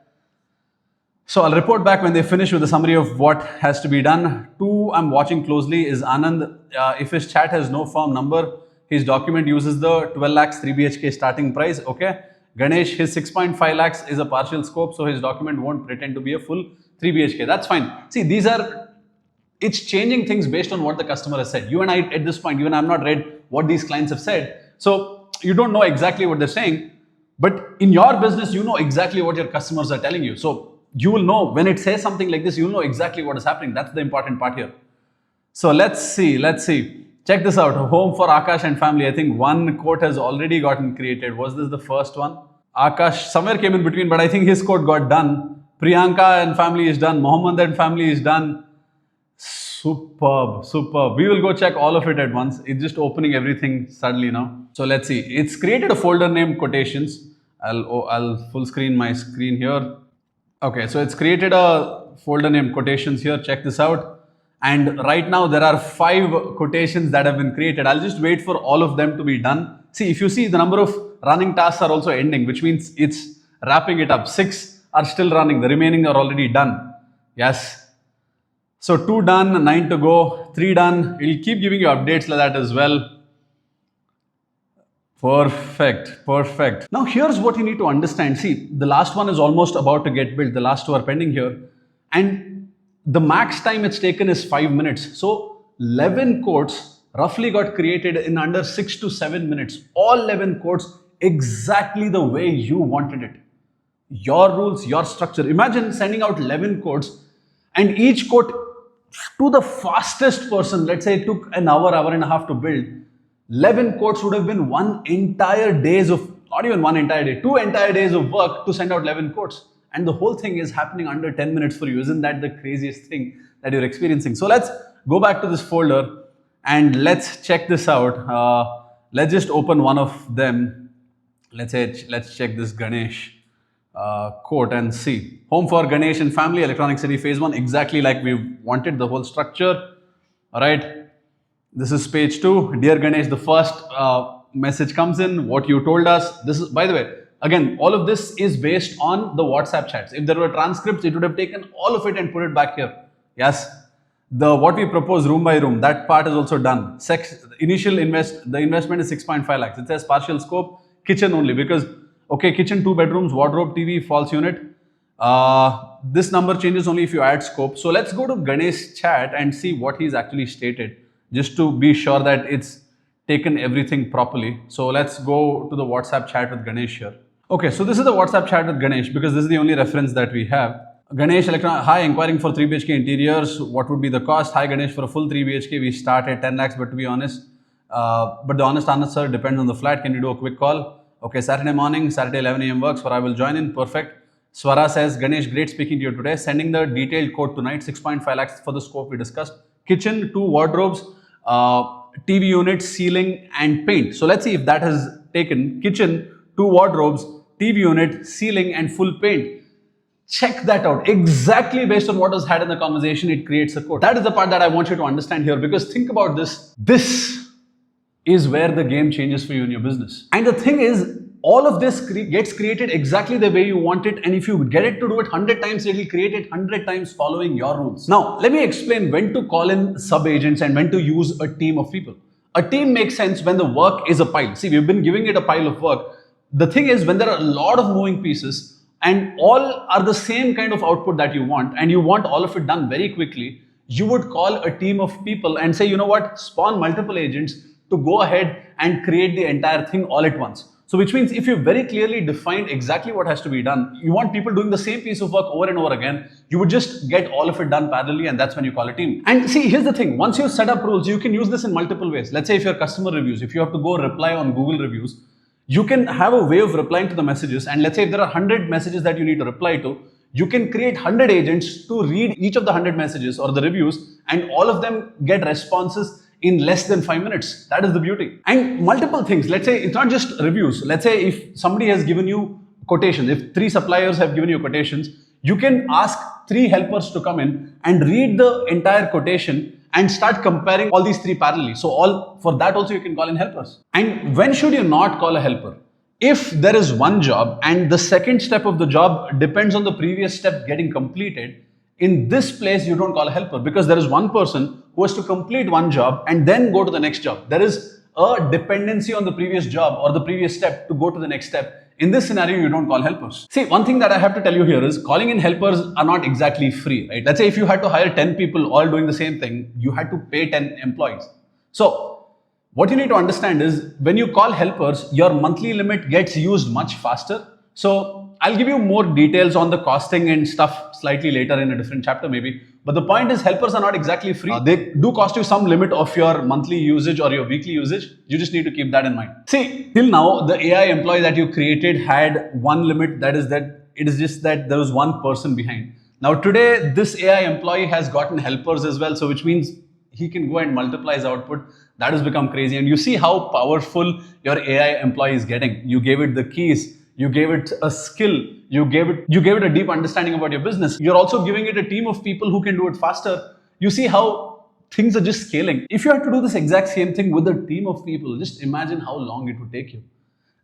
So I'll report back when they finish with a summary of what has to be done. 2 I'm watching closely is Anand. If his chat has no firm number, his document uses the 12 lakhs 3 BHK starting price. Okay. Ganesh, his 6.5 lakhs is a partial scope, so his document won't pretend to be a full 3 BHK. That's fine. See, it's changing things based on what the customer has said. You and I, at this point, you and I have not read what these clients have said. So you don't know exactly what they're saying, but in your business, you know exactly what your customers are telling you. So you will know when it says something like this, you'll know exactly what is happening. That's the important part here. So let's see. Check this out. Home for Akash and family. I think 1 quote has already gotten created. Was this the first one? Akash somewhere came in between, but I think his quote got done. Priyanka and family is done. Mohammed and family is done. Superb. We will go check all of it at once. It's just opening everything suddenly now. So let's see. It's created a folder named quotations. I'll full screen my screen here. Okay, so it's created a folder named quotations here. Check this out. And right now there are 5 quotations that have been created. I'll just wait for all of them to be done. See, if you see, the number of running tasks are also ending, which means it's wrapping it up. 6 are still running. The remaining are already done. Yes. So 2 done, 9 to go, 3 done. It'll keep giving you updates like that as well. Perfect. Now here's what you need to understand. See, the last one is almost about to get built. The last 2 are pending here. And the max time it's taken is 5 minutes. So 11 quotes roughly got created in under 6 to 7 minutes. All 11 quotes exactly the way you wanted it. Your rules, your structure. Imagine sending out 11 quotes and each quote to the fastest person, let's say it took an hour and a half to build. 11 quotes would have been 1 entire days of, not even 1 entire day, 2 entire days of work to send out 11 quotes. And the whole thing is happening under 10 minutes for you. Isn't that the craziest thing that you're experiencing? So let's go back to this folder and let's check this out. Let's just open one of them. Let's check this Ganesh quote and see. Home for Ganesh and family, Electronic City phase 1, exactly like we wanted, the whole structure. All right. This is page 2. Dear Ganesh, the first message comes in, what you told us. This is, by the way, again, all of this is based on the WhatsApp chats. If there were transcripts, it would have taken all of it and put it back here. Yes. What we propose room by room, that part is also done. The investment is 6.5 lakhs. It says partial scope, kitchen only because, okay, kitchen, 2 bedrooms, wardrobe, TV, false unit. This number changes only if you add scope. So let's go to Ganesh chat and see what he's actually stated, just to be sure that it's taken everything properly. So let's go to the WhatsApp chat with Ganesh here. Okay, so this is the WhatsApp chat with Ganesh because this is the only reference that we have. Ganesh Electron, hi, inquiring for 3 BHK interiors. What would be the cost? Hi Ganesh, for a full 3 BHK, we start at 10 lakhs, but to be honest, but the honest answer depends on the flat. Can you do a quick call? Okay, Saturday morning, Saturday 11 a.m. works, for I will join in. Perfect. Swara says, Ganesh, great speaking to you today. Sending the detailed quote tonight, 6.5 lakhs for the scope we discussed. Kitchen, 2 wardrobes, TV unit, ceiling, and paint. So let's see if that has taken. Kitchen, 2 wardrobes, TV unit, ceiling, and full paint. Check that out. Exactly based on what was had in the conversation, it creates a quote. That is the part that I want you to understand here, because think about this. This is where the game changes for you in your business. And the thing is, all of this gets created exactly the way you want it, and if you get it to do it 100 times, it will create it 100 times following your rules. Now, let me explain when to call in sub-agents and when to use a team of people. A team makes sense when the work is a pile. See, we've been giving it a pile of work. The thing is, when there are a lot of moving pieces, and all are the same kind of output that you want, and you want all of it done very quickly, you would call a team of people and say, you know what, spawn multiple agents to go ahead and create the entire thing all at once. So which means if you very clearly defined exactly what has to be done, you want people doing the same piece of work over and over again, you would just get all of it done parallelly, and that's when you call a team. And see, here's the thing, once you set up rules, you can use this in multiple ways. Let's say if your customer reviews, if you have to go reply on Google reviews, you can have a way of replying to the messages, and let's say if there are 100 messages that you need to reply to, you can create 100 agents to read each of the 100 messages or the reviews, and all of them get responses in less than 5 minutes. That is the beauty. And multiple things. Let's say it's not just reviews. Let's say if somebody has given you quotations, if 3 suppliers have given you quotations, you can ask 3 helpers to come in and read the entire quotation and start comparing all these 3 parallelly. So for that also you can call in helpers. And when should you not call a helper? If there is one job and the second step of the job depends on the previous step getting completed, in this place you don't call a helper, because there is one person who has to complete one job and then go to the next job. There is a dependency on the previous job or the previous step to go to the next step. In this scenario, you don't call helpers. See, one thing that I have to tell you here is calling in helpers are not exactly free, right? Let's say if you had to hire 10 people all doing the same thing, you had to pay 10 employees. So what you need to understand is when you call helpers, your monthly limit gets used much faster. So I'll give you more details on the costing and stuff slightly later in a different chapter maybe. But the point is, helpers are not exactly free. They do cost you some limit of your monthly usage or your weekly usage. You just need to keep that in mind. See, till now, the AI employee that you created had one limit. That is that it is just that there was one person behind. Now today, this AI employee has gotten helpers as well. So which means he can go and multiply his output. That has become crazy. And you see how powerful your AI employee is getting. You gave it the keys. You gave it a skill, you gave it a deep understanding about your business. You're also giving it a team of people who can do it faster. You see how things are just scaling. If you had to do this exact same thing with a team of people, just imagine how long it would take you.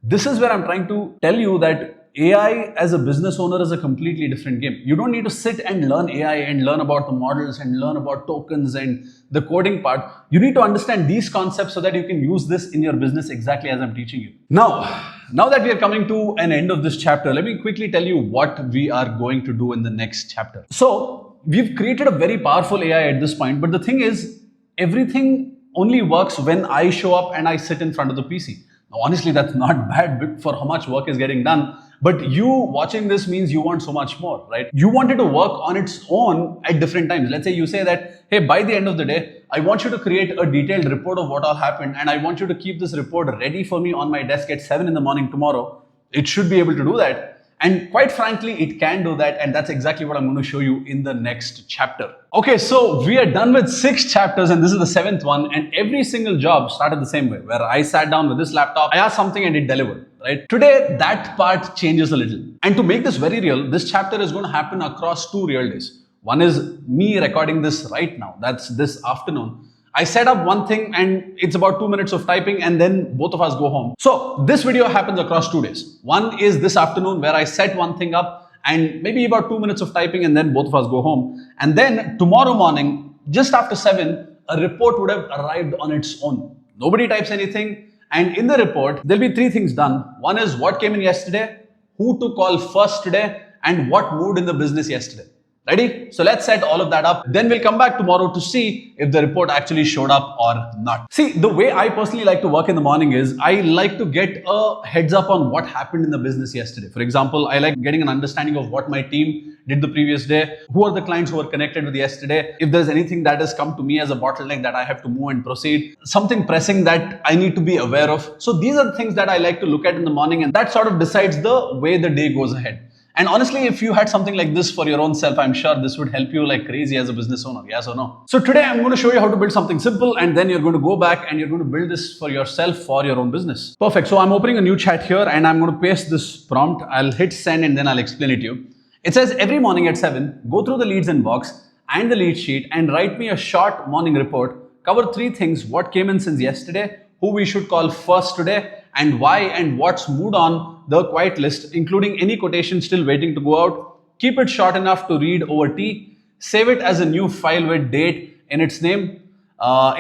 This is where I'm trying to tell you that AI as a business owner is a completely different game. You don't need to sit and learn AI and learn about the models and learn about tokens and the coding part. You need to understand these concepts so that you can use this in your business exactly as I'm teaching you. Now that we are coming to an end of this chapter, let me quickly tell you what we are going to do in the next chapter. So we've created a very powerful AI at this point, but the thing is, everything only works when I show up and I sit in front of the PC. Now, honestly, that's not bad for how much work is getting done. But you watching this means you want so much more, right? You want it to work on its own at different times. Let's say you say that, hey, by the end of the day, I want you to create a detailed report of what all happened, and I want you to keep this report ready for me on my desk at 7 in the morning tomorrow. It should be able to do that. And quite frankly, it can do that, and that's exactly what I'm going to show you in the next chapter. Okay, so we are done with 6 chapters, and this is the 7th one, and every single job started the same way, where I sat down with this laptop, I asked something and it delivered, right? Today, that part changes a little. And to make this very real, this chapter is going to happen across 2 real days. One is me recording this right now, that's this afternoon. I set up one thing and it's about 2 minutes of typing, and then both of us go home. So this video happens across 2 days. One is this afternoon where I set one thing up and maybe about 2 minutes of typing, and then both of us go home. And then tomorrow morning, just after 7, a report would have arrived on its own. Nobody types anything. And in the report, there'll be 3 things done. One is what came in yesterday, who to call first today, and what moved in the business yesterday. Ready? So let's set all of that up. Then we'll come back tomorrow to see if the report actually showed up or not. See, the way I personally like to work in the morning is I like to get a heads up on what happened in the business yesterday. For example, I like getting an understanding of what my team did the previous day, who are the clients who were connected with yesterday, if there's anything that has come to me as a bottleneck that I have to move and proceed, something pressing that I need to be aware of. So these are the things that I like to look at in the morning, and that sort of decides the way the day goes ahead. And honestly, if you had something like this for your own self, I'm sure this would help you like crazy as a business owner. Yes or no? So today I'm going to show you how to build something simple, and then you're going to go back and you're going to build this for yourself for your own business. Perfect. So I'm opening a new chat here and I'm going to paste this prompt. I'll hit send and then I'll explain it to you. It says every morning at 7, go through the leads inbox and the lead sheet and write me a short morning report. Cover 3 things: what came in since yesterday, who we should call first today, and why, and what's moved on the quiet list, including any quotation still waiting to go out. Keep it short enough to read over tea. Save it as a new file with date in its name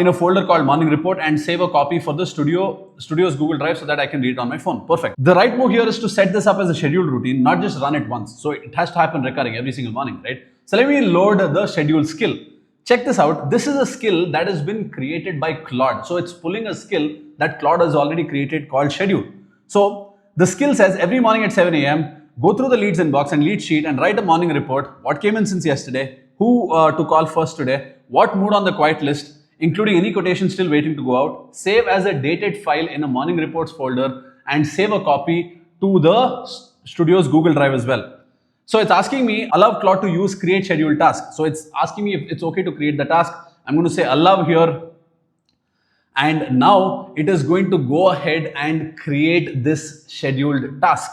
in a folder called morning report, and save a copy for the studio's Google Drive so that I can read it on my phone. Perfect. The right move here is to set this up as a scheduled routine, not just run it once. So it has to happen recurring every single morning, right? So let me load the schedule skill. Check this out. This is a skill that has been created by Claude. So it's pulling a skill that Claude has already created called schedule. So the skill says every morning at 7 a.m., go through the leads inbox and lead sheet and write a morning report. What came in since yesterday, who to call first today, what moved on the quiet list, including any quotation still waiting to go out. Save as a dated file in a morning reports folder and save a copy to the studio's Google Drive as well. So it's asking me, allow Claude to use create schedule task. So it's asking me if it's okay to create the task. I'm going to say allow here. And now it is going to go ahead and create this scheduled task.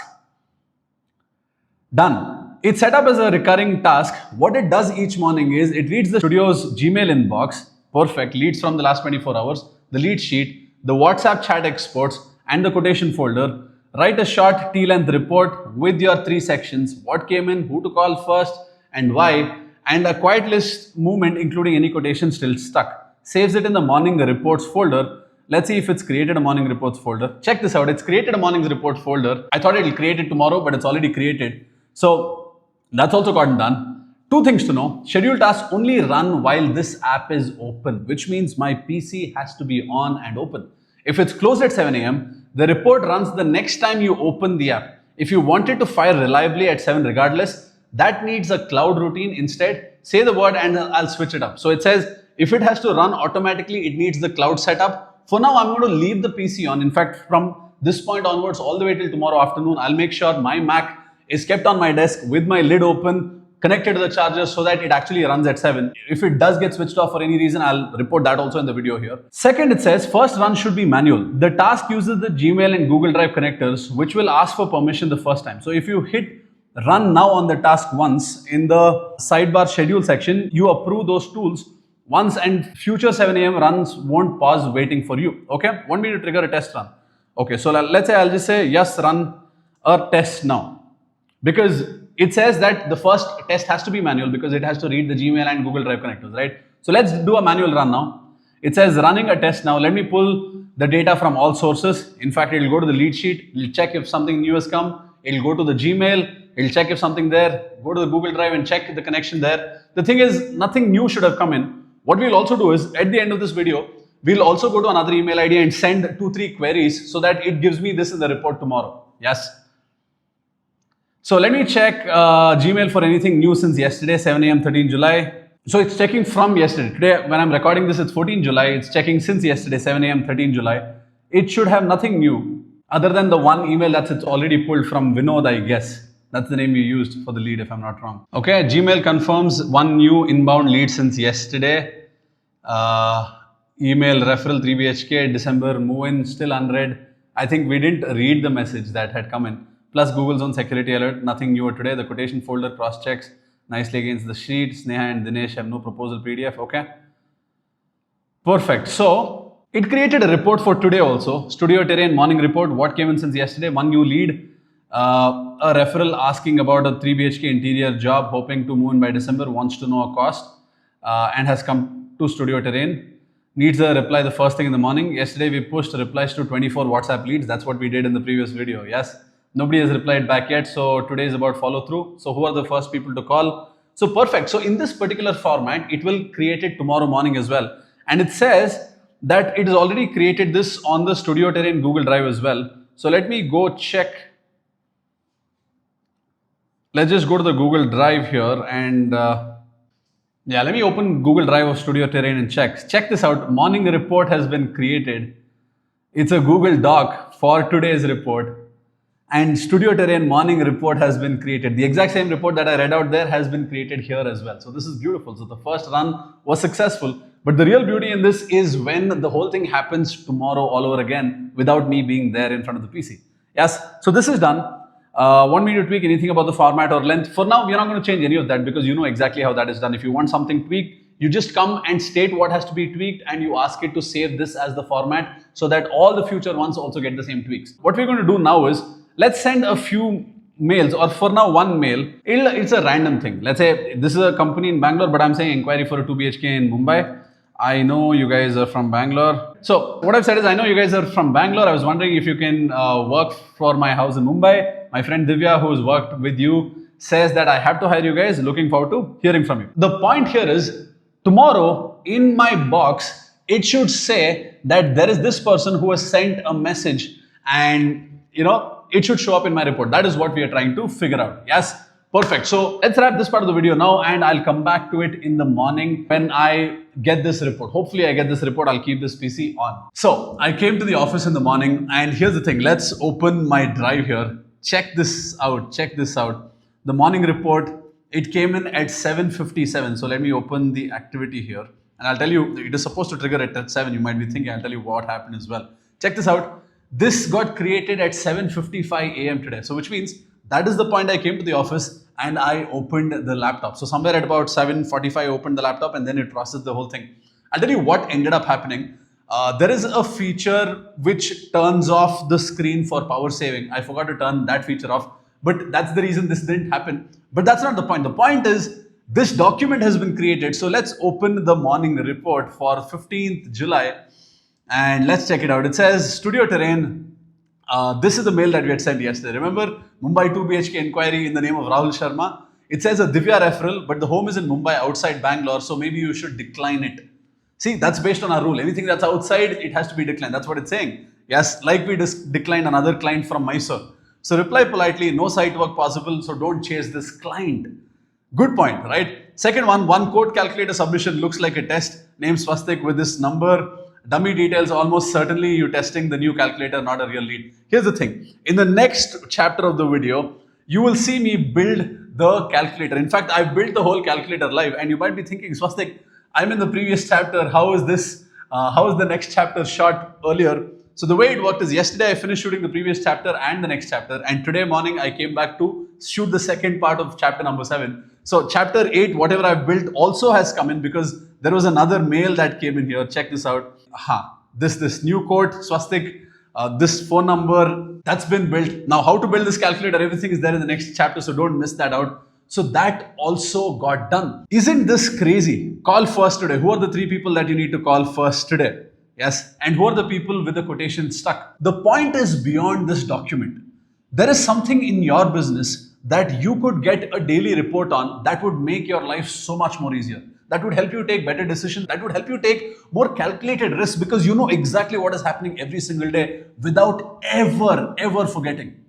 Done. It's set up as a recurring task. What it does each morning is it reads the studio's Gmail inbox. Perfect. Leads from the last 24 hours, the lead sheet, the WhatsApp chat exports, and the quotation folder. Write a short T-length report with your 3 sections: what came in, who to call first, and why, and a quiet list movement including any quotation still stuck. Saves it in the morning reports folder. Let's see if it's created a morning reports folder. Check this out. It's created a morning report folder. I thought it'll create it tomorrow, but it's already created. So that's also gotten done. 2 things to know. Schedule tasks only run while this app is open, which means my PC has to be on and open. If it's closed at 7 a.m., the report runs the next time you open the app. If you want it to fire reliably at 7 regardless, that needs a cloud routine instead. Say the word and I'll switch it up. So it says if it has to run automatically, it needs the cloud setup. For now, I'm going to leave the PC on. In fact, from this point onwards, all the way till tomorrow afternoon, I'll make sure my Mac is kept on my desk with my lid open, connected to the charger so that it actually runs at 7. If it does get switched off for any reason, I'll report that also in the video here. Second, it says first run should be manual. The task uses the Gmail and Google Drive connectors, which will ask for permission the first time. So if you hit run now on the task once in the sidebar schedule section, you approve those tools once, and future 7 a.m. runs won't pause waiting for you. Okay, want me to trigger a test run? Okay, so let's say I'll just say yes, run a test now, because it says that the first test has to be manual because it has to read the Gmail and Google Drive connectors, right? So let's do a manual run now. It says running a test now. Let me pull the data from all sources. In fact, it'll go to the lead sheet. It'll check if something new has come. It'll go to the Gmail. It'll check if something there. Go to the Google Drive and check the connection there. The thing is, nothing new should have come in. What we'll also do is, at the end of this video, we'll also go to another email ID and send 2-3 queries so that it gives me this in the report tomorrow. Yes. So let me check Gmail for anything new since yesterday, 7 a.m. 13 July. So it's checking from yesterday. Today, when I'm recording this, it's 14 July. It's checking since yesterday, 7 a.m. 13 July. It should have nothing new other than the one email that's it's already pulled from Vinod, I guess. That's the name you used for the lead, if I'm not wrong. Okay, Gmail confirms one new inbound lead since yesterday. Email referral 3 BHK, December move-in, still unread. I think we didn't read the message that had come in. Plus Google's own security alert, nothing newer today. The quotation folder cross-checks nicely against the sheet. Sneha and Dinesh have no proposal PDF, okay. Perfect. So it created a report for today also. Studio Terrain morning report, what came in since yesterday, one new lead. A referral asking about a 3 BHK interior job, hoping to move in by December, wants to know a cost and has come to Studio Terrain. Needs a reply the first thing in the morning. Yesterday we pushed replies to 24 WhatsApp leads. That's what we did in the previous video. Yes. Nobody has replied back yet. So today is about follow through. So who are the first people to call? So perfect. So in this particular format, it will create it tomorrow morning as well. And it says that it has already created this on the Studio Terrain Google Drive as well. So let me go check. Let's just go to the Google Drive here and yeah, let me open Google Drive of Studio Terrain and check. Check this out. Morning report has been created. It's a Google Doc for today's report. And Studio Terrain morning report has been created. The exact same report that I read out there has been created here as well. So this is beautiful. So the first run was successful. But the real beauty in this is when the whole thing happens tomorrow all over again without me being there in front of the PC. Yes, so this is done. Want me to tweak anything about the format or length? For now, we're not going to change any of that because you know exactly how that is done. If you want something tweaked, you just come and state what has to be tweaked and you ask it to save this as the format so that all the future ones also get the same tweaks. What we're going to do now is, let's send a few mails, or for now one mail. It's a random thing. Let's say this is a company in Bangalore, but I'm saying inquiry for a 2 BHK in Mumbai. I know you guys are from Bangalore. So what I've said is, I know you guys are from Bangalore. I was wondering if you can work for my house in Mumbai. My friend Divya, who's worked with you, says that I have to hire you guys. Looking forward to hearing from you. The point here is, tomorrow in my box, it should say that there is this person who has sent a message and, it should show up in my report. That is what we are trying to figure out. Yes, perfect. So let's wrap this part of the video now and I'll come back to it in the morning when I get this report. Hopefully I get this report. I'll keep this PC on. So I came to the office in the morning and here's the thing. Let's open my drive here. Check this out. Check this out. The morning report, it came in at 7:57. So let me open the activity here and I'll tell you, it is supposed to trigger at 7. You might be thinking, I'll tell you what happened as well. Check this out. This got created at 7:55 a.m. today. So which means that is the point I came to the office and I opened the laptop. So somewhere at about 7:45 I opened the laptop and then it processed the whole thing. I'll tell you what ended up happening. There is a feature which turns off the screen for power saving. I forgot to turn that feature off, but that's the reason this didn't happen. But that's not the point. The point is this document has been created. So let's open the morning report for 15th July. And let's check it out. It says Studio Terrain. This is the mail that we had sent yesterday. Remember, Mumbai 2 BHK inquiry in the name of Rahul Sharma. It says a Divya referral, but the home is in Mumbai outside Bangalore. So maybe you should decline it. See, that's based on our rule. Anything that's outside, it has to be declined. That's what it's saying. Yes, like we declined another client from Mysore. So reply politely, no site work possible. So don't chase this client. Good point, right? Second one code calculator submission looks like a test. Name Swastik with this number. Dummy details, almost certainly you testing the new calculator, not a real lead. Here's the thing. In the next chapter of the video, you will see me build the calculator. In fact, I built the whole calculator live and you might be thinking, Swastik, I'm in the previous chapter. How is this? How is the next chapter shot earlier? So the way it worked is yesterday I finished shooting the previous chapter and the next chapter. And today morning I came back to shoot the second part of chapter number 7. So chapter 8, whatever I've built also has come in because there was another mail that came in here. Check this out. This new code, Swastik, this phone number, that's been built. Now how to build this calculator, everything is there in the next chapter. So don't miss that out. So that also got done. Isn't this crazy? Call first today. Who are the 3 people that you need to call first today? Yes. And who are the people with the quotation stuck? The point is beyond this document. There is something in your business that you could get a daily report on that would make your life so much more easier. That would help you take better decisions. That would help you take more calculated risks because you know exactly what is happening every single day without ever forgetting.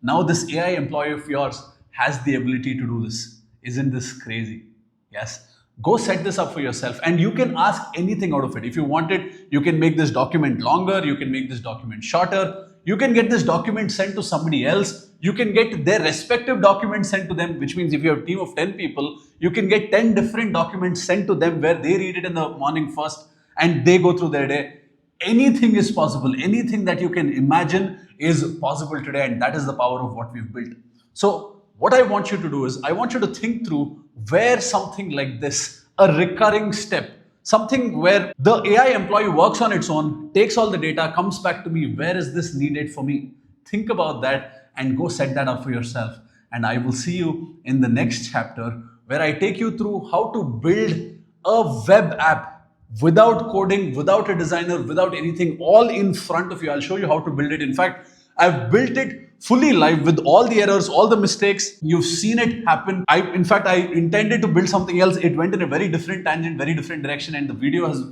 Now this AI employee of yours has the ability to do this. Isn't this crazy? Yes. Go set this up for yourself and you can ask anything out of it. If you want it, you can make this document longer. You can make this document shorter. You can get this document sent to somebody else. You can get their respective documents sent to them, which means if you have a team of 10 people, you can get 10 different documents sent to them where they read it in the morning first and they go through their day. Anything is possible. Anything that you can imagine is possible today, and that is the power of what we've built. So what I want you to do is I want you to think through where something like this, a recurring step, something where the AI employee works on its own, takes all the data, comes back to me, where is this needed for me? Think about that and go set that up for yourself. And I will see you in the next chapter where I take you through how to build a web app without coding, without a designer, without anything, all in front of you. I'll show you how to build it. In fact, I've built it fully live with all the errors, all the mistakes. You've seen it happen. In fact, I intended to build something else. It went in a very different tangent, very different direction, and the video has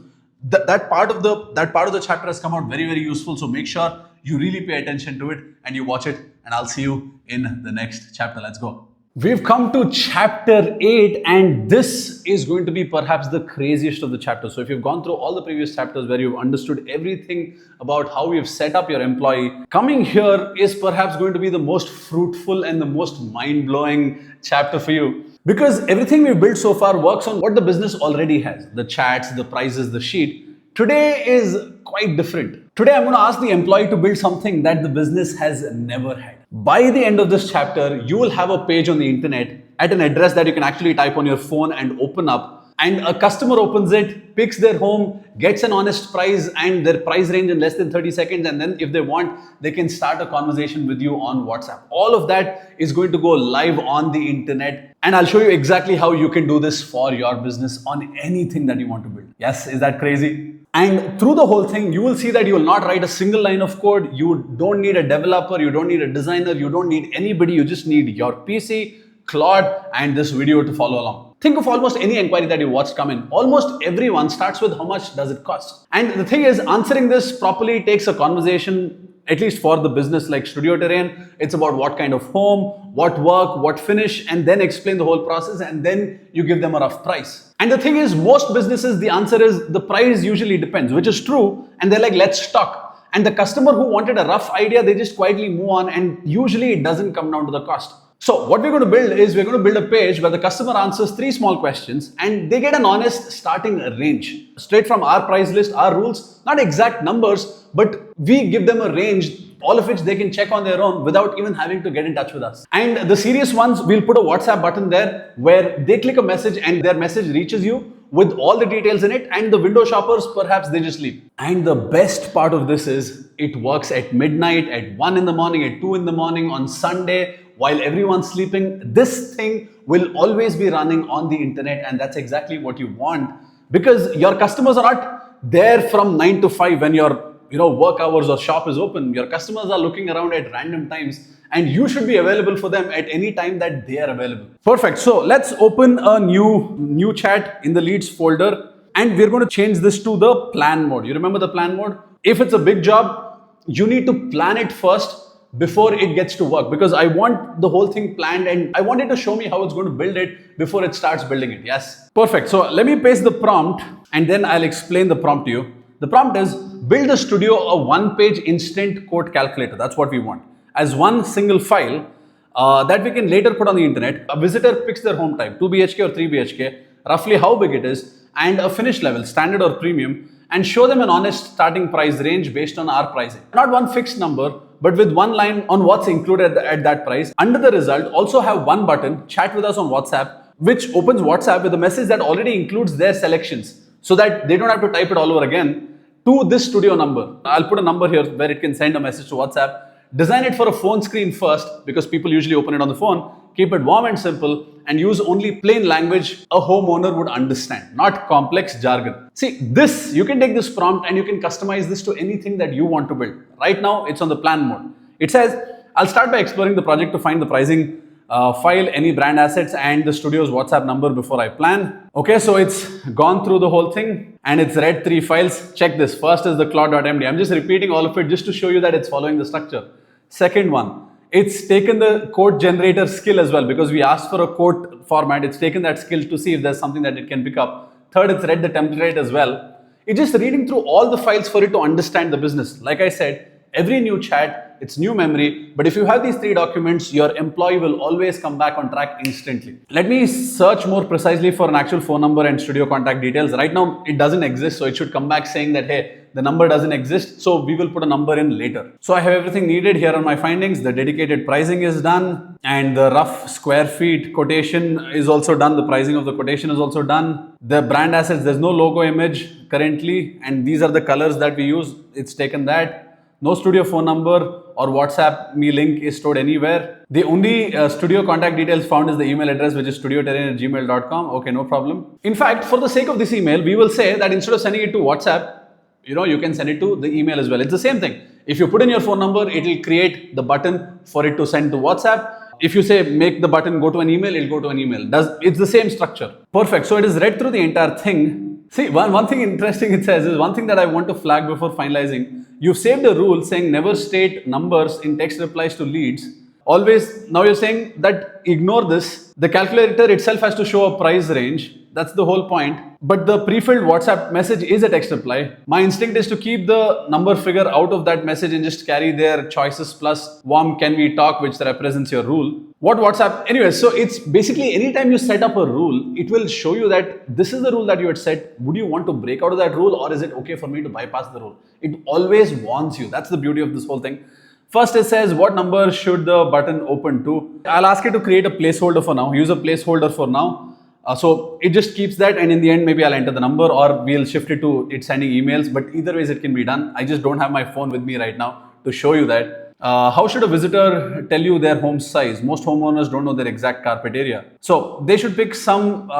that part of the chapter has come out very, very useful. So make sure you really pay attention to it and you watch it. And I'll see you in the next chapter. Let's go. We've come to chapter 8, and this is going to be perhaps the craziest of the chapters. So if you've gone through all the previous chapters where you've understood everything about how we've set up your employee, coming here is perhaps going to be the most fruitful and the most mind-blowing chapter for you. Because everything we've built so far works on what the business already has. The chats, the prices, the sheet. Today is quite different. Today I'm going to ask the employee to build something that the business has never had. By the end of this chapter, you will have a page on the internet at an address that you can actually type on your phone and open up. And a customer opens it, picks their home, gets an honest price and their price range in less than 30 seconds. And then if they want, they can start a conversation with you on WhatsApp. All of that is going to go live on the internet. And I'll show you exactly how you can do this for your business on anything that you want to build. Yes, is that crazy? And through the whole thing, you will see that you will not write a single line of code. You don't need a developer, you don't need a designer, you don't need anybody. You just need your PC, Claude, and this video to follow along. Think of almost any inquiry that you watched come in. Almost everyone starts with how much does it cost? And the thing is, answering this properly takes a conversation. At least for the business like Studio Terrain, it's about what kind of home, what work, what finish, and then explain the whole process, and then you give them a rough price. And the thing is, most businesses, the answer is the price usually depends, which is true, and they're like, let's talk. And the customer who wanted a rough idea, they just quietly move on, and usually it doesn't come down to the cost. So what we're going to build is we're going to build a page where the customer answers 3 small questions and they get an honest starting range straight from our price list, our rules, not exact numbers, but we give them a range, all of which they can check on their own without even having to get in touch with us. And the serious ones, we'll put a WhatsApp button there where they click a message and their message reaches you with all the details in it, and the window shoppers, perhaps they just leave. And the best part of this is it works at midnight, at 1 in the morning, at 2 in the morning, on Sunday, while everyone's sleeping. This thing will always be running on the internet, and that's exactly what you want, because your customers are not there from 9 to 5 when your work hours or shop is open. Your customers are looking around at random times, and you should be available for them at any time that they are available. Perfect. So let's open a new chat in the leads folder, and we're going to change this to the plan mode. You remember the plan mode? If it's a big job, you need to plan it first before it gets to work, because I want the whole thing planned and I want it to show me how it's going to build it before it starts building it. Yes. Perfect. So let me paste the prompt and then I'll explain the prompt to you. The prompt is build a studio, a 1-page instant quote calculator. That's what we want. As one single file that we can later put on the internet. A visitor picks their home type, 2 BHK or 3 BHK, roughly how big it is, and a finish level, standard or premium, and show them an honest starting price range based on our pricing. Not one fixed number, but with one line on what's included at that price. Under the result, also have one button, chat with us on WhatsApp, which opens WhatsApp with a message that already includes their selections, so that they don't have to type it all over again to this studio number. I'll put a number here where it can send a message to WhatsApp. Design it for a phone screen first, because people usually open it on the phone. Keep it warm and simple and use only plain language a homeowner would understand, not complex jargon. See, this, you can take this prompt and you can customize this to anything that you want to build. Right now, it's on the plan mode. It says, I'll start by exploring the project to find the pricing file, any brand assets, and the studio's WhatsApp number before I plan. Okay, so it's gone through the whole thing and it's read 3 files. Check this. First is the Claude.md. I'm just repeating all of it just to show you that it's following the structure. Second one, it's taken the code generator skill as well, because we asked for a code format. It's taken that skill to see if there's something that it can pick up. Third, it's read the template as well. It's just reading through all the files for it to understand the business. Like I said, every new chat, it's new memory. But if you have these 3 documents, your employee will always come back on track instantly. Let me search more precisely for an actual phone number and studio contact details. Right now, it doesn't exist. So it should come back saying that, hey, the number doesn't exist. So we will put a number in later. So I have everything needed. Here are my findings. The dedicated pricing is done. And the rough square feet quotation is also done. The pricing of the quotation is also done. The brand assets, there's no logo image currently. And these are the colors that we use. It's taken that. No studio phone number or WhatsApp me link is stored anywhere. The only studio contact details found is the email address, which is studioterrain@gmail.com. Okay, no problem. In fact, for the sake of this email, we will say that instead of sending it to WhatsApp, you can send it to the email as well. It's the same thing. If you put in your phone number, it will create the button for it to send to WhatsApp. If you say make the button go to an email, it'll go to an email. It's the same structure. Perfect. So it is read through the entire thing. See, one thing interesting it says is one thing that I want to flag before finalizing. You've saved a rule saying never state numbers in text replies to leads. Always, now you're saying that ignore this. The calculator itself has to show a price range. That's the whole point. But the pre-filled WhatsApp message is a text reply. My instinct is to keep the number figure out of that message and just carry their choices plus warm can we talk, which represents your rule. What WhatsApp? Anyway, so it's basically anytime you set up a rule, it will show you that this is the rule that you had set. Would you want to break out of that rule, or is it okay for me to bypass the rule? It always warns you. That's the beauty of this whole thing. First, it says what number should the button open to. I'll ask you to create a placeholder for now. Use a placeholder for now. So it just keeps that, and in the end, maybe I'll enter the number or we'll shift it to it sending emails. But either ways, it can be done. I just don't have my phone with me right now to show you that. How should a visitor tell you their home size? Most homeowners don't know their exact carpet area. So they should pick some,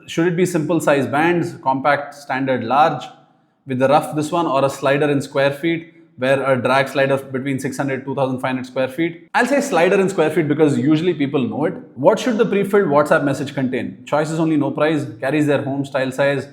should it be simple size bands, compact, standard, large, with the rough this one, or a slider in square feet, where a drag slider between 600 2500 square feet. I'll say slider in square feet because usually people know it. What should the pre-filled WhatsApp message contain? Choices only, no price, carries their home style size,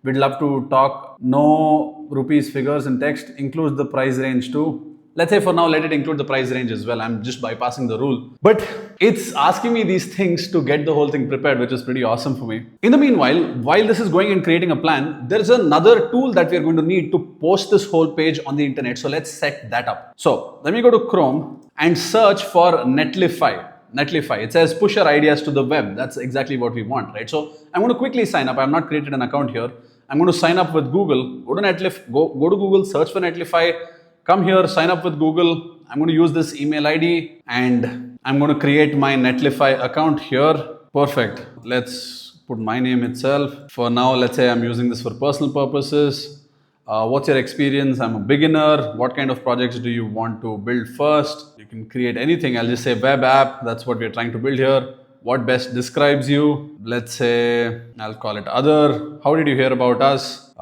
we'd love to talk, no rupees figures in text, includes the price range too. Let's say for now, let it include the price range as well. I'm just bypassing the rule. But it's asking me these things to get the whole thing prepared, which is pretty awesome for me. In the meanwhile, while this is going and creating a plan, there's another tool that we're going to need to post this whole page on the internet. So let's set that up. So let me go to Chrome and search for Netlify. Netlify. It says push your ideas to the web. That's exactly what we want, right? So I'm going to quickly sign up. I've not created an account here. I'm going to sign up with Google. Go to go to Google, search for Netlify. Come here, sign up with Google. I'm going to use this email ID and I'm going to create my Netlify account here. Perfect. Let's put my name itself. For now, let's say I'm using this for personal purposes. What's your experience? I'm a beginner. What kind of projects do you want to build first? You can create anything. I'll just say web app. That's what we're trying to build here. What best describes you? Let's say I'll call it other. How did you hear about us?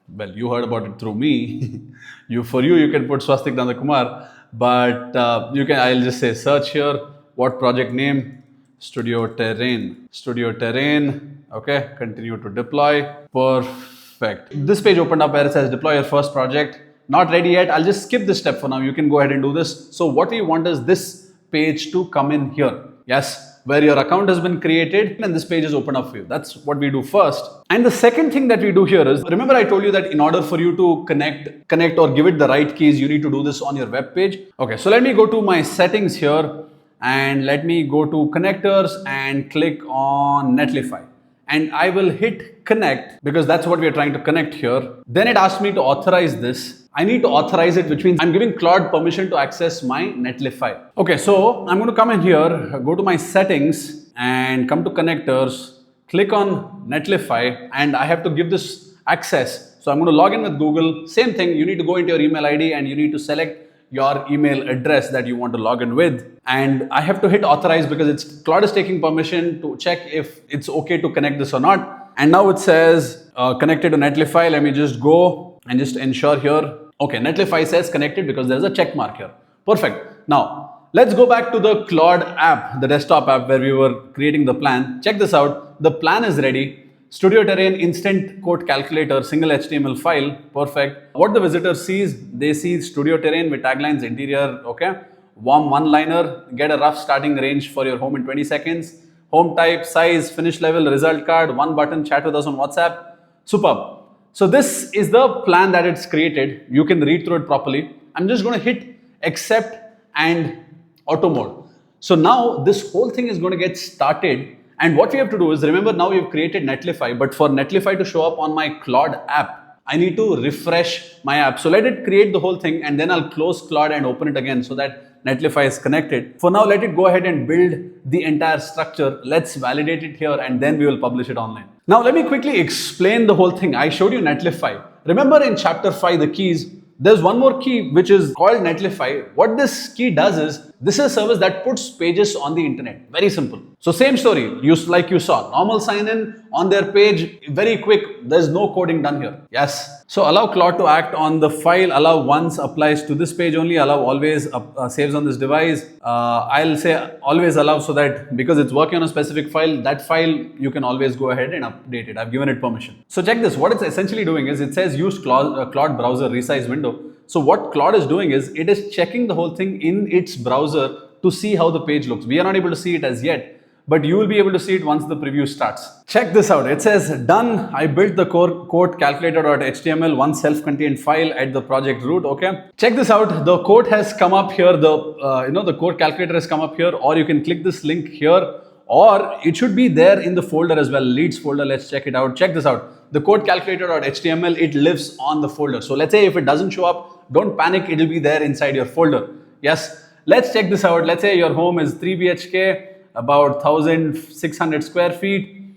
Well, you heard about it through me. You can put Swastik Nandakumar, but I'll just say search here. What project name? Studio Terrain. Studio Terrain. Okay, continue to deploy. Perfect. This page opened up where it says deploy your first project. Not ready yet. I'll just skip this step for now. You can go ahead and do this. So what we want is this page to come in here. Yes, where your account has been created and this page is open up for you. That's what we do first. And the second thing that we do here is, remember I told you that in order for you to connect or give it the right keys, you need to do this on your web page. Okay, so let me go to my settings here and let me go to connectors and click on Netlify. And I will hit connect because that's what we are trying to connect here. Then it asks me to authorize this. I need to authorize it, which means I'm giving Claude permission to access my Netlify. Okay, so I'm going to come in here, go to my settings and come to connectors, click on Netlify, and I have to give this access. So I'm going to log in with Google. Same thing, you need to go into your email ID and you need to select your email address that you want to log in with. And I have to hit authorize because Claude is taking permission to check if it's okay to connect this or not. And now it says connected to Netlify. Let me just go and just ensure here. Okay, Netlify says connected because there's a check mark here. Perfect. Now, let's go back to the Claude app, the desktop app where we were creating the plan. Check this out. The plan is ready. Studio Terrain instant quote calculator, single HTML file. Perfect. What the visitor sees, they see Studio Terrain with taglines, interior, okay. Warm one-liner, get a rough starting range for your home in 20 seconds. Home type, size, finish level, result card, one button, chat with us on WhatsApp. Superb. So this is the plan that it's created. You can read through it properly. I'm just going to hit accept and auto mode. So now this whole thing is going to get started. And what we have to do is, remember now we've created Netlify, but for Netlify to show up on my Claude app, I need to refresh my app. So let it create the whole thing and then I'll close Claude and open it again so that Netlify is connected. For now, let it go ahead and build the entire structure. Let's validate it here and then we will publish it online. Now, let me quickly explain the whole thing. I showed you Netlify. Remember in chapter 5, the keys, there's one more key which is called Netlify. What this key does is, This is a service that puts pages on the internet. Very simple. So same story, like you saw, normal sign in on their page, very quick. There's no coding done here. Yes. So allow Claude to act on the file. Allow once applies to this page only. Allow always saves on this device. I'll say always allow, so that because it's working on a specific file, that file you can always go ahead and update it. I've given it permission. So check this. What it's essentially doing is it says use Claude browser resize window. So what Claude is doing is it is checking the whole thing in its browser to see how the page looks. We are not able to see it as yet, but you will be able to see it once the preview starts. Check this out. It says done. I built the code calculator.html, one self-contained file at the project root. Okay. Check this out. The code has come up here. The code calculator has come up here, or you can click this link here, or it should be there in the folder as well, leads folder. Let's check it out. Check this out. The code calculator.html, it lives on the folder. So let's say if it doesn't show up, don't panic. It will be there inside your folder. Yes. Let's check this out. Let's say your home is 3 BHK, about 1,600 square feet.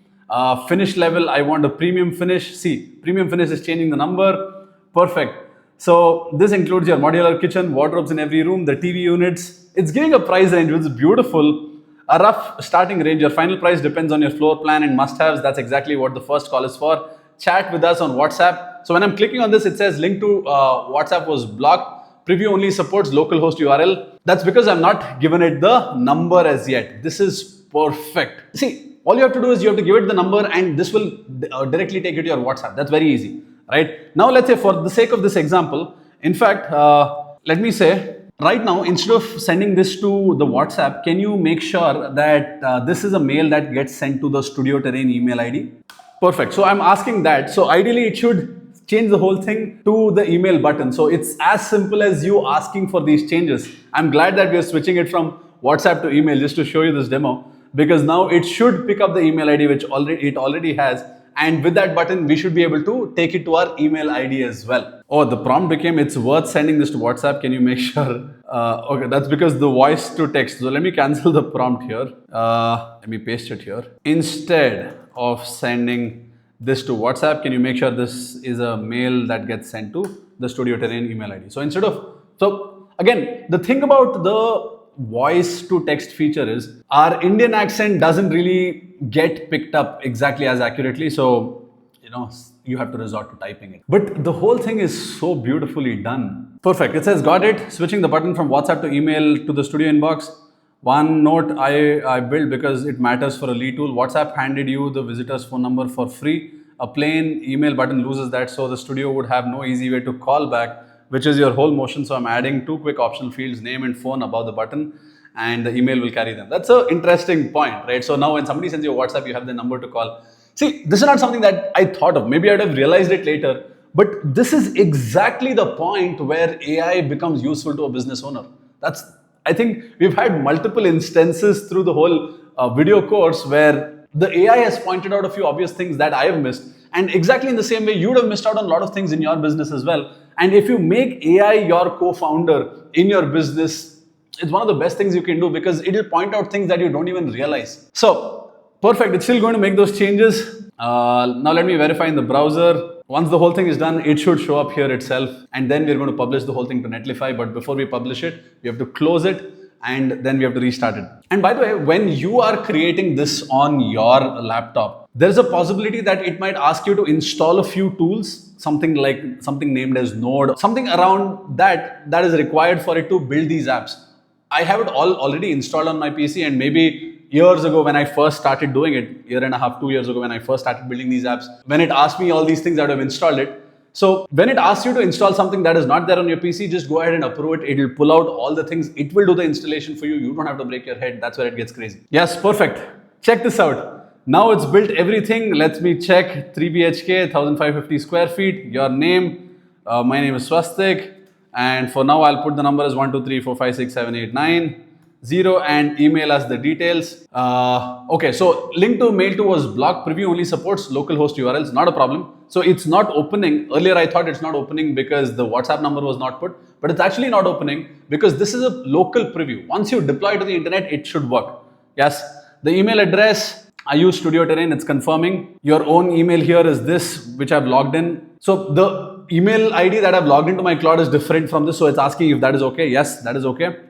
Finish level, I want a premium finish. See, premium finish is changing the number. Perfect. So this includes your modular kitchen, wardrobes in every room, the TV units. It's giving a price range, which is beautiful. A rough starting range. Your final price depends on your floor plan and must-haves. That's exactly what the first call is for. Chat with us on WhatsApp. So when I'm clicking on this, it says link to WhatsApp was blocked. Preview only supports localhost URL. That's because I'm not given it the number as yet. This is perfect. See, all you have to do is you have to give it the number, and this will directly take you to your WhatsApp. That's very easy, right? Now, let's say for the sake of this example, in fact, let me say right now, instead of sending this to the WhatsApp, can you make sure that this is a mail that gets sent to the Studio Terrain email ID? Perfect. So I'm asking that. So ideally, it should change the whole thing to the email button. So it's as simple as you asking for these changes. I'm glad that we are switching it from WhatsApp to email just to show you this demo, because now it should pick up the email ID which it already has, and with that button we should be able to take it to our email ID as well. Oh, the prompt became it's worth sending this to WhatsApp. Can you make sure? Okay, that's because the voice to text. So let me cancel the prompt here. Let me paste it here. Instead of sending this to WhatsApp, can you make sure this is a mail that gets sent to the Studio Terrain email ID? So again, the thing about the voice to text feature is our Indian accent doesn't really get picked up exactly as accurately. So, you have to resort to typing it. But the whole thing is so beautifully done. Perfect. It says got it. Switching the button from WhatsApp to email to the Studio inbox. One note I built because it matters for a lead tool. WhatsApp handed you the visitor's phone number for free. A plain email button loses that, so the Studio would have no easy way to call back, which is your whole motion. So I'm adding 2 quick optional fields, name and phone, above the button, and the email will carry them. That's an interesting point, right? So now when somebody sends you a WhatsApp, you have the number to call. See, this is not something that I thought of. Maybe I'd have realized it later, but this is exactly the point where AI becomes useful to a business owner. I think we've had multiple instances through the whole video course where the AI has pointed out a few obvious things that I have missed. And exactly in the same way, you would have missed out on a lot of things in your business as well. And if you make AI your co-founder in your business, it's one of the best things you can do, because it will point out things that you don't even realize. So, perfect. It's still going to make those changes. Now let me verify in the browser. Once the whole thing is done, it should show up here itself, and then we're going to publish the whole thing to Netlify. But before we publish it, we have to close it, and then we have to restart it. And by the way, when you are creating this on your laptop, there's a possibility that it might ask you to install a few tools, something named as Node, something around that is required for it to build these apps. I have it already installed on my PC, and maybe years ago when I first started doing it, 1.5 to 2 years ago when I first started building these apps, when it asked me all these things, I would have installed it. So when it asks you to install something that is not there on your PC, just go ahead and approve it. It will pull out all the things. It will do the installation for you. You don't have to break your head. That's where it gets crazy. Yes, perfect. Check this out. Now it's built everything. Let me check. 3 BHK, 1,550 square feet. Your name. My name is Swastik. And for now, I'll put the number as 1, 2, 3, 4, 5, 6, 7, 8, 9, 0, and email us the details. Okay, so link to mail to was blocked. Preview only supports localhost URLs. Not a problem. So it's not opening. Earlier, I thought it's not opening because the WhatsApp number was not put, but it's actually not opening because this is a local preview. Once you deploy to the internet, it should work. Yes, the email address, I use Studio Terrain. It's confirming. Your own email here is this, which I've logged in. So the email ID that I've logged into my Claude is different from this. So it's asking if that is okay. Yes, that is okay.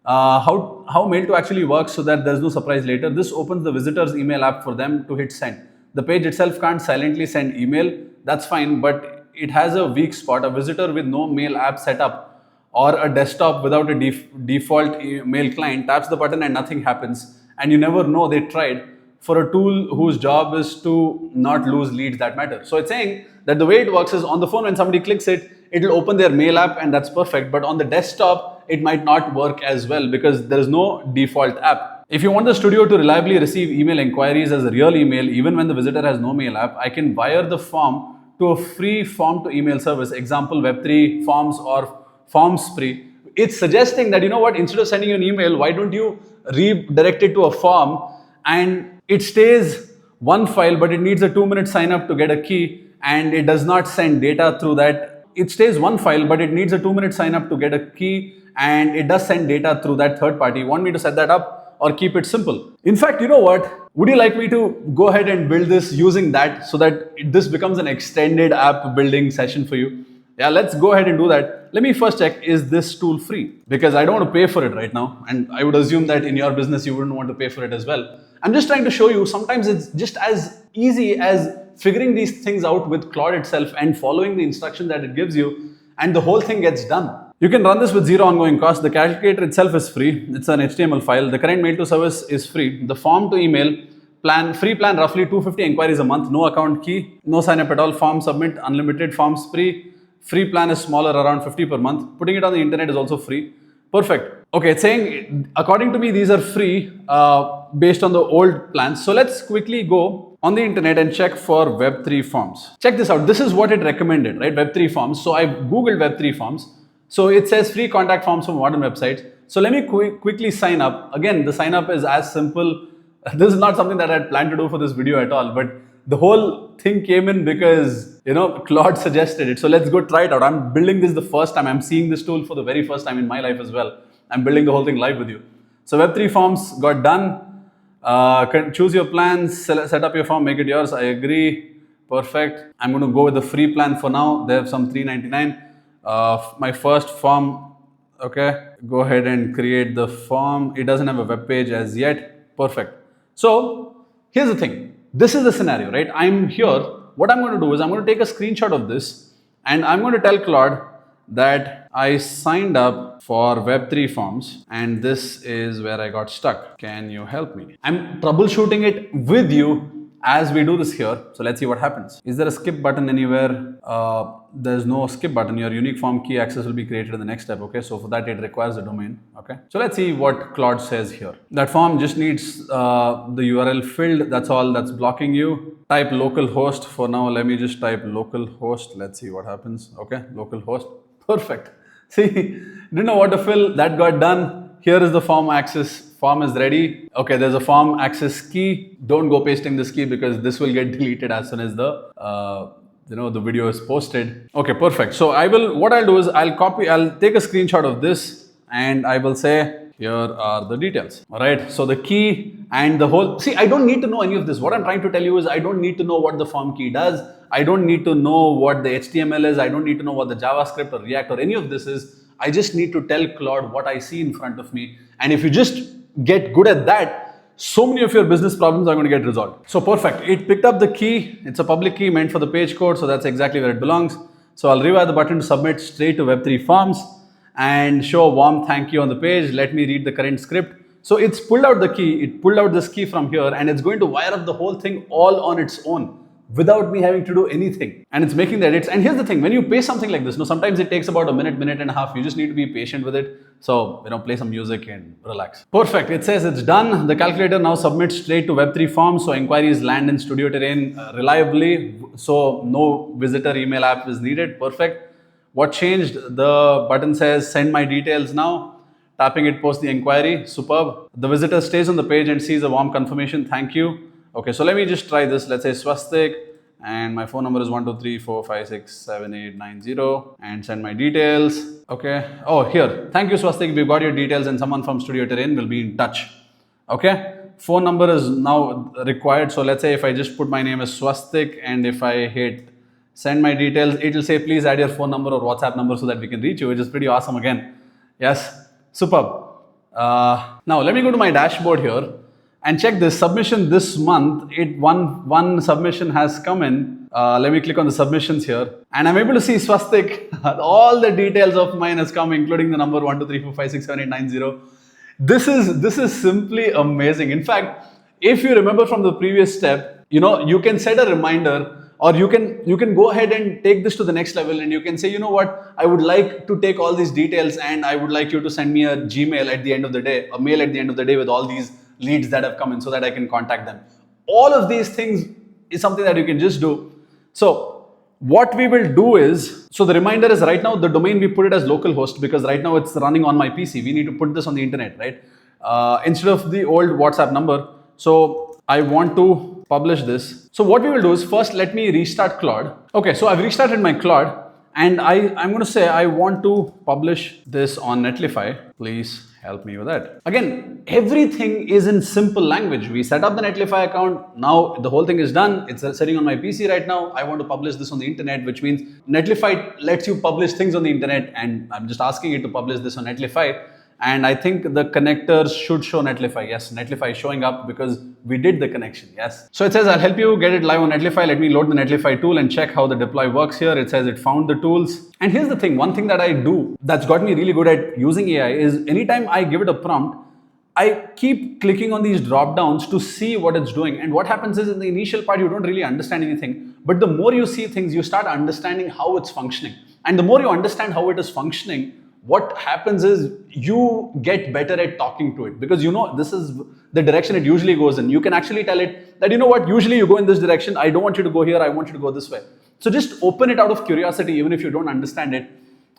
how mail to actually works so that there's no surprise later. This opens the visitor's email app for them to hit send. The page itself can't silently send email, that's fine, but it has a weak spot. A visitor with no mail app set up or a desktop without a default mail client taps the button and nothing happens, and you never know they tried, for a tool whose job is to not lose leads that matter. So it's saying that the way it works is on the phone, when somebody clicks it, it'll open their mail app and that's perfect. But on the desktop, it might not work as well because there is no default app. If you want the studio to reliably receive email inquiries as a real email, even when the visitor has no mail app, I can wire the form to a free form to email service, example Web3 forms or forms free. It's suggesting that, you know what, instead of sending you an email, why don't you redirect it to a form, and it stays one file, but it needs a 2-minute sign up to get a key, and it does not send data through that. It stays one file, but it needs a 2-minute sign up to get a key, and it does send data through that third party. You want me to set that up or keep it simple? In fact, you know what? Would you like me to go ahead and build this using that so that this becomes an extended app building session for you? Yeah, let's go ahead and do that. Let me first check, is this tool free? Because I don't want to pay for it right now. And I would assume that in your business, you wouldn't want to pay for it as well. I'm just trying to show you, sometimes it's just as easy as figuring these things out with Claude itself and following the instruction that it gives you, and the whole thing gets done. You can run this with zero ongoing cost. The calculator itself is free. It's an HTML file. The current mail to service is free. The form to email plan, free plan, roughly 250 inquiries a month. No account key, no sign up at all. Form submit, unlimited forms free. Free plan is smaller, around 50 per month. Putting it on the internet is also free. Perfect. Okay, it's saying, according to me, these are free based on the old plans. So let's quickly go on the internet and check for Web3 forms. Check this out. This is what it recommended, right? Web3 forms. So I Googled Web3 forms. So it says free contact forms from modern websites. So let me quickly sign up. Again, the sign up is as simple. This is not something that I had planned to do for this video at all, but the whole thing came in because, you know, Claude suggested it. So let's go try it out. I'm building this the first time. I'm seeing this tool for the very first time in my life as well. I'm building the whole thing live with you. So Web3 forms got done. Choose your plans, set up your form, make it yours. I agree. Perfect. I'm going to go with the free plan for now. They have some $3.99. My first form. Okay. Go ahead and create the form. It doesn't have a web page as yet. Perfect. So here's the thing. This is the scenario, right? I'm here. What I'm going to do is I'm going to take a screenshot of this and I'm going to tell Claude that I signed up for Web3 forms and this is where I got stuck. Can you help me? I'm troubleshooting it with you as we do this here. So let's see what happens. Is there a skip button anywhere? There's no skip button. Your unique form key access will be created in the next step. Okay, so for that it requires a domain. Okay, so let's see what Claude says here. That form just needs the URL filled. That's all that's blocking you. Type localhost for now. Let me just type localhost. Let's see what happens. Okay, localhost. Perfect. See, didn't know what to fill. That got done. Here is the form access. Form is ready. Okay, there's a form access key. Don't go pasting this key because this will get deleted as soon as the the video is posted. Okay, perfect. So what I'll do is I'll take a screenshot of this and I will say, here are the details. All right. So the key and the whole, see, I don't need to know any of this. What I'm trying to tell you is I don't need to know what the form key does. I don't need to know what the HTML is. I don't need to know what the JavaScript or React or any of this is. I just need to tell Claude what I see in front of me. And if you just get good at that, so many of your business problems are going to get resolved. So perfect. It picked up the key. It's a public key meant for the page code. So that's exactly where it belongs. So I'll rewire the button to submit straight to Web3 forms and show a warm thank you on the page. Let me read the current script. So it's pulled out the key. It pulled out this key from here and it's going to wire up the whole thing all on its own without me having to do anything. And it's making the edits. And here's the thing, when you pay something like this, sometimes it takes about a minute and a half. You just need to be patient with it. So, play some music and relax. Perfect. It says it's done. The calculator now submits straight to Web3 forms. So inquiries land in Studio Terrain reliably. So no visitor email app is needed. Perfect. What changed? The button says send my details now. Tapping it posts the inquiry. Superb. The visitor stays on the page and sees a warm confirmation. Thank you. Okay, so let me just try this. Let's say Swastik and my phone number is 12345678890 and send my details. Okay. Oh, here. Thank you, Swastik. We've got your details and someone from Studio Terrain will be in touch. Okay. Phone number is now required. So let's say if I just put my name as Swastik and if I hit send my details, it will say please add your phone number or WhatsApp number so that we can reach you, which is pretty awesome again. Yes. Superb. Now let me go to my dashboard here and check this submission this month. One submission has come in. Let me click on the submissions here, and I'm able to see Swastik. All the details of mine has come, including the number 1, 2, 3, 4, 5, 6, 7, 8, 9, 0. This is simply amazing. In fact, if you remember from the previous step, you can set a reminder, or you can go ahead and take this to the next level, and you can say, you know what, I would like to take all these details, and I would like you to send me a Gmail at the end of the day, a mail at the end of the day with all these leads that have come in so that I can contact them. All of these things is something that you can just do. So what we will do is, so the reminder is right now the domain we put it as localhost because right now it's running on my PC. We need to put this on the internet, right? Instead of the old WhatsApp number. So I want to publish this. So what we will do is first let me restart Claude. Okay, so I've restarted my Claude and I'm going to say I want to publish this on Netlify. Please help me with that. Again, everything is in simple language. We set up the Netlify account. Now the whole thing is done. It's sitting on my PC right now. I want to publish this on the internet, which means Netlify lets you publish things on the internet, and I'm just asking it to publish this on Netlify. And I think the connectors should show Netlify. Yes, Netlify is showing up because we did the connection. Yes. So it says, I'll help you get it live on Netlify. Let me load the Netlify tool and check how the deploy works here. It says it found the tools. And here's the thing. One thing that I do that's got me really good at using AI is anytime I give it a prompt, I keep clicking on these drop downs to see what it's doing. And what happens is in the initial part, you don't really understand anything. But the more you see things, you start understanding how it's functioning. And the more you understand how it is functioning, what happens is you get better at talking to it because this is the direction it usually goes in. You can actually tell it that, you know what, usually you go in this direction. I don't want you to go here. I want you to go this way. So just open it out of curiosity, even if you don't understand it,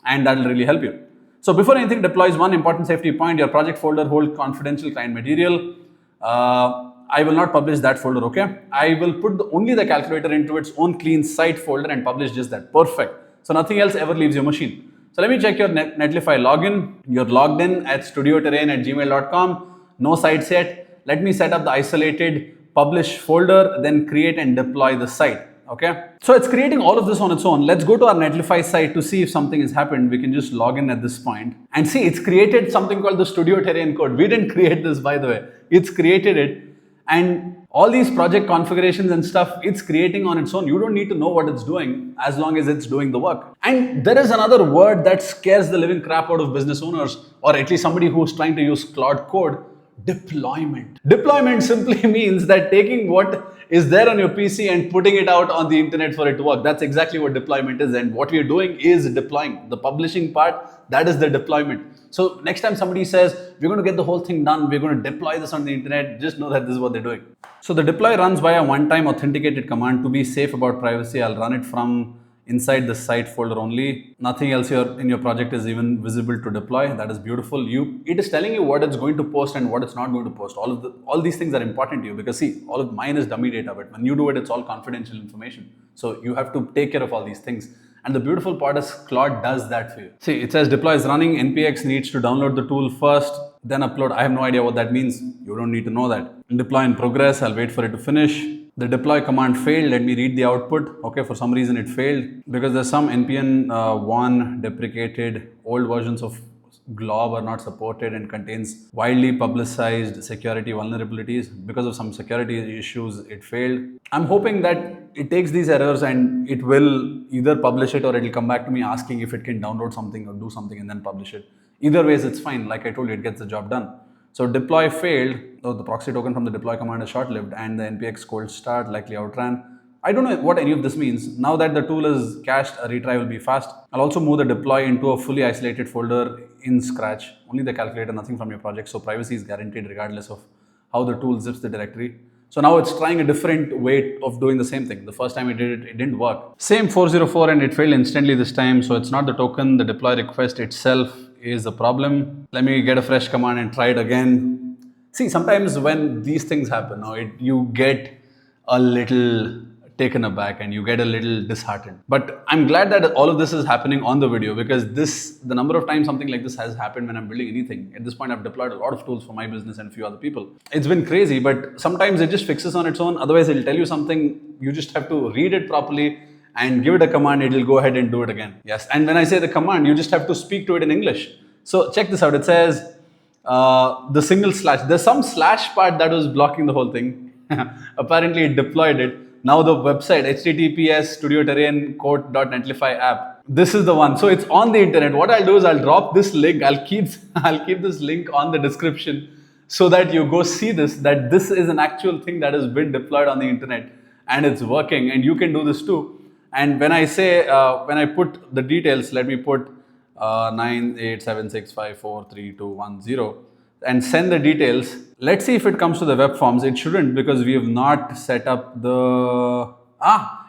and that'll really help you. So before anything deploys, one important safety point, your project folder hold confidential client material. I will not publish that folder, okay? I will put only the calculator into its own clean site folder and publish just that. Perfect. So nothing else ever leaves your machine. So let me check your Netlify login. You're logged in at studioterrain@gmail.com. No sites yet. Let me set up the isolated publish folder, then create and deploy the site. Okay. So it's creating all of this on its own. Let's go to our Netlify site to see if something has happened. We can just log in at this point and see it's created something called the Studio Terrain code. We didn't create this, by the way. It's created it. And all these project configurations and stuff, it's creating on its own. You don't need to know what it's doing as long as it's doing the work. And there is another word that scares the living crap out of business owners, or at least somebody who's trying to use Claude Code: deployment. Deployment simply means that taking what is there on your PC and putting it out on the internet for it to work. That's exactly what deployment is. And what we are doing is deploying. The publishing part, that is the deployment. So next time somebody says, we're going to get the whole thing done, we're going to deploy this on the internet, just know that this is what they're doing. So the deploy runs via one-time authenticated command. To be safe about privacy, I'll run it from inside the site folder only. Nothing else here in your project is even visible to deploy. That is beautiful. It is telling you what it's going to post and what it's not going to post. All these things are important to you because see, all of mine is dummy data, but when you do it, it's all confidential information. So you have to take care of all these things. And the beautiful part is Claude does that for you. See, it says deploy is running. NPX needs to download the tool first, then upload. I have no idea what that means. You don't need to know that. Deploy in progress. I'll wait for it to finish. The deploy command failed. Let me read the output. Okay, for some reason it failed because there's some NPN 1 deprecated. Old versions of Glob are not supported and contains widely publicized security vulnerabilities. Because of some security issues, it failed. I'm hoping that it takes these errors and it will either publish it or it will come back to me asking if it can download something or do something and then publish it. Either ways, it's fine. Like I told you, it gets the job done. So deploy failed. Oh, the proxy token from the deploy command is short-lived and the npx cold start likely outran. I don't know what any of this means. Now that the tool is cached, a retry will be fast. I'll also move the deploy into a fully isolated folder in Scratch. Only the calculator, nothing from your project. So privacy is guaranteed regardless of how the tool zips the directory. So now it's trying a different way of doing the same thing. The first time it did it, it didn't work. Same 404 and it failed instantly this time. So it's not the token, the deploy request itself is a problem. Let me get a fresh command and try it again. See, sometimes when these things happen, you get a little taken aback and you get a little disheartened. But I'm glad that all of this is happening on the video because the number of times something like this has happened when I'm building anything. At this point, I've deployed a lot of tools for my business and a few other people. It's been crazy, but sometimes it just fixes on its own. Otherwise, it'll tell you something. You just have to read it properly and give it a command. It'll go ahead and do it again. Yes. And when I say the command, you just have to speak to it in English. So check this out. It says, the single slash. There's some slash part that was blocking the whole thing. Apparently it deployed it. Now the website, https studioterrain.netlify app. This is the one. So it's on the internet. What I'll do is I'll drop this link. I'll keep this link on the description so that you go see this, that this is an actual thing that has been deployed on the internet and it's working, and you can do this too. And when I say, when I put the details, let me put 98765432210 and send the details. Let's see if it comes to the web forms. It shouldn't, because we have not set up the...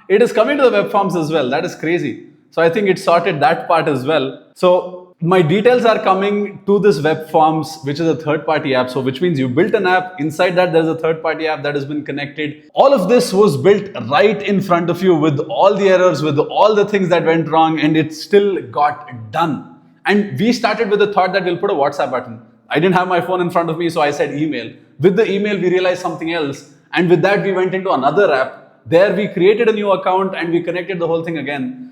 it is coming to the web forms as well. That is crazy. So I think it sorted that part as well. So my details are coming to this web forms, which is a third-party app. So which means you built an app. Inside that, there's a third-party app that has been connected. All of this was built right in front of you with all the errors, with all the things that went wrong, and it still got done. And we started with the thought that we'll put a WhatsApp button. I didn't have my phone in front of me, so I said email. With the email, we realized something else. And with that, we went into another app. There, we created a new account and we connected the whole thing again.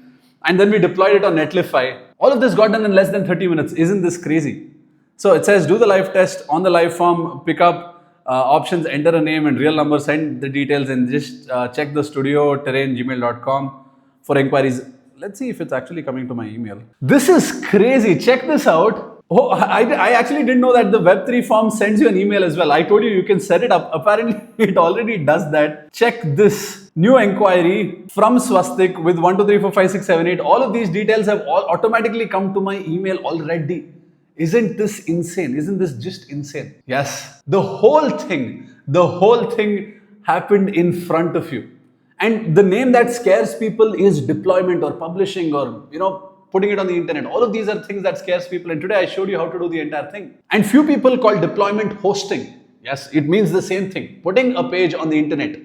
And then we deployed it on Netlify. All of this got done in less than 30 minutes. Isn't this crazy? So it says, do the live test on the live form, pick up options, enter a name and real number, send the details, and just check the studioterrain@gmail.com for inquiries. Let's see if it's actually coming to my email. This is crazy. Check this out. Oh, I actually didn't know that the Web3 form sends you an email as well. I told you can set it up. Apparently, it already does that. Check this. New inquiry from Swastik with 1, 2, 3, 4, 5, 6, 7, 8. All of these details have all automatically come to my email already. Isn't this insane? Isn't this just insane? Yes. The whole thing happened in front of you. And the name that scares people is deployment or publishing or, putting it on the internet. All of these are things that scares people. And today I showed you how to do the entire thing. And few people call deployment hosting. Yes, it means the same thing. Putting a page on the internet.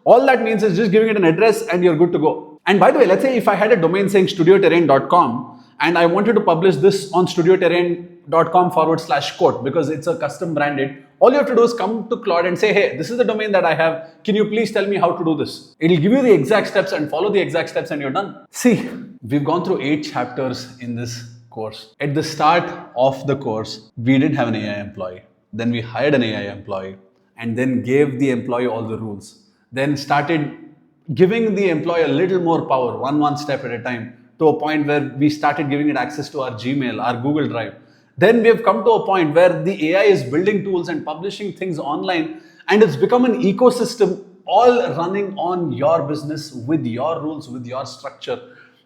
All that means is just giving it an address and you're good to go. And by the way, let's say if I had a domain saying studioterrain.com and I wanted to publish this on studioterrain.com/quote because it's a custom branded. All you have to do is come to Claude and say, hey, this is the domain that I have. Can you please tell me how to do this? It'll give you the exact steps and follow the exact steps and you're done. See, we've gone through 8 chapters in this course. At the start of the course, we didn't have an AI employee. Then we hired an AI employee and then gave the employee all the rules. Then started giving the employee a little more power, one step at a time, to a point where we started giving it access to our Gmail, our Google Drive. Then we have come to a point where the AI is building tools and publishing things online, and it's become an ecosystem all running on your business with your rules, with your structure.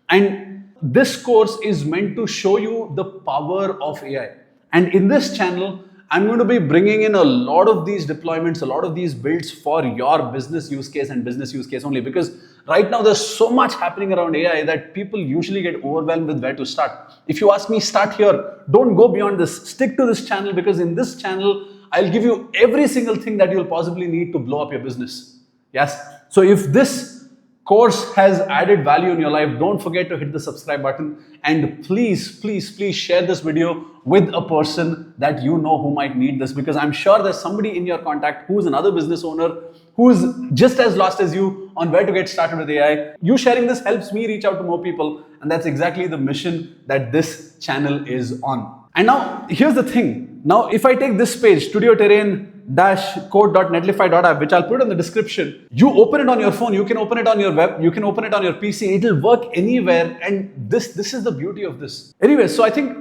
And this course is meant to show you the power of AI. And in this channel, I'm going to be bringing in a lot of these deployments, a lot of these builds for your business use case and business use case only, because right now there's so much happening around AI that people usually get overwhelmed with where to start. If you ask me, start here. Don't go beyond this. Stick to this channel, because in this channel, I'll give you every single thing that you'll possibly need to blow up your business. Yes. So if this course has added value in your life, don't forget to hit the subscribe button, and please share this video with a person that you know who might need this, because I'm sure there's somebody in your contact who's another business owner who's just as lost as you on where to get started with AI. You sharing this helps me reach out to more people, and that's exactly the mission that this channel is on. And now here's the thing. Now if I take this page, studioterrain-code.netlify.app, which I'll put in the description, you open it on your phone, you can open it on your web, you can open it on your PC, it'll work anywhere. And this is the beauty of this. Anyway, so I think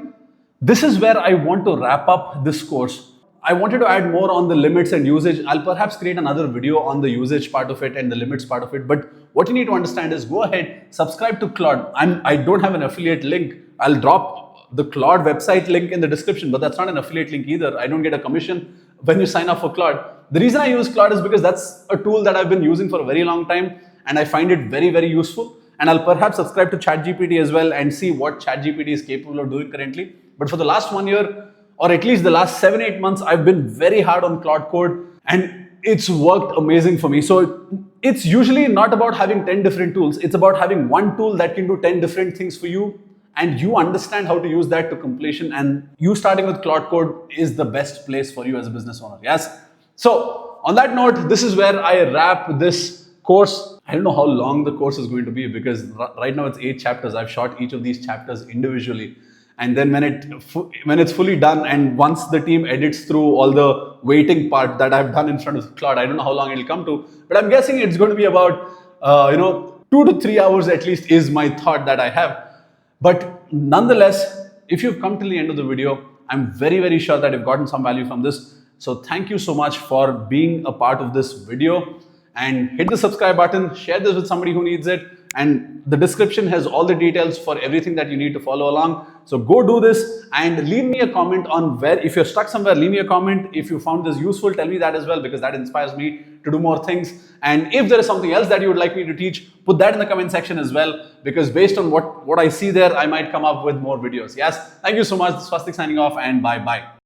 this is where I want to wrap up this course. I wanted to add more on the limits and usage. I'll perhaps create another video on the usage part of it and the limits part of it. But what you need to understand is, go ahead, subscribe to Claude. I don't have an affiliate link. I'll drop the Claude website link in the description, but that's not an affiliate link either. I don't get a commission when you sign up for Claude. The reason I use Claude is because that's a tool that I've been using for a very long time, and I find it very, very useful. And I'll perhaps subscribe to ChatGPT as well and see what ChatGPT is capable of doing currently. But for the last 1 year, or at least the last 7-8 months, I've been very hard on Claude Code, and it's worked amazing for me. So it's usually not about having 10 different tools. It's about having one tool that can do 10 different things for you, and you understand how to use that to completion. And you starting with Claude Code is the best place for you as a business owner. Yes. So on that note, this is where I wrap this course. I don't know how long the course is going to be, because right now it's 8 chapters. I've shot each of these chapters individually. And then when it's fully done, and once the team edits through all the waiting part that I've done in front of Claude, I don't know how long it'll come to, but I'm guessing it's going to be about 2 to 3 hours at least is my thought that I have. But nonetheless, if you've come till the end of the video, I'm very, very sure that you've gotten some value from this. So thank you so much for being a part of this video, and hit the subscribe button, share this with somebody who needs it, and the description has all the details for everything that you need to follow along. So go do this and leave me a comment on where, if you're stuck somewhere, leave me a comment. If you found this useful, tell me that as well, because that inspires me to do more things. And if there is something else that you would like me to teach, put that in the comment section as well, because based on what I see there, I might come up with more videos. Yes, thank you so much. Swastik signing off, and bye bye.